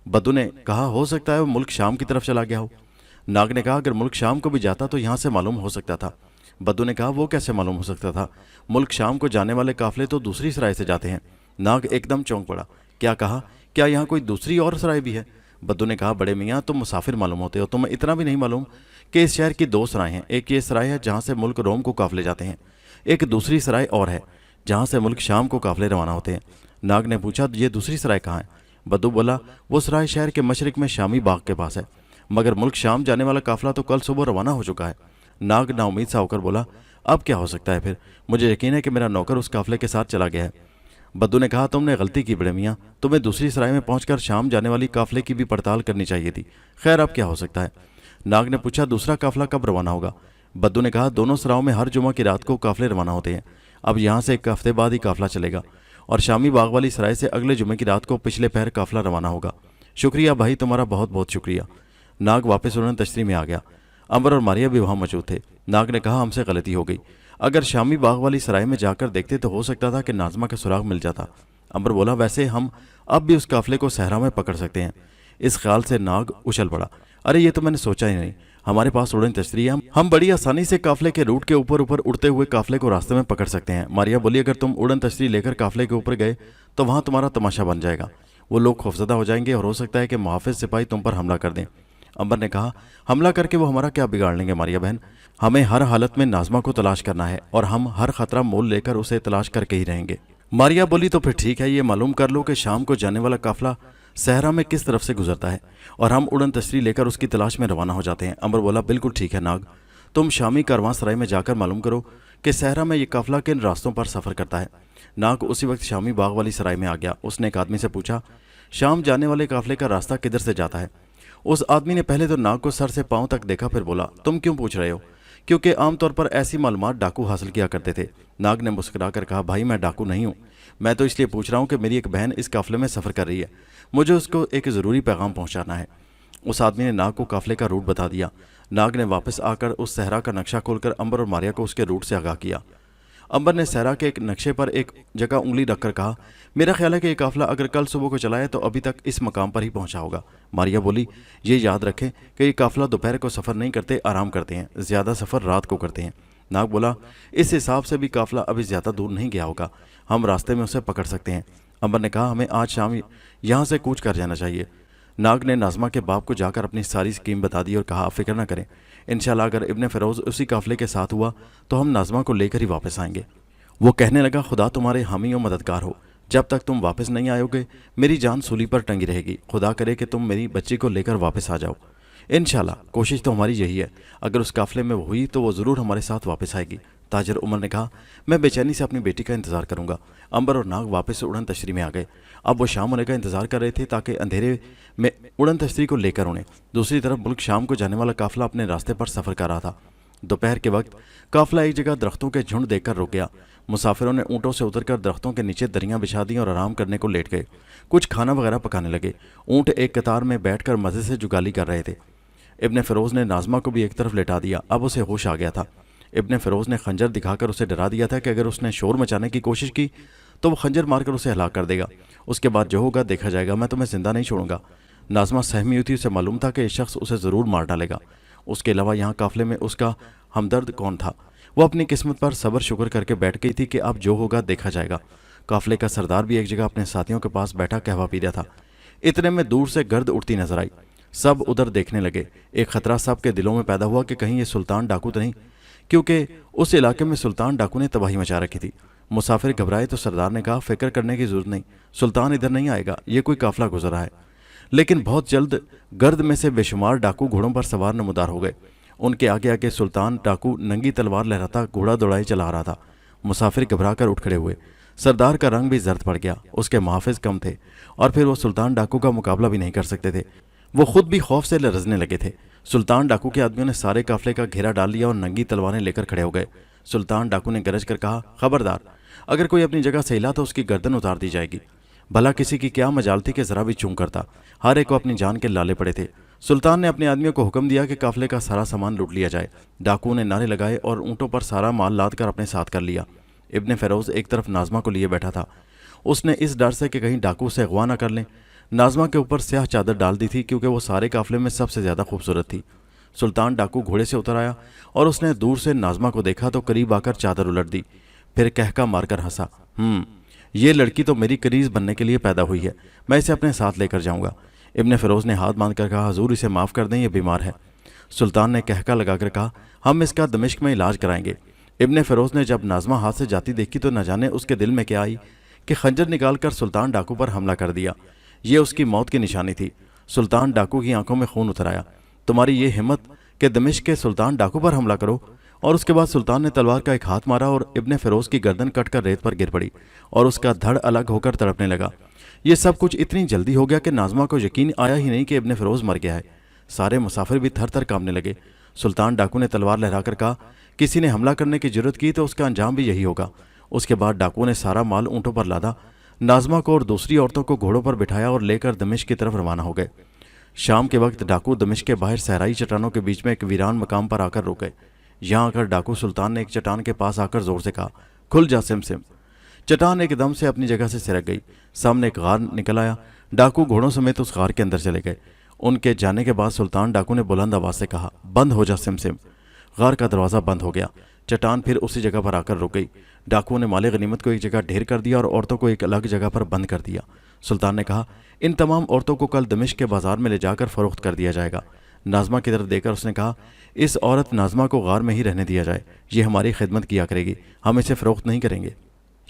बद्दू ने कहा, हो सकता है वो मुल्क शाम की तरफ चला गया हो। नाग ने कहा, अगर मुल्क शाम को भी जाता तो यहाँ से मालूम हो सकता था। बद्दू ने कहा, वो कैसे मालूम हो सकता था? मुल्क शाम को जाने वाले काफिले तो दूसरी सराय से जाते हैं। नाग एकदम चौंक पड़ा। क्या कहा? क्या यहाँ कोई दूसरी और सराय भी है? बद्दू ने कहा, बड़े मियाँ तुम मुसाफिर मालूम होते हो, तुम्हें इतना भी नहीं मालूम कि इस शहर की 2 सराय हैं। एक ये सराय है जहाँ से मुल्क रोम को काफिले जाते हैं, एक दूसरी सराय और है जहाँ से मुल्क शाम को काफिले रवाना होते हैं। नाग ने पूछा, ये दूसरी सराय कहाँ है? बद्दू बोला, वो सराय शहर के मशरिक में शामी बाग के पास है, मगर मुल्क शाम जाने वाला काफिला तो कल सुबह रवाना हो चुका है। नाग नाउमीद सा होकर बोला, अब क्या हो सकता है फिर? मुझे यकीन है कि मेरा नौकर उस काफिले के साथ चला गया है। बद्दू ने कहा, तुमने गलती की बड़े मियाँ, तुम्हें दूसरी सराय में पहुंचकर शाम जाने वाली काफिले की भी पड़ताल करनी चाहिए थी। खैर अब क्या हो सकता है? नाग ने पूछा, दूसरा काफिला कब रवाना होगा? बद्दू ने कहा, दोनों सरायों में हर जुमा की रात को काफिले रवाना होते हैं। अब यहाँ से 1 हफ्ते बाद ही काफिला चलेगा और शामी बाग वाली सराय से अगले जुमे की रात को पिछले पहर काफिला रवाना होगा। शुक्रिया भाई, तुम्हारा बहुत बहुत शुक्रिया। नाग वापस उड़न तशरी में आ गया। अंबर और मारिया भी वहाँ मौजूद थे। नाग ने कहा, हमसे गलती हो गई। अगर शामी बाग वाली सराय में जाकर देखते तो हो सकता था कि नाजमा का सुराग मिल जाता। अंबर बोला, वैसे हम अब भी उस काफिले को सहरा में पकड़ सकते हैं। इस ख्याल से नाग उछल पड़ा, अरे ये तो मैंने सोचा ही नहीं। हमारे पास उड़न तशरी है, हम बड़ी आसानी से काफिले के रूट के ऊपर ऊपर उड़ते हुए काफिले को रास्ते में पकड़ सकते हैं। मारिया बोली, अगर तुम उड़न तशरी लेकर काफिले के ऊपर गए तो वहाँ तुम्हारा तमाशा बन जाएगा। वो लोग खौफजदा हो जाएंगे और हो सकता है कि मुहाफिज सिपाही तुम पर हमला कर दें। अंबर ने कहा, हमला करके वो हमारा क्या बिगाड़ लेंगे मारिया बहन? हमें हर हालत में नाजमा को तलाश करना है और हम हर खतरा मोल लेकर उसे तलाश करके ही रहेंगे। मारिया बोली, तो फिर ठीक है, ये मालूम कर लो कि शाम को जाने वाला काफिला सहरा में किस तरफ से गुजरता है और हम उड़न तशरी लेकर उसकी तलाश में रवाना हो जाते हैं। अंबर बोला, बिल्कुल ठीक है नाग, तुम शामी कारवांसराय में जाकर मालूम करो कि सहरा में ये काफिला किन रास्तों पर सफ़र करता है। नाग उसी वक्त शामी बाग वाली सराय में आ गया। उसने एक आदमी से पूछा, शाम जाने वाले काफिले का रास्ता किधर से जाता है? उस आदमी ने पहले तो नाग को सर से पांव तक देखा, फिर बोला, तुम क्यों पूछ रहे हो? क्योंकि आमतौर पर ऐसी मालूमात डाकू हासिल किया करते थे। नाग ने मुस्कुरा कर कहा, भाई मैं डाकू नहीं हूँ, मैं तो इसलिए पूछ रहा हूँ कि मेरी एक बहन इस काफिले में सफ़र कर रही है, मुझे उसको एक ज़रूरी पैगाम पहुँचाना है। उस आदमी ने नाग को काफिले का रूट बता दिया। नाग ने वापस आकर उस सहरा का नक्शा खोलकर अंबर और मारिया को उसके रूट से आगाह किया। अंबर ने सहरा के एक नक्शे पर एक जगह उंगली रखकर कहा, मेरा ख्याल है कि ये काफिला अगर कल सुबह को चला है तो अभी तक इस मकाम पर ही पहुंचा होगा। मारिया बोली, ये याद रखें कि ये काफिला दोपहर को सफ़र नहीं करते, आराम करते हैं, ज़्यादा सफ़र रात को करते हैं। नाग बोला, इस हिसाब से भी काफिला अभी ज़्यादा दूर नहीं गया होगा, हम रास्ते में उसे पकड़ सकते हैं। अंबर ने कहा, हमें आज शाम यहाँ से कूच कर जाना चाहिए। नाग ने नाजमा के बाप को जाकर अपनी सारी स्कीम बता दी और कहा, फिक्र न करें, इंशाल्लाह अगर इब्ने फ़िरोज़ उसी काफिले के साथ हुआ तो हम नाजमा को लेकर ही वापस आएंगे। वो कहने लगा, खुदा तुम्हारे हामी और मददगार हो, जब तक तुम वापस नहीं आयोगे मेरी जान सूली पर टंगी रहेगी। खुदा करे कि तुम मेरी बच्ची को लेकर वापस आ जाओ। इंशाल्लाह कोशिश तो हमारी यही है, अगर उस काफिले में वो हुई तो वो ज़रूर हमारे साथ वापस आएगी। ताजर उमर ने कहा, मैं बेचैनी से अपनी बेटी का इंतज़ार करूंगा। अंबर और नाग वापस उड़न तशरी में आ गए। अब वो शाम होने का इंतज़ार कर रहे थे ताकि अंधेरे में उड़न तशरी को लेकर उन्हें। दूसरी तरफ मुल्क शाम को जाने वाला काफिला अपने रास्ते पर सफ़र कर रहा था। दोपहर के वक्त काफिला एक जगह दरख्तों के झुंड देखकर रुक गया। मुसाफिरों ने ऊँटों से उतरकर दरख्तों के नीचे दरियां बिछा दी और आराम करने को लेट गए। कुछ खाना वगैरह पकाने लगे। ऊँट एक कतार में बैठकर मज़े से जुगाली कर रहे थे। इब्ने फ़िरोज़ ने नाज़मा को भी एक तरफ लेटा दिया। अब उसे होश आ गया था। इब्ने फ़िरोज़ ने खंजर दिखाकर उसे डरा दिया था कि अगर उसने शोर मचाने की कोशिश की तो वो खंजर मारकर उसे हलाक कर देगा। उसके बाद जो होगा देखा जाएगा, मैं तुम्हें जिंदा नहीं छोड़ूंगा। नाज़मा सहमी हुई थी। उसे मालूम था कि ये शख्स उसे ज़रूर मार डालेगा। उसके अलावा यहाँ काफ़िले में उसका हमदर्द कौन था? वो अपनी किस्मत पर सब्र शुक्र करके बैठ गई थी कि अब जो होगा देखा जाएगा। काफ़िले का सरदार भी एक जगह अपने साथियों के पास बैठा कहवा पी रहा था। इतने में दूर से गर्द उड़ती नजर आई। सब उधर देखने लगे। एक खतरा सबके दिलों में पैदा हुआ कि कहीं ये सुल्तान डाकू तो नहीं, क्योंकि उस इलाके में सुल्तान डाकू ने तबाही मचा रखी थी। मुसाफिर घबराए तो सरदार ने कहा, फिक्र करने की जरूरत नहीं, सुल्तान इधर नहीं आएगा, ये कोई काफिला गुजर रहा है। लेकिन बहुत जल्द गर्द में से बेशुमार डाकू घोड़ों पर सवार नमूदार हो गए। उनके आगे आगे सुल्तान डाकू नंगी तलवार लहराता घोड़ा दौड़ाई चला रहा था। मुसाफिर घबरा कर उठ खड़े हुए। सरदार का रंग भी जर्द पड़ गया। उसके मुहाफिज कम थे और फिर वो सुल्तान डाकू का मुकाबला भी नहीं कर सकते थे। वो खुद भी खौफ से लरजने लगे थे। सुल्तान डाकू के आदमियों ने सारे काफिले का घेरा डाल लिया और नंगी तलवारें लेकर खड़े हो गए। सुल्तान डाकू ने गरज कर कहा, खबरदार, अगर कोई अपनी जगह से हिला तो उसकी गर्दन उतार दी जाएगी। भला किसी की क्या मजाल थी कि जरा भी चूं करता। हर एक को अपनी जान के लाले पड़े थे। सुल्तान ने अपने आदमियों को हुक्म दिया कि काफिले का सारा सामान लूट लिया जाए। डाकुओं ने नारे लगाए और ऊँटों पर सारा माल लाद कर अपने साथ कर लिया। इब्ने फ़िरोज़ एक तरफ नाज़मा को लिए बैठा था। उसने इस डर से कि कहीं डाकू उसे अगवा न कर लें, नाज़मा के ऊपर स्याह चादर डाल दी थी, क्योंकि वो सारे काफिले में सबसे ज़्यादा खूबसूरत थी। सुल्तान डाकू घोड़े से उतर आया और उसने दूर से नाज़मा को देखा तो करीब आकर चादर उलट दी। फिर कहका मारकर हंसा, ये लड़की तो मेरी करीज बनने के लिए पैदा हुई है, मैं इसे अपने साथ लेकर जाऊंगा। इब्ने फ़िरोज़ ने हाथ बांध कर कहा, हजूर इसे माफ़ कर दें, ये बीमार है। सुल्तान ने कहका लगाकर कहा, हम इसका दमिश्क में इलाज कराएंगे। इब्ने फ़िरोज़ ने जब नाज़मा हाथ से जाती देखी तो न जाने उसके दिल में क्या आई कि खंजर निकाल कर सुल्तान डाकू पर हमला कर दिया। ये उसकी मौत की निशानी थी। सुल्तान डाकू की आंखों में खून उतर आया। तुम्हारी ये हिम्मत कि दमिश्क के सुल्तान डाकू पर हमला करो? और उसके बाद सुल्तान ने तलवार का एक हाथ मारा और इब्ने फ़िरोज़ की गर्दन कटकर रेत पर गिर पड़ी और उसका धड़ अलग होकर तड़पने लगा। ये सब कुछ इतनी जल्दी हो गया कि नाज़मा को यकीन आया ही नहीं कि इब्ने फ़िरोज़ मर गया है। सारे मुसाफिर भी थर थर कांपने लगे। सुल्तान डाकू ने तलवार लहराकर कहा, किसी ने हमला करने की जरूरत की तो उसका अंजाम भी यही होगा। उसके बाद डाकुओं ने सारा माल ऊँटों पर लादा, नाज़मा को और दूसरी औरतों को घोड़ों पर बिठाया और लेकर दमिश्क की तरफ रवाना हो गए। शाम के वक्त डाकू दमिश्क के बाहर सहराई चट्टानों के बीच में एक वीरान मकाम पर आकर रुक गए। यहाँ आकर डाकू सुल्तान ने एक चट्टान के पास आकर जोर से कहा, खुल जा सिम। चट्टान एकदम से अपनी जगह से सिरक गई। सामने एक गार निकल आया। डाकू घोड़ों समेत उस गार के अंदर चले गए। उनके जाने के बाद सुल्तान डाकू ने बुलंद आवाज से कहा, बंद हो जा सिम। गार का दरवाज़ा बंद हो गया। चट्टान फिर उसी जगह पर आकर रुक गई। डाकुओं ने माले गनीमत को एक जगह ढेर कर दिया और औरतों को एक अलग जगह पर बंद कर दिया। सुल्तान ने कहा, इन तमाम औरतों को कल दमिश्क के बाजार में ले जाकर फरोख्त कर दिया जाएगा। नाज़मा की तरफ देखकर उसने कहा, इस औरत नाज़मा को गार में ही रहने दिया जाए, ये हमारी खिदमत किया करेगी, हम इसे फरोख्त नहीं करेंगे।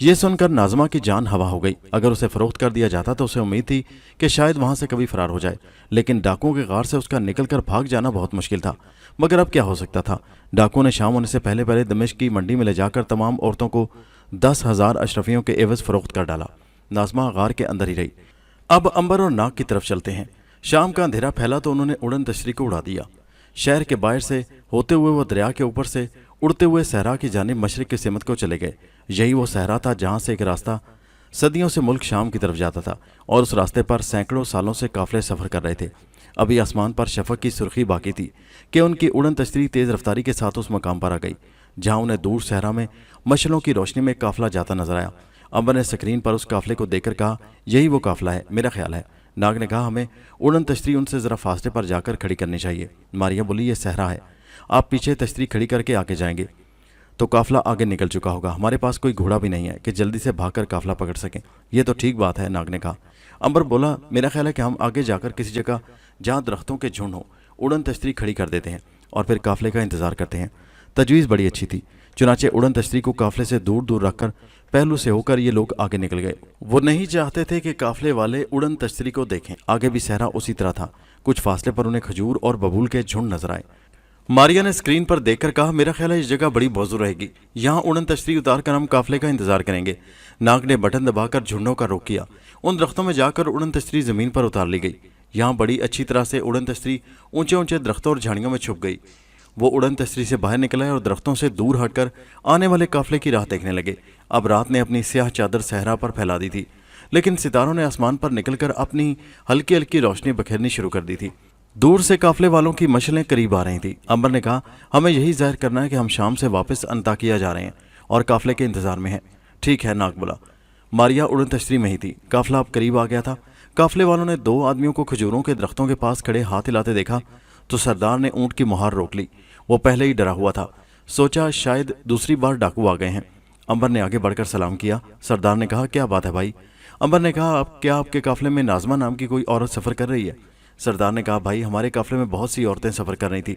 ये सुनकर नाज़मा की जान हवा हो गई। अगर उसे फरोख्त कर दिया जाता तो उसे उम्मीद थी कि शायद वहां से कभी फरार हो जाए, लेकिन डाकुओं के गार से उसका निकलकर भाग जाना बहुत मुश्किल था। मगर अब क्या हो सकता था? डाकुओं ने शाम होने से पहले पहले दमिश्क की मंडी में ले जाकर तमाम औरतों को 10,000 अशरफियों के एवज फरोख्त कर डाला। नाज़मा गार के अंदर ही रही। अब अंबर और नाक की तरफ चलते हैं। शाम का अंधेरा फैला तो उन्होंने उड़न तशरी को उड़ा दिया। शहर के बाहर से होते हुए वो दरिया के ऊपर से उड़ते हुए सहरा की जानिब मशरिक की सिमत को चले गए। यही वो सहरा था जहाँ से एक रास्ता सदियों से मुल्क शाम की तरफ जाता था और उस रास्ते पर सैकड़ों सालों से काफिले सफ़र कर रहे थे। अभी आसमान पर शफक की सुर्खी बाकी थी कि उनकी उड़न तशरी तेज़ रफ्तारी के साथ उस मकाम पर आ गई जहाँ उन्हें दूर सहरा में मशलों की रोशनी में काफिला जाता नजर आया। अंबर ने स्क्रीन पर उस काफिले को देखकर कहा, यही वो काफिला है, मेरा ख्याल है। नाग ने कहा, हमें उड़न तशरी उनसे ज़रा फासले पर जाकर खड़ी करनी चाहिए। मारिया बोली, ये सहरा है, आप पीछे तशरी खड़ी करके आगे जाएंगे तो काफिला आगे निकल चुका होगा। हमारे पास कोई घोड़ा भी नहीं है कि जल्दी से भागकर काफिला पकड़ सकें। ये तो ठीक बात है, नाग ने कहा। अंबर बोला, मेरा ख्याल है कि हम आगे जाकर किसी जगह जहाँ दरख्तों के झुंड हो उड़न तशरी खड़ी कर देते हैं और फिर काफिले का इंतजार करते हैं। तजवीज़ बड़ी अच्छी थी। चुनाचे उड़न तशरी को काफिले से दूर दूर रखकर पहलू से होकर ये लोग आगे निकल गए। वो नहीं चाहते थे कि काफिले वाले उड़न तशरी को देखें। आगे भी सहरा उसी तरह था। कुछ फासले पर उन्हें खजूर और बबूल के झुंड नजर आए। मारिया ने स्क्रीन पर देखकर कहा, मेरा ख्याल है इस जगह बड़ी मौजू रहेगी, यहाँ उड़न तशरी उतार कर हम काफिले का इंतजार करेंगे। नाग ने बटन दबाकर झुंडों का रुख किया। उन दरख्तों में जाकर उड़न तशरी जमीन पर उतार ली गई। यहाँ बड़ी अच्छी तरह से उड़न तशरी ऊंचे ऊंचे दरख्तों और झाड़ियों में छुप गई। वो उड़न तस्तरी से बाहर निकल आए और दरख्तों से दूर हटकर आने वाले काफले की राह देखने लगे। अब रात ने अपनी स्याह चादर सहरा पर फैला दी थी, लेकिन सितारों ने आसमान पर निकलकर अपनी हल्की हल्की रोशनी बखेरनी शुरू कर दी थी। दूर से काफले वालों की मशलें करीब आ रही थी। अंबर ने कहा, हमें यही जाहिर करना है कि हम शाम से वापस अंताकिया जा रहे हैं और काफले के इंतजार में हैं। ठीक है, नाग बोला। मारिया उड़न तश्तरी में ही थी। काफला अब करीब आ गया था। काफले वालों ने 2 आदमियों को खजूरों के दरख्तों के पास खड़े हाथ हिलाते देखा तो सरदार ने ऊंट की मुहार रोक ली। वो पहले ही डरा हुआ था। सोचा शायद दूसरी बार डाकू आ गए हैं। अंबर ने आगे बढ़कर सलाम किया। सरदार ने कहा, क्या बात है भाई? अंबर ने कहा, अब क्या आपके काफले में नाजमा नाम की कोई औरत सफ़र कर रही है? सरदार ने कहा, भाई हमारे काफले में बहुत सी औरतें सफ़र कर रही थी।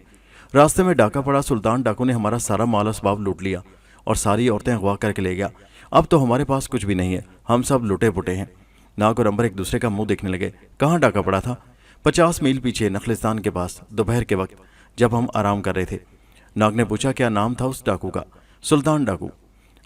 रास्ते में डाका पड़ा। सुल्तान डाकू ने हमारा सारा माल असबाब लूट लिया और सारी औरतें अगवा करके ले गया। अब तो हमारे पास कुछ भी नहीं है, हम सब लुटे पुटे हैं। नाग और अंबर एक दूसरे का मुंह देखने लगे। कहाँ डाका पड़ा था? 50 मील पीछे नखलिस्तान के पास, दोपहर के वक्त जब हम आराम कर रहे थे। नाग ने पूछा, क्या नाम था उस डाकू का? सुल्तान डाकू।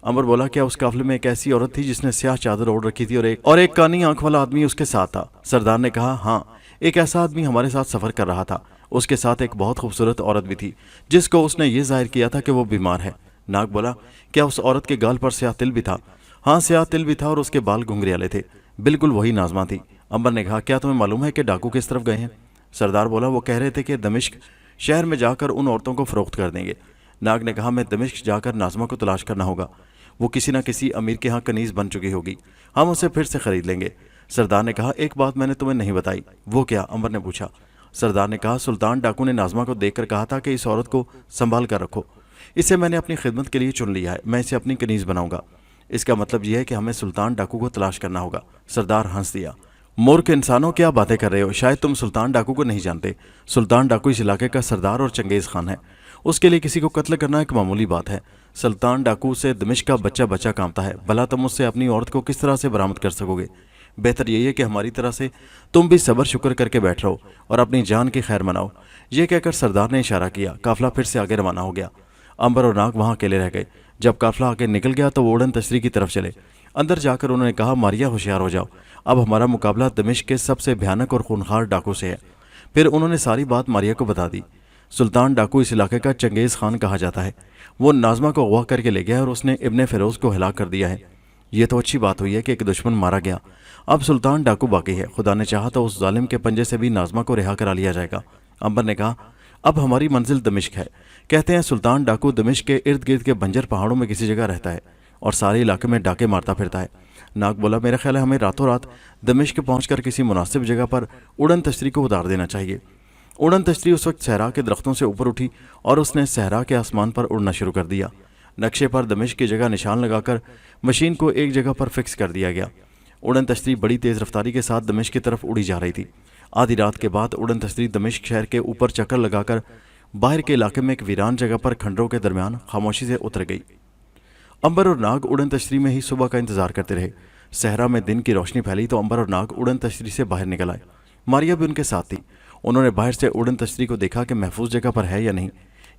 अंबर बोला, क्या उस काफले में एक ऐसी औरत थी जिसने स्याह चादर ओढ़ रखी थी और एक कानी आंख वाला आदमी उसके साथ था? सरदार ने कहा, हाँ, एक ऐसा आदमी हमारे साथ सफर कर रहा था। उसके साथ एक बहुत खूबसूरत औरत भी थी जिसको उसने ये जाहिर किया था कि वो बीमार है। नाग बोला, क्या उस औरत के गाल पर स्याह तिल भी था? हाँ, स्याह तिल भी था और उसके बाल घुंघरियाले थे। बिल्कुल वही नाजमा थी। अंबर ने कहा, क्या तुम्हें मालूम है कि डाकू किस तरफ गए हैं? सरदार बोला, वो कह रहे थे कि दमिश्क शहर में जाकर उन औरतों को फरोख्त कर देंगे। नाग ने कहा, मैं दमिश्क जाकर नाजमा को तलाश करना होगा। वो किसी न किसी अमीर के यहाँ कनीज बन चुकी होगी, हम उसे फिर से खरीद लेंगे। सरदार ने कहा, एक बात मैंने तुम्हें नहीं बताई। वो क्या? अंबर ने पूछा। सरदार ने कहा, सुल्तान डाकू ने नाजमा को देखकर कहा था कि इस औरत को संभाल कर रखो। इसे मैंने अपनी खिदमत के लिए चुन लिया है। मैं इसे अपनी कनीज बनाऊंगा। इसका मतलब यह है कि हमें सुल्तान डाकू को तलाश करना होगा। सरदार हंस दिया। मूर्ख इंसानों, क्या बातें कर रहे हो? शायद तुम सुल्तान डाकू को नहीं जानते। सुल्तान डाकू इस इलाके का सरदार और चंगेज खान है। उसके लिए किसी को कत्ल करना एक मामूली बात है। सुल्तान डाकू से दमिश्क का बच्चा बच्चा कांपता है। भला तुम उससे अपनी औरत को किस तरह से बरामद कर सकोगे? बेहतर यही है कि हमारी तरह से तुम भी सब्र शुक्र करके बैठ रहो और अपनी जान की खैर मनाओ। ये कहकर सरदार ने इशारा किया। काफला फिर से आगे रवाना हो गया। अंबर और नाग वहां अकेले रह गए। जब काफला आगे निकल गया तो वो उड़न तश्तरी की तरफ चले। अंदर जाकर उन्होंने कहा, मारिया होशियार हो जाओ, अब हमारा मुकाबला दमिश्क के सबसे भयानक और खूनखार डाकू से है। फिर उन्होंने सारी बात मारिया को बता दी। सुल्तान डाकू इस इलाके का चंगेज खान कहा जाता है। वो नाजमा को अगवा करके ले गया और उसने इब्ने फिरोज को हिलाक कर दिया है। ये तो अच्छी बात हुई है कि एक दुश्मन मारा गया। अब सुल्तान डाकू बाकी है। खुदा ने चाहा तो उस जालिम के पंजे से भी नाजमा को रिहा करा लिया जाएगा। अंबर ने कहा, अब हमारी मंजिल दमिश्क है। कहते हैं सुल्तान डाकू दमिश्क के इर्द गिर्द के बंजर पहाड़ों में किसी जगह रहता है और सारे इलाके में डाके मारता फिरता है। नाग बोला, मेरा ख्याल है हमें रातों रात दमिश्क पहुंचकर किसी मुनासिब जगह पर उड़न तश्तरी को उतार देना चाहिए। उड़न तश्तरी उस वक्त सहरा के दरख्तों से ऊपर उठी और उसने सहरा के आसमान पर उड़ना शुरू कर दिया। नक्शे पर दमिश्क की जगह निशान लगाकर मशीन को एक जगह पर फिक्स कर दिया गया। उड़न तश्तरी बड़ी तेज़ रफ्तारी के साथ दमिश्क की तरफ उड़ी जा रही थी। आधी रात के बाद उड़न तश्तरी दमिश्क शहर के ऊपर चक्कर लगाकर बाहर के इलाके में एक वीरान जगह पर खंडरों के दरमियान खामोशी से उतर गई। अंबर और नाग उड़न तश्तरी में ही सुबह का इंतजार करते रहे। सहरा में दिन की रोशनी फैली तो अंबर और नाग उड़न तश्तरी से बाहर निकल आए। मारिया भी उनके साथ थी। उन्होंने बाहर से उड़न तश्तरी को देखा कि महफूज जगह पर है या नहीं।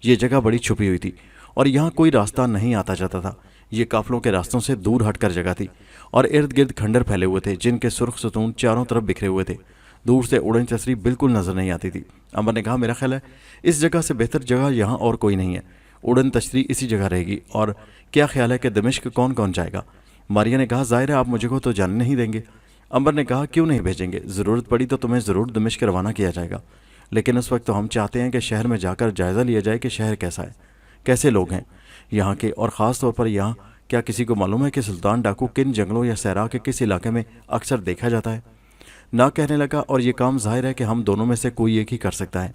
ये जगह बड़ी छुपी हुई थी और यहाँ कोई रास्ता नहीं आता जाता था। ये काफलों के रास्तों से दूर हटकर जगह थी और इर्द गिर्द खंडर फैले हुए थे जिनके सुर्ख सतून चारों तरफ बिखरे हुए थे। दूर से उड़न तश्तरी बिल्कुल नजर नहीं आती थी। अंबर ने कहा, मेरा ख्याल है इस जगह से बेहतर जगह यहाँ और कोई नहीं है। उड़न तश्तरी इसी जगह रहेगी। और क्या ख्याल है कि दमिश्क कौन कौन जाएगा? मारिया ने कहा, ज़ाहिर है आप मुझे को तो जाने नहीं देंगे। अंबर ने कहा, क्यों नहीं भेजेंगे? ज़रूरत पड़ी तो तुम्हें ज़रूर दमिश्क रवाना किया जाएगा, लेकिन उस वक्त तो हम चाहते हैं कि शहर में जाकर जायज़ा लिया जाए कि शहर कैसा है, कैसे लोग हैं यहाँ के, और ख़ास तौर पर यहाँ क्या किसी को मालूम है कि सुल्तान डाकू किन जंगलों या सहरा के किस इलाके में अक्सर देखा जाता है? ना कहने लगा, और ये काम ज़ाहिर है कि हम दोनों में से कोई एक ही कर सकता है।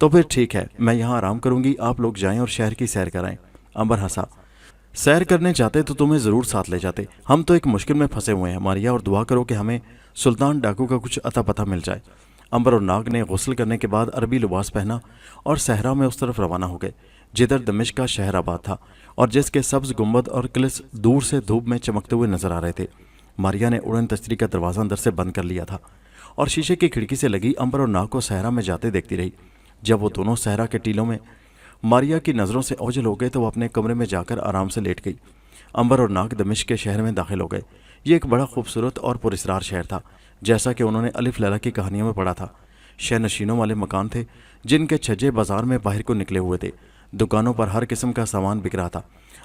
तो फिर ठीक है, मैं यहाँ आराम करूँगी, आप लोग जाएं और शहर की सैर कराएं। अंबर हंसा। सैर करने जाते तो तुम्हें ज़रूर साथ ले जाते, हम तो एक मुश्किल में फंसे हुए हैं मारिया, और दुआ करो कि हमें सुल्तान डाकू का कुछ अता पता मिल जाए। अंबर और नाग ने गुस्ल करने के बाद अरबी लिबास पहना और सहरा में उस तरफ रवाना हो गए जिधर दमिश्क का शहर आबाद था और जिसके सब्ज गुंबद और किलिस दूर से धूप में चमकते हुए नजर आ रहे थे। मारिया ने उड़न तश्तरी का दरवाज़ा अंदर से बंद कर लिया था और शीशे की खिड़की से लगी अंबर और नाग को सहरा में जाते देखती रही। जब वो दोनों सहरा के टीलों में मारिया की नज़रों से ओझल हो गए तो वो अपने कमरे में जाकर आराम से लेट गई। अंबर और नाग दमिश्क के शहर में दाखिल हो गए। ये एक बड़ा खूबसूरत और पुरस्कार शहर था, जैसा कि उन्होंने अलिफ लैला की कहानियों में पढ़ा था। शहनशीनों वाले मकान थे जिनके छज्जे बाजार में बाहर को निकले हुए थे। दुकानों पर हर किस्म का सामान बिक रहा था।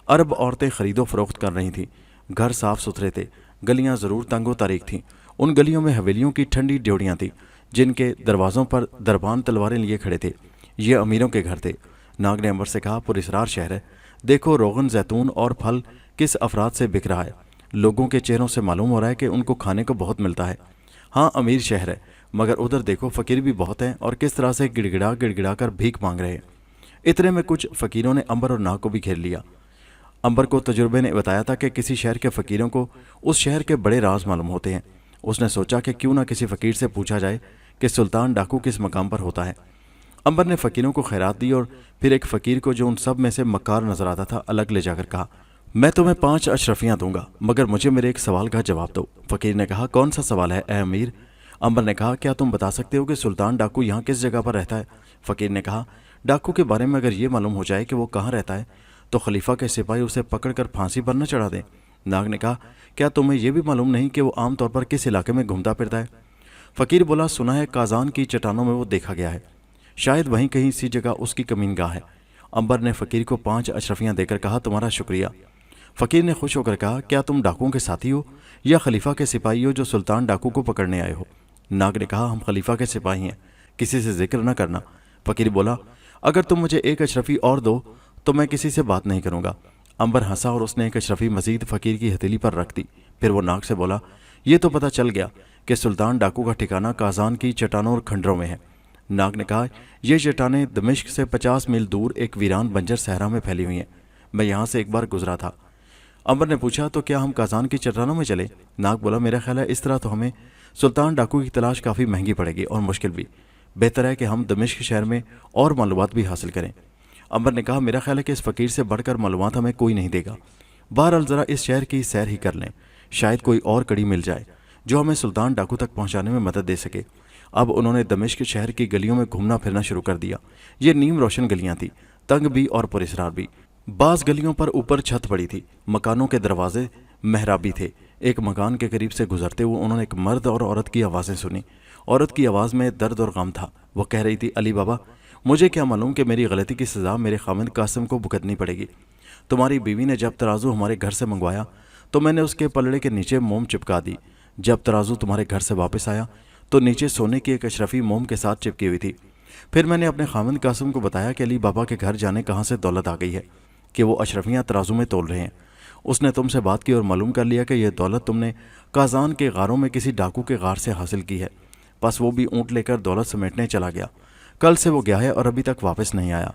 अरब औरतें खरीदो फरोख्त कर रही थीं। घर साफ सुथरे थे, गलियां ज़रूर तंगो तारीख थीं। उन गलियों में हवेलियों की ठंडी ड्योड़ियाँ थीं जिनके दरवाज़ों पर दरबान तलवारें लिए खड़े थे। ये अमीरों के घर थे। नाग ने अंबर से कहा, पुरस्रार शहर है, देखो रोगन जैतून और फल किस अफराद से बिक रहा है। लोगों के चेहरों से मालूम हो रहा है कि उनको खाने को बहुत मिलता है। हाँ, अमीर शहर है, मगर उधर देखो फ़कीर भी बहुत हैं और किस तरह से गिड़गिड़ा कर भीख मांग रहे हैं। इतने में कुछ फ़कीरों ने अंबर और नाग को भी घेर लिया। अंबर को तजुर्बे ने बताया था कि किसी शहर के फ़कीरों को उस शहर के बड़े राज मालूम होते हैं। उसने सोचा कि क्यों ना किसी फ़कीर से पूछा जाए कि सुल्तान डाकू किस मकाम पर होता है। अंबर ने फ़कीरों को खैरात दी और फिर एक फ़कीर को जो उन सब में से मक्कार नजर आता था अलग ले जाकर कहा, मैं तुम्हें 5 अशरफियाँ दूंगा, मगर मुझे मेरे एक सवाल का जवाब दो। फ़कीर ने कहा, कौन सा सवाल है ए अमीर? अंबर ने कहा, क्या तुम बता सकते हो कि सुल्तान डाकू यहाँ किस जगह पर रहता है? फ़कीर ने कहा, डाकू के बारे में अगर ये मालूम हो जाए कि वो कहाँ रहता है तो खलीफा के सिपाही उसे पकड़कर फांसी पर न चढ़ा दें। नाग ने कहा, क्या तुम्हें यह भी मालूम नहीं कि वो आमतौर पर किस इलाके में घूमता फिरता है? फ़कीर बोला, सुना है काजान की चट्टानों में वो देखा गया है, शायद वहीं कहीं इसी जगह उसकी कमीनगाह है। अंबर ने फ़कीर को 5 अशरफियाँ देकर कहा, तुम्हारा शुक्रिया। फ़कीर ने खुश होकर कहा, क्या तुम डाकुओं के साथी हो या खलीफा के सिपाही हो जो सुल्तान डाकू को पकड़ने आए हो? नाग ने कहा, हम खलीफा के सिपाही हैं, किसी से जिक्र न करना। फ़कीर बोला, अगर तुम मुझे 1 अशरफी और दो तो मैं किसी से बात नहीं करूँगा। अंबर हंसा और उसने 1 अशरफी मजीद फ़कीर की हथेली पर रख दी। फिर वो नाग से बोला, ये तो पता चल गया कि सुल्तान डाकू का ठिकाना काजान की चट्टानों और खंडरों में है। नाग ने कहा, यह चट्टानें दमिश्क से 50 मील दूर एक वीरान बंजर सहरा में फैली हुई हैं। मैं यहाँ से एक बार गुजरा था। अंबर ने पूछा, तो क्या हम काजान की चट्टानों में चले? नाग बोला, मेरा ख्याल है इस तरह तो हमें सुल्तान डाकू की तलाश काफ़ी महंगी पड़ेगी और मुश्किल भी। बेहतर है कि हम दमिश्क शहर में और मालूमात भी हासिल करें। अंबर ने कहा, मेरा ख्याल है कि इस फ़कीर से बढ़कर मालूमात हमें कोई नहीं देगा। बहरहाल ज़रा इस शहर की सैर ही कर लें, शायद कोई और कड़ी मिल जाए जो हमें सुल्तान डाकू तक पहुंचाने में मदद दे सके। अब उन्होंने दमिश्क शहर की गलियों में घूमना फिरना शुरू कर दिया। ये नीम रोशन गलियां थीं, तंग भी और पुरस्रार भी। बाज़ गलियों पर ऊपर छत पड़ी थी, मकानों के दरवाजे मेहराबी थे। एक मकान के करीब से गुजरते हुए उन्होंने एक मर्द और औरत की आवाज़ें सुनी। औरत की आवाज़ में दर्द और गम था। वो कह रही थी, अली बाबा, मुझे क्या मालूम कि मेरी गलती की सज़ा मेरे खामिद कासिम को भुगतनी पड़ेगी। तुम्हारी बीवी ने जब तराजू हमारे घर से मंगवाया तो मैंने उसके पलड़े के नीचे मोम चिपका दी। जब तराजू तुम्हारे घर से वापस आया तो नीचे सोने की एक अशरफी मोम के साथ चिपकी हुई थी। फिर मैंने अपने खामिद कासिम को बताया कि अली बाबा के घर जाने कहाँ से दौलत आ गई है कि वो अशरफियाँ तराजू में तोल रहे हैं। उसने तुमसे बात की और मालूम कर लिया कि यह दौलत तुमने काजान के गारों में किसी डाकू के गार से हासिल की है। बस वो भी ऊँट लेकर दौलत समेटने चला गया। कल से वो गया है और अभी तक वापस नहीं आया।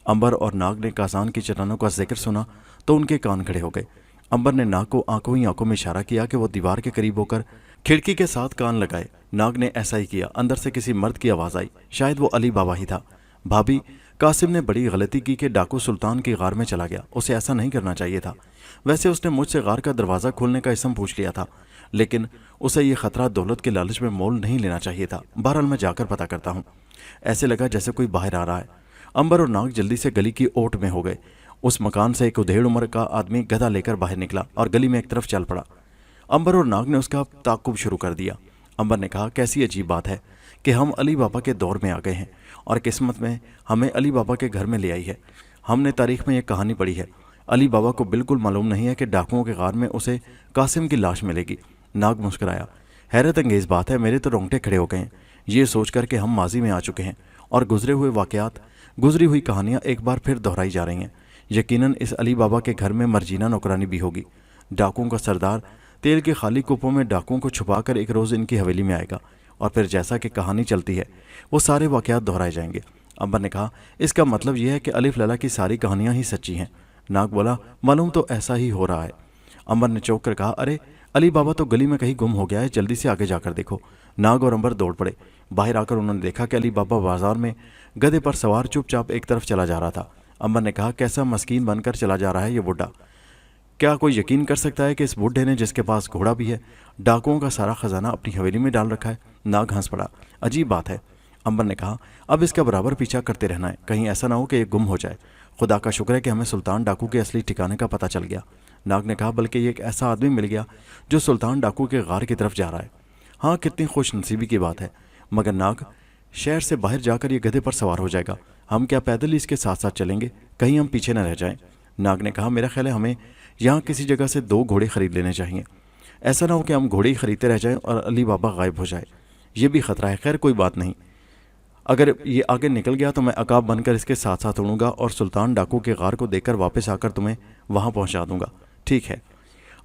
अंबर और नाग ने काजान की चट्टानों का जिक्र सुना तो उनके कान खड़े हो गए। अंबर ने नाग को आंखों ही आंखों में इशारा किया कि वो दीवार के करीब होकर खिड़की के साथ कान लगाए। नाग ने ऐसा ही किया। अंदर से किसी मर्द की आवाज़ आई, शायद वो अली बाबा ही था। भाभी, कासिम ने बड़ी गलती की कि डाकू सुल्तान की गार में चला गया। उसे ऐसा नहीं करना चाहिए था। वैसे उसने मुझसे गार का दरवाज़ा खोलने का इसम पूछ लिया था, लेकिन उसे ये खतरा दौलत के लालच में मोल नहीं लेना चाहिए था। बहरहाल मैं जाकर पता करता हूँ। ऐसे लगा जैसे कोई बाहर आ रहा है। अंबर और नाग जल्दी से गली की ओट में हो गए। उस मकान से एक उधेड़ उम्र का आदमी गधा लेकर बाहर निकला और गली में एक तरफ चल पड़ा। अंबर और नाग ने उसका ताकुब शुरू कर दिया। अंबर ने कहा, कैसी अजीब बात है कि हम अली बाबा के दौर में आ गए हैं और किस्मत में हमें अली बाबा के घर में ले आई है। हमने तारीख में यह कहानी पढ़ी है। अली बाबा को बिल्कुल मालूम नहीं है कि डाकुओं के गार में उसे कासिम की लाश मिलेगी। नाग मुस्कुराया। हैरत अंगेज़ बात है, मेरे तो रोंगटे खड़े हो गए हैं ये सोच कर के हम माजी में आ चुके हैं और गुजरे हुए वाक़यात, गुजरी हुई कहानियाँ एक बार फिर दोहराई जा रही हैं। यकीनन इस अली बाबा के घर में मर्जीना नौकरानी भी होगी। डाकुओं का सरदार तेल के खाली कुपों में डाकुओं को छुपाकर एक रोज़ इनकी हवेली में आएगा और फिर जैसा कि कहानी चलती है वो सारे वाक़यात दोहराए जाएंगे। अंबर ने कहा, इसका मतलब यह है कि अलिफ लैला की सारी कहानियाँ ही सच्ची हैं। नाग बोला, मालूम तो ऐसा ही हो रहा है। अंबर ने चौंक कर कहा, अरे अली बाबा तो गली में कहीं गुम हो गया है, जल्दी से आगे जाकर देखो। नाग और अंबर दौड़ पड़े। बाहर आकर उन्होंने देखा कि अली बाबा बाजार में गधे पर सवार चुपचाप एक तरफ चला जा रहा था। अंबर ने कहा, कैसा मस्कीन बनकर चला जा रहा है ये बुढ़ा। क्या कोई यकीन कर सकता है कि इस बुढ़े ने, जिसके पास घोड़ा भी है, डाकुओं का सारा खजाना अपनी हवेली में डाल रखा है? नाग हंस पड़ा। अजीब बात है। अंबर ने कहा, अब इसका बराबर पीछा करते रहना है, कहीं ऐसा ना हो कि ये गुम हो जाए। खुदा का शुक्र है कि हमें सुल्तान डाकू के असली ठिकाने का पता चल गया। नाग ने कहा, बल्कि ये एक ऐसा आदमी मिल गया जो सुल्तान डाकू के गार की तरफ जा रहा है। हाँ, कितनी खुश नसीबी की बात है। मगर नाग, शहर से बाहर जाकर ये गधे पर सवार हो जाएगा। हम क्या पैदल ही इसके साथ साथ चलेंगे? कहीं हम पीछे न रह जाएं। नाग ने कहा, मेरा ख्याल है हमें यहाँ किसी जगह से 2 घोड़े खरीद लेने चाहिए। ऐसा ना हो कि हम घोड़े ही खरीदते रह जाएं और अली बाबा गायब हो जाए, ये भी खतरा है। खैर कोई बात नहीं, अगर ये आगे निकल गया तो मैं अकाब बनकर इसके साथ साथ उड़ूंगा और सुल्तान डाकू के गार को देखकर वापस आकर तुम्हें वहाँ पहुँचा दूंगा। ठीक है।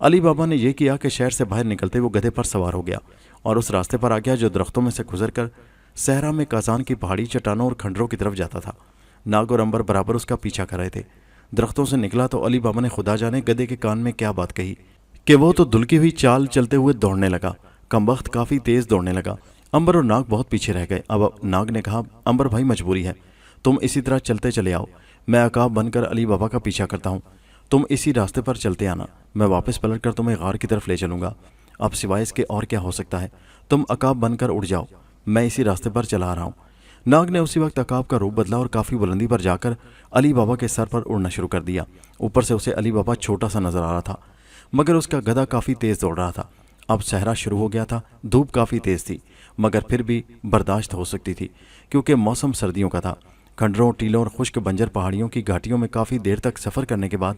अली बाबा ने यह किया कि शहर से बाहर निकलते वो गधे पर सवार हो गया और उस रास्ते पर आ गया जो दरख्तों में से गुजर कर सहरा में काजान की पहाड़ी, चट्टानों और खंडरों की तरफ जाता था। नाग और अंबर बराबर उसका पीछा कर रहे थे। दरख्तों से निकला तो अली बाबा ने खुदा जाने गधे के कान में क्या बात कही कि वो तो दुलकी हुई चाल चलते हुए दौड़ने लगा। कमबख्त काफ़ी तेज़ दौड़ने लगा। अंबर और नाग बहुत पीछे रह गए। अब नाग ने कहा, अंबर भाई मजबूरी है, तुम इसी तरह चलते चले आओ, मैं अकाब बनकर अली बाबा का पीछा करता हूँ। तुम इसी रास्ते पर चलते आना, मैं वापस पलट कर तुम्हें गार की तरफ ले चलूँगा। अब सिवाय इसके और क्या हो सकता है? तुम अकाब बनकर उड़ जाओ, मैं इसी रास्ते पर चला आ रहा हूँ। नाग ने उसी वक्त अकाब का रूप बदला और काफ़ी बुलंदी पर जाकर अली बाबा के सर पर उड़ना शुरू कर दिया। ऊपर से उसे अली बाबा छोटा सा नजर आ रहा था, मगर उसका गधा काफ़ी तेज़ दौड़ रहा था। अब सहरा शुरू हो गया था। धूप काफ़ी तेज़ थी, मगर फिर भी बर्दाश्त हो सकती थी क्योंकि मौसम सर्दियों का था। खंडरों, टीलों और खुश्क बंजर पहाड़ियों की घाटियों में काफ़ी देर तक सफ़र करने के बाद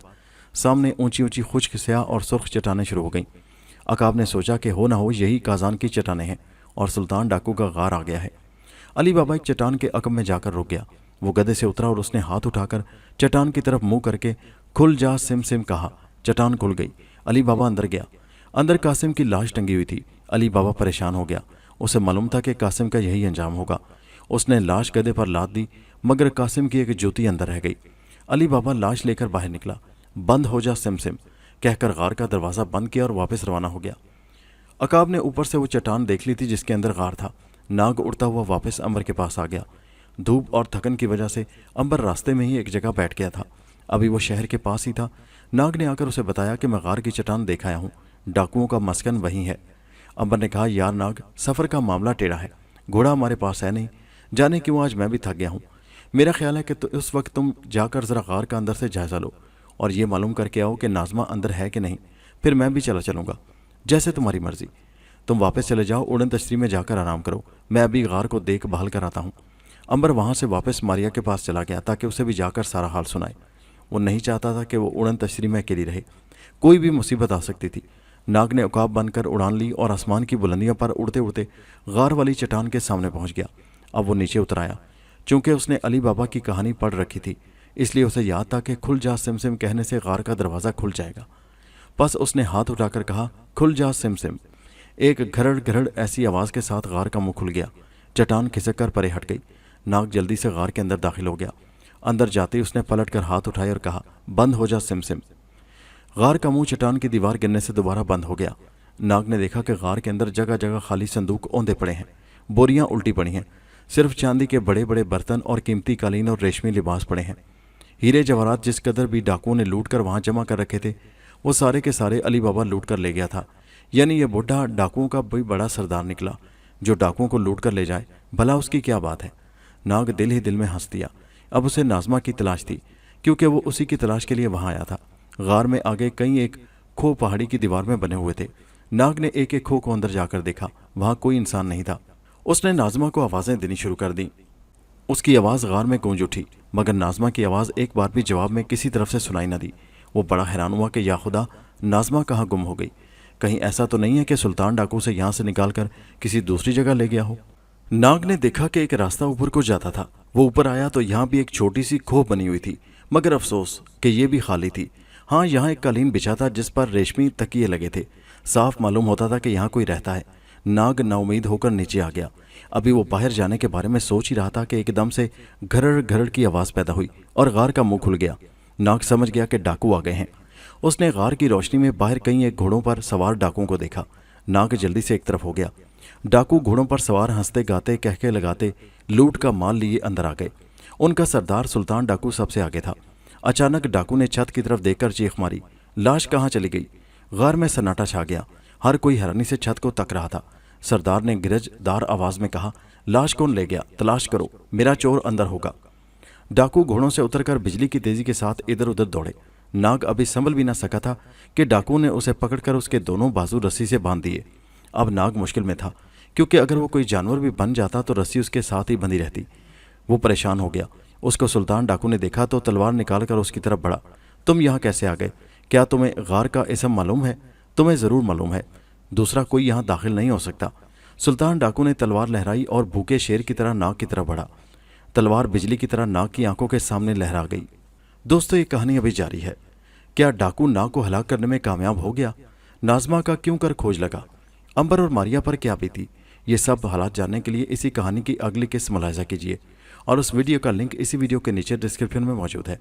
सामने ऊंची ऊंची खुश्क स्याह और सुर्ख चट्टानें शुरू हो गईं। अकाब ने सोचा कि हो ना हो यही काजान की चट्टानें हैं और सुल्तान डाकू का गार आ गया है। अली बाबा एक चट्टान के अकब में जाकर रुक गया। वो गधे से उतरा और उसने हाथ उठाकर चट्टान की तरफ मुंह करके खुल जा सिम सिम कहा। चट्टान खुल गई। अली बाबा अंदर गया। अंदर कासिम की लाश टंगी हुई थी। अली बाबा परेशान हो गया। उसे मालूम था कि कासिम का यही अंजाम होगा। उसने लाश गधे पर लाद दी, मगर कासिम की एक जूती अंदर रह गई। अली बाबा लाश लेकर बाहर निकला। बंद हो जा सिम सिम कहकर गार का दरवाज़ा बंद किया और वापस रवाना हो गया। अकाब ने ऊपर से वो चट्टान देख ली थी जिसके अंदर गार था। नाग उड़ता हुआ वापस अंबर के पास आ गया। धूप और थकन की वजह से अंबर रास्ते में ही एक जगह बैठ गया था। अभी वो शहर के पास ही था। नाग ने आकर उसे बताया कि मैं गार की चट्टान देख आया हूँ, डाकुओं का मस्कन वहीं है। अंबर ने कहा, यार नाग, सफ़र का मामला टेढ़ा है, घोड़ा हमारे पास है नहीं, जाने क्यों आज मैं भी थक गया हूँ। मेरा ख्याल है कि उस वक्त तुम जाकर ज़रा गार का अंदर से जायज़ा लो और ये मालूम करके आओ कि नाज़मा अंदर है कि नहीं, फिर मैं भी चलूँगा। जैसे तुम्हारी मर्ज़ी। तुम वापस चले जाओ, उड़न तशरी में जाकर आराम करो, मैं अभी गार को देख बहाल कर आता हूँ। अंबर वहाँ से वापस मारिया के पास चला गया ताकि उसे भी जाकर सारा हाल सुनाए। वो नहीं चाहता था कि वो उड़न तशरी में अकेली रहे, कोई भी मुसीबत आ सकती थी। नाग ने उकाब बनकर उड़ान ली और आसमान की बुलंदियों पर उड़ते उड़ते गार वाली चट्टान के सामने पहुँच गया। अब वो नीचे उतर आया। चूँकि उसने अली बाबा की कहानी पढ़ रखी थी, इसलिए उसे याद था कि खुल जा सिम सिम कहने से गार का दरवाज़ा खुल जाएगा। बस उसने हाथ उठाकर कहा, खुल जा सिम सिम। एक घरड़ घरड़ ऐसी आवाज़ के साथ गार का मुंह खुल गया। चट्टान खिसक कर परे हट गई। नाग जल्दी से गार के अंदर दाखिल हो गया। अंदर जाते ही उसने पलट कर हाथ उठाए और कहा, बंद हो जा सिम सिम। गार का मुंह चट्टान की दीवार गिरने से दोबारा बंद हो गया। नाग ने देखा कि गार के अंदर जगह जगह खाली संदूक औंधे पड़े हैं, बोरियां उल्टी पड़ी हैं, सिर्फ चांदी के बड़े बड़े बर्तन और कीमती कालीन और रेशमी लिबास पड़े हैं। हीरे जवाहरात जिस कदर भी डाकुओं ने लूट कर वहाँ जमा कर रखे थे, वो सारे के सारे अली बाबा लूट कर ले गया था। यानी ये बुढ़ा डाकुओं का भी बड़ा सरदार निकला, जो डाकुओं को लूट कर ले जाए। भला उसकी क्या बात है। नाग दिल ही दिल में हंस दिया। अब उसे नाज़मा की तलाश थी, क्योंकि वो उसी की तलाश के लिए वहाँ आया था। गार में आगे कई एक खो पहाड़ी की दीवार में बने हुए थे। नाग ने एक एक खो को अंदर जाकर देखा, वहाँ कोई इंसान नहीं था। उसने नाज़मा को आवाज़ें देनी शुरू कर दी। उसकी आवाज़ गार में गूंज उठी, मगर नाज़मा की आवाज़ एक बार भी जवाब में किसी तरफ से सुनाई न दी। वो बड़ा हैरान हुआ कि या खुदा, नाज़मा कहाँ गुम हो गई। कहीं ऐसा तो नहीं है कि सुल्तान डाकू से यहाँ से निकाल कर किसी दूसरी जगह ले गया हो। नाग ने देखा कि एक रास्ता ऊपर को जाता था। वो ऊपर आया तो यहाँ भी एक छोटी सी खोह बनी हुई थी, मगर अफसोस कि ये भी खाली थी। हाँ, यहाँ एक कालीन बिछा था जिस पर रेशमी तकिए लगे थे। साफ मालूम होता था कि यहाँ कोई रहता है। नाग नाउमीद होकर नीचे आ गया। अभी वो बाहर जाने के बारे में सोच ही रहा था कि एकदम से घरड़ घरड़ की आवाज़ पैदा हुई और गार का मुंह खुल गया। नाग समझ गया कि डाकू आ गए हैं। उसने गार की रोशनी में बाहर कई एक घोड़ों पर सवार डाकुओं को देखा। नाग जल्दी से एक तरफ हो गया। डाकू घोड़ों पर सवार हंसते गाते कहके लगाते लूट का माल लिए अंदर आ गए। उनका सरदार सुल्तान डाकू सबसे आगे था। अचानक डाकू ने छत की तरफ देखकर चीख मारी, लाश कहाँ चली गई। गार में सन्नाटा छा गया। हर कोई हैरानी से छत को तक रहा था। सरदार ने गिरजदार आवाज़ में कहा, लाश कौन ले गया, तलाश करो, मेरा चोर अंदर होगा। डाकू घोड़ों से उतरकर बिजली की तेजी के साथ इधर उधर दौड़े। नाग अभी संभल भी न सका था कि डाकू ने उसे पकड़कर उसके दोनों बाजू रस्सी से बांध दिए। अब नाग मुश्किल में था, क्योंकि अगर वो कोई जानवर भी बन जाता तो रस्सी उसके साथ ही बंधी रहती। वो परेशान हो गया। उसको सुल्तान डाकू ने देखा तो तलवार निकालकर उसकी तरफ बढ़ा। तुम यहाँ कैसे आ गए? क्या तुम्हें गार का इसम मालूम है? तुम्हें ज़रूर मालूम है, दूसरा कोई यहाँ दाखिल नहीं हो सकता। सुल्तान डाकू ने तलवार लहराई और भूखे शेर की तरह नाग की तरफ बढ़ा। तलवार बिजली की तरह नाग की आंखों के सामने लहरा गई। दोस्तों, ये कहानी अभी जारी है। क्या डाकू नाग को हलाक करने में कामयाब हो गया? नाज़मा का क्यों कर खोज लगा? अंबर और मारिया पर क्या बीती? ये सब हालात जानने के लिए इसी कहानी की अगली किस्त मुलाहिजा कीजिए और उस वीडियो का लिंक इसी वीडियो के नीचे डिस्क्रिप्शन में मौजूद है।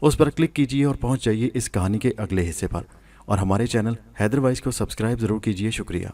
उस पर क्लिक कीजिए और पहुंच जाइए इस कहानी के अगले हिस्से पर। और हमारे चैनल हैदर वाइस को सब्सक्राइब ज़रूर कीजिए। शुक्रिया।